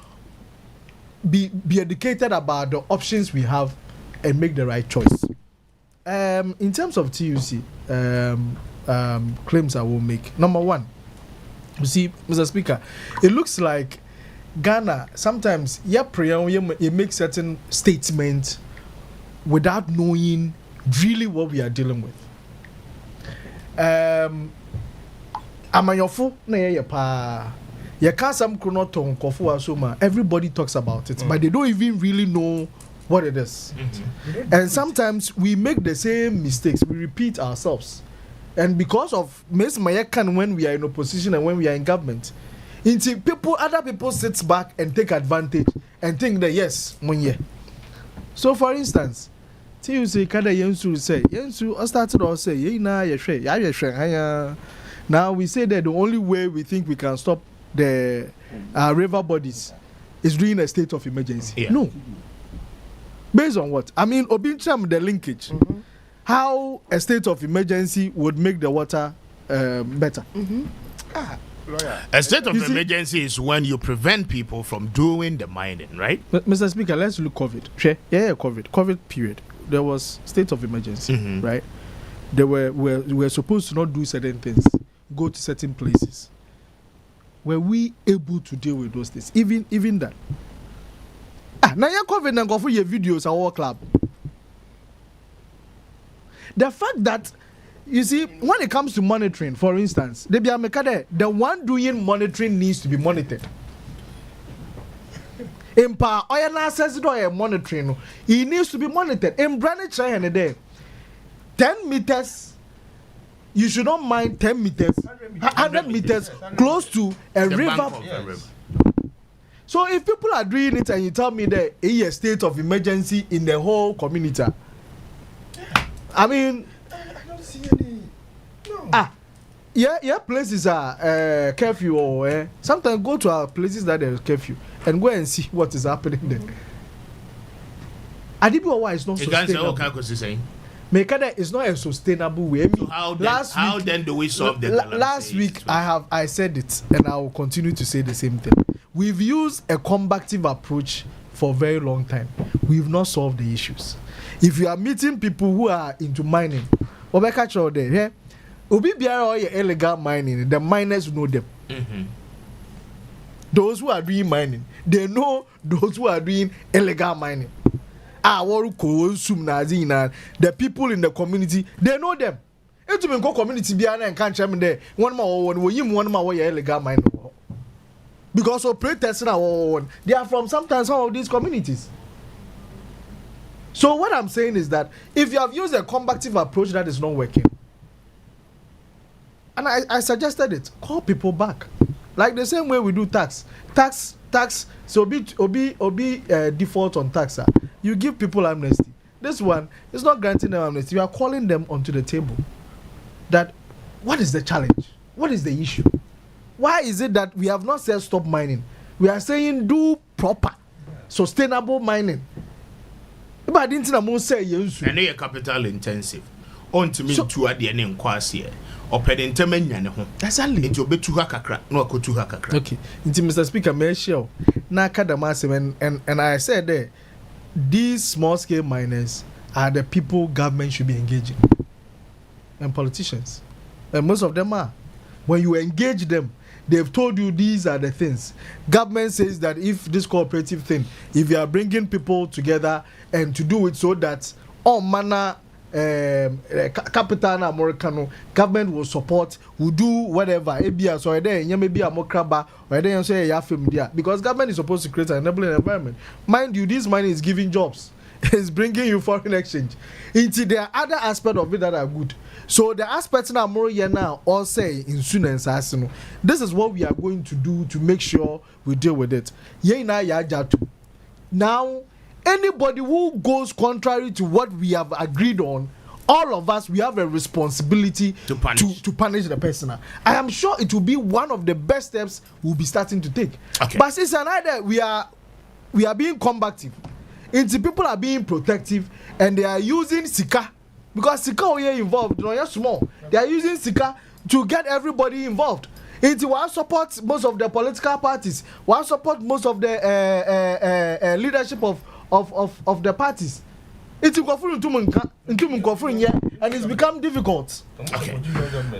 Be educated about the options we have and make the right choice. In terms of TUC claims I will make. Number one, you see, Mr. Speaker, it looks like Ghana sometimes you make certain statements without knowing really what we are dealing with. Amayofo na ye pa. Everybody talks about it, but they don't even really know what it is. And sometimes we make the same mistakes, we repeat ourselves. And because of Ms. Mayakan, when we are in opposition and when we are in government, other people sit back and take advantage and think that yes, money. So for instance, you say kada Yensu say I started or say now we say that the only way we think we can stop the river bodies is during a state of emergency. No. Based on what? I mean, Obincham, the linkage. How a state of emergency would make the water better. A state of emergency is when you prevent people from doing the mining, right? Mr. Speaker, let's look COVID. Yeah, COVID period. There was state of emergency, right? They were supposed to not do certain things, go to certain places. Were we able to deal with those things? Even that. Now you COVID and go for your videos at our club. The fact that, you see, when it comes to monitoring, for instance, the one doing monitoring needs to be monitored. In power, oil access to monitoring, it needs to be monitored. In Branch day, 10 meters, you should not mind 10 meters, 100 meters close to a river. So if people are doing it and you tell me that a state of emergency in the whole community, I mean, I don't see any. No. Yeah, places are curfew or sometimes go to our places that there is curfew and go and see what is happening there. Adibiwa is not sustainable. Mekada is not a sustainable way. So how then do we solve the last week I said it and I will continue to say the same thing. We've used a combative approach for a very long time. We've not solved the issues. If you are meeting people who are into mining, Obi biara or illegal mining, the miners know them. Mm-hmm. Those who are doing mining, they know those who are doing illegal mining. The people in the community, they know them. It's been community biara and can't them there. One more illegal mining. Because operators now, they are from sometimes some of these communities. So what I'm saying is that if you have used a combative approach that is not working, and I suggested it, call people back, like the same way we do tax. So obi default on tax. You give people amnesty. This one is not granting them amnesty. You are calling them onto the table. That what is the challenge? What is the issue? Why is it that we have not said stop mining? We are saying do proper, sustainable mining. But I didn't say yes. And they are capital intensive. On to me to add the name Kwasi. Or pedentamen. That's all. Into betu hakakra, no kutu hakakra. Okay. Into Mr. Speaker, may share. And I said there, these small scale miners are the people government should be engaging. And politicians. And most of them are. When you engage them, they've told you these are the things. Government says that if this cooperative thing, if you are bringing people together and to do it so that all manner capital and American government will support, will do whatever. ABS or there, maybe a mokraba or there, say because government is supposed to create an enabling environment. Mind you, this money is giving jobs. It's bringing you foreign exchange. There are other aspects of it that are good. So the aspects now more here now all say in students as you know, this is what we are going to do to make sure we deal with it. Now anybody who goes contrary to what we have agreed on, all of us we have a responsibility to punish the person. I am sure it will be one of the best steps we'll be starting to take. Okay. But since another we are being combative. People are being protective and they are using Sika. Because Sika are involved, small. They are using Sika to get everybody involved. One support most of the political parties. One support most of the leadership of the parties. And it's become difficult. Okay.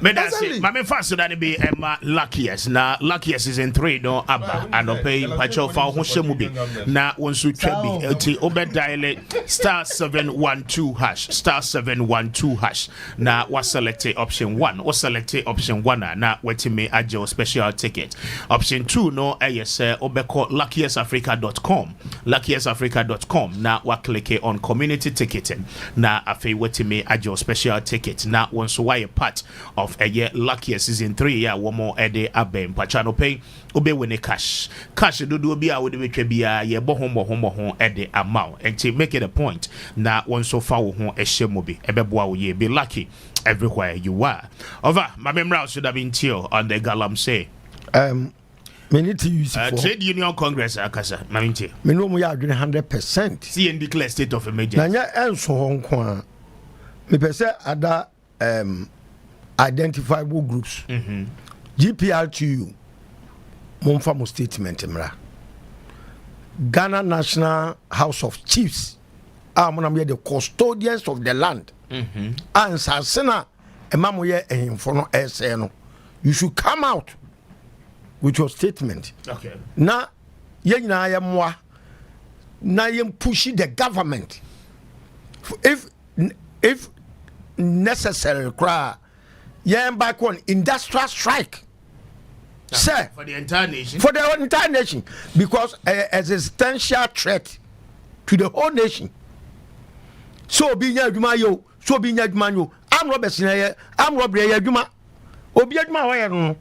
But that's it. My fast that be luckiest. Now luckiest is in 3 no abba and pay pacho for Hoshemubi. Now once you trebi obed dial *712# *712#. Now was selected option 1 or selected option 1 now waiting me ajo special ticket. Option 2 no yes obeko luckiestafrica.com. luckiestafrica.com. Now what click on community ticketing. Now afi waiting me ajo special ticket. Now once why a part of a year luckiest season 3 yeah one more a day abe pachano pay obe win cash do be a would be a ye bohom at the amount and to make it a point now one so far home a shemobi ebeboa ye be lucky everywhere you are over my memory should have been till on the galam say trade union congress akasa maminti me no mo ya 100% see and declare state of emergency nanya enso honko me pese ada identifiable groups. GPRTU Monfamo statement mra. Ghana National House of Chiefs the custodians of the land. And Sasena Emamoye Ehimfono Eseno. You should come out with your statement. Okay. Na yena yamwa na yem pushing the government. If necessary cry. Yeah, back on industrial strike. Sir, for the entire nation. For the entire nation, because existential threat to the whole nation. So be yo, so be yo. I'm Robert I'm Robert Yaduma. Obi Aduma no.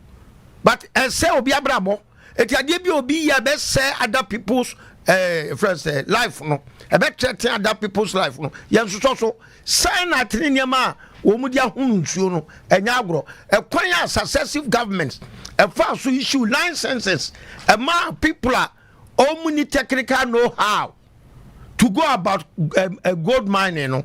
But say Obi Abrabo, it ya obi ya best say other people's friends life no. I bet threaten other people's life no. Yan so sign at nyama wo mu dia hunu nsuo no enya agro e kwan successive governments e fa so issue licenses e ma people are only technical know how to go about gold mining no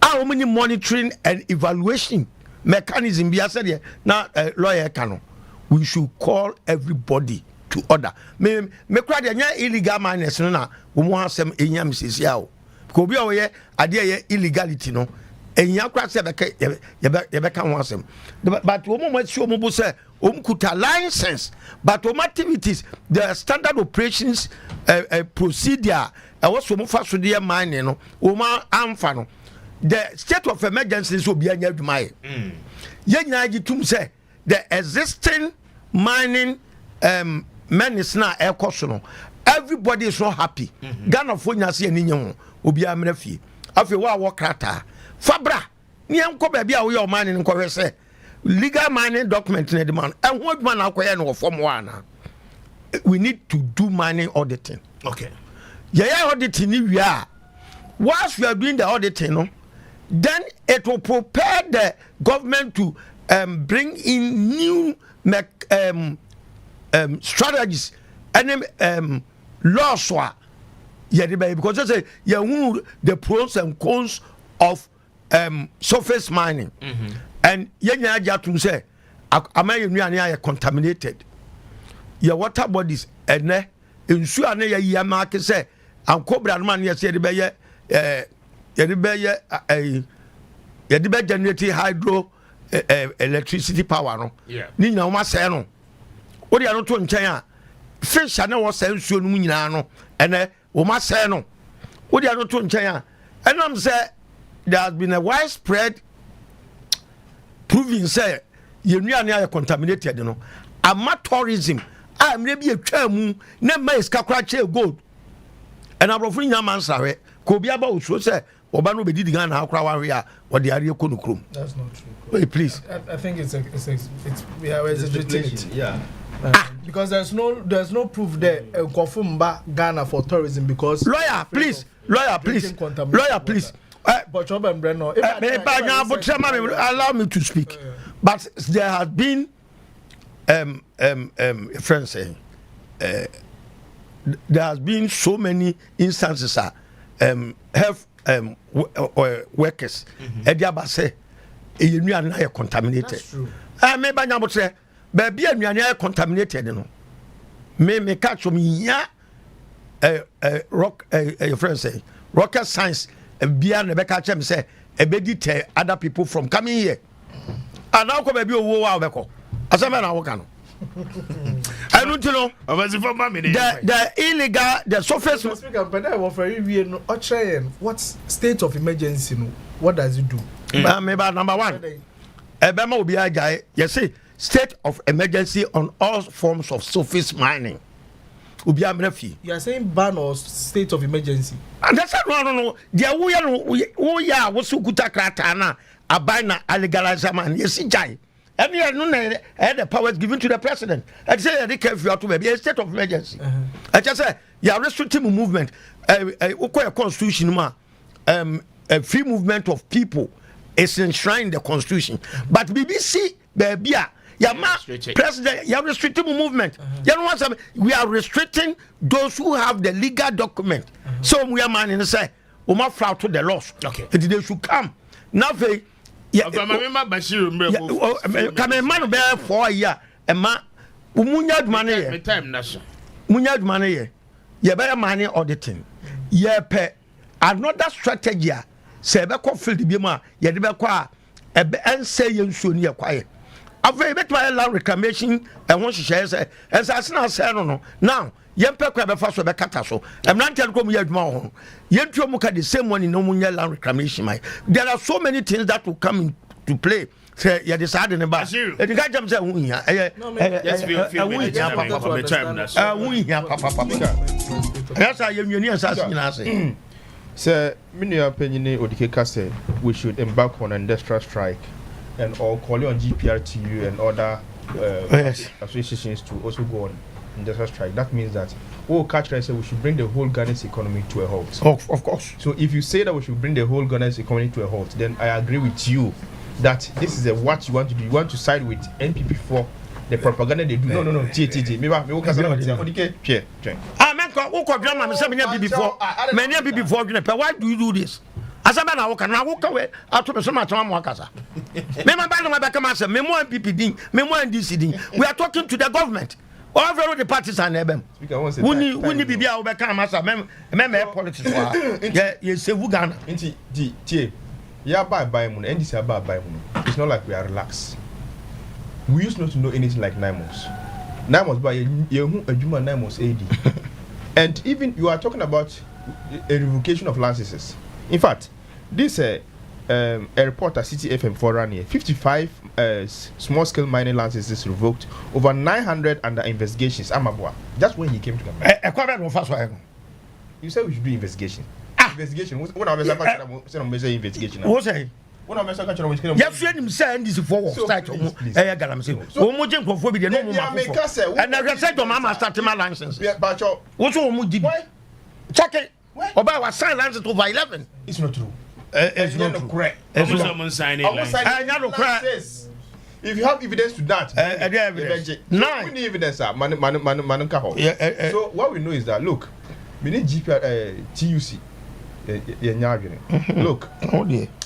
how many monitoring and evaluation mechanism be said na lawyer kano we should call everybody to order me kra de nya illegal miners no na wo mu asem enyam sisia o ko bi o ye ade ye illegality no enya kra se be ka ho asem but wo mo si o mo bo se o mkuta license but o activities the standard operations procedure was so mo fa so de mining no o ma amfa no the state of emergency so bi anya adwuma ye nyina gitum say the existing mining menace na ekoso no everybody is not happy Ghana fo nya se ani nyen obi amra fie afi wa wo krata fabra ni enko ba bia wo ye o mining nko hwe se legal mining document na demand and what man akoye no form one we need to do mining auditing. Okay. Yeah, auditing ni we are. Whilst we are doing the auditing, no, then it will prepare the government to bring in new strategies and laws. Yeah, because they say the pros and cons of surface mining. And yenya jatum say amaye nuane are contaminated. Your water bodies and nsu ane ya yi ma ke say ankobra no man ye say de be generate hydro electricity power no. Ni nya wo say no. Wo de ano to nchen a fish ane wo say nsu no nyina no ene wo ma say no. Wo de ano to nchen a enam say there has been a widespread proving say ye nuane are contaminated no. Amateurism I am maybe a chamu na ma iska kra che gold and abrofo nya man sawe ko bia ba osuo say oba no be didi Ghana akra wa we a wo de are ko no krom. That's not true. Wait, please. I think it's we are exaggerating it. Yeah. Because there's no proof there confirm Ghana for tourism because lawyer please but allow me to speak. But there has been friends saying there has been so many instances health workers ediaba say enuane na contaminated. That's true. Me banya bo say baby enuane contaminated no me catch me ya rock your friend say rocket science bia na be catch me say e be deter other people from coming here and now come baby owo wa obeko asema na woka no I don't know the illegal the surface speaker but I was very weird no what state of emergency no what does it do? Number one ebema obi agai you see state of emergency on all forms of surface mining. You are saying ban or state of emergency? And that's no. There we are what's kuta krata na abana legalize man. Yes, jai. And you know the powers given to the president. I say they care for to be a state of emergency. I just say you are restricting movement. A constitution a free movement of people is enshrined in the constitution. But BBC baby president, you are restricting movement. You know what we are restricting those who have the legal document. So we are man in the say, we must flout to the laws. Okay, they should come. Now they, come a man be 4 years. A man, munyad money. Munyad money. You better money auditing. Yeah, pay another strategy. Say be conflict the bima. You be kwa. And say you should near quiet. I've bet my land reclamation and once she says, as I say, no. Now, yempe kwa be fa so be kata so emrantia ko mu ya adwuma ho yentuo mu ka the same money no mu nya land reclamation mai. There are so many things that will come into play. Say you decide in the back e ka jam say hu hia yes feel me yes I am union assassin na say sir mini opinion odikeka say we should embark on an industrial strike and or call on GPRTU and other associations to also go on industrial strike. That means that catch say we should bring the whole Ghana's economy to a halt. Of course. So if you say that we should bring the whole Ghana's economy to a halt, then I agree with you that this is what you want to do. You want to side with NPP for the propaganda they do. No. TTT. Why do you do this? Asaba na woka na woka we atobe so ma tama wakasa. Me ma ba no ma be kama say me mo NPP din, me mo NDC din. We are talking to the government. All the parties are nebem. Wuni bibia wo be kan ma say me politics wa. Ye save Ghana. Nti tie. Ya buy mu NDC buy mu. It's not like we are relaxed. We used not to know anything like 9 months. 9 months by ye hu adwuma 9 months AD. And even you are talking about a revocation of licenses. In fact, this a report at City FM for run here. 55 small-scale mining licenses revoked, over 900 under investigations. Amabwa, just when he came to Ghana. You said we should do investigation. Investigation. When I was investigation. What's that? When I was yes, him saying this for start. So much for be no more. And I said to Mama start my license. What's all check it. Oba was signed license over 11. It's not true. It's not correct. Someone signing. If you have evidence to that, nine evidence. So what we know is that look, we need TUC. Look,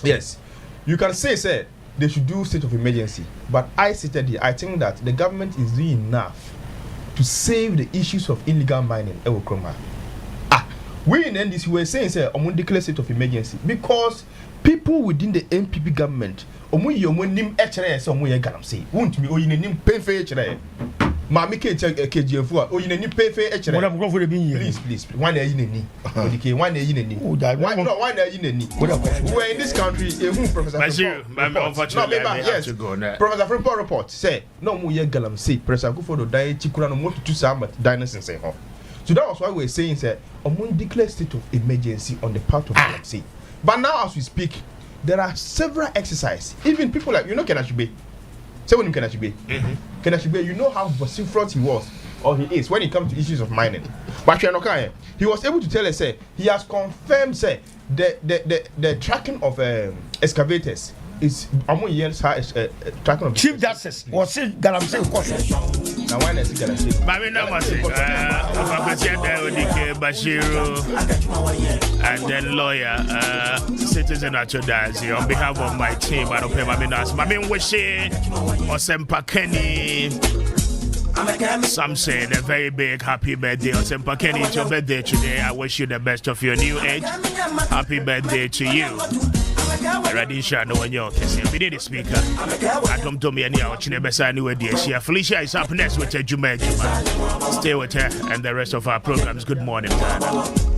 yes, you can say they should do state of emergency, but I stated here, I think that the government is doing enough to save the issues of illegal mining. We in NDC were saying declare state of emergency because people within the NPP government nim won't me nim pay for Mami KGF nim pay for please one year in one year in we were in this country Professor Professor Frimpong report say no more year galam say Professor Kufodo die chikura no more to some dynasty say so that was why we're saying declare state of emergency on the part of the but now as we speak there are several exercises. Even people like Kenashibe. Say when Kenashibe. Kenashibe, you know how vociferous he was or he is when it comes to issues of mining. But he was able to tell us he has confirmed the tracking of excavators is tracking of Chief Justice was Galamsey question. Now why not Galamsey? Mami no must Bashiru and then lawyer Citizen Achodazi on behalf of my team. I don't pay Mami Nas. Mami Wishe Nsempa Kenny. Some say a very big happy birthday. Nsempa Kenny, it's your birthday today. I wish you the best of your new age. Happy birthday to you. Radisha no one your case. We need a speaker. I come to me any hour. Chinebesa anyway, dear. Felicia is up next with Juma. Stay with her and the rest of our programs. Good morning, Ghana.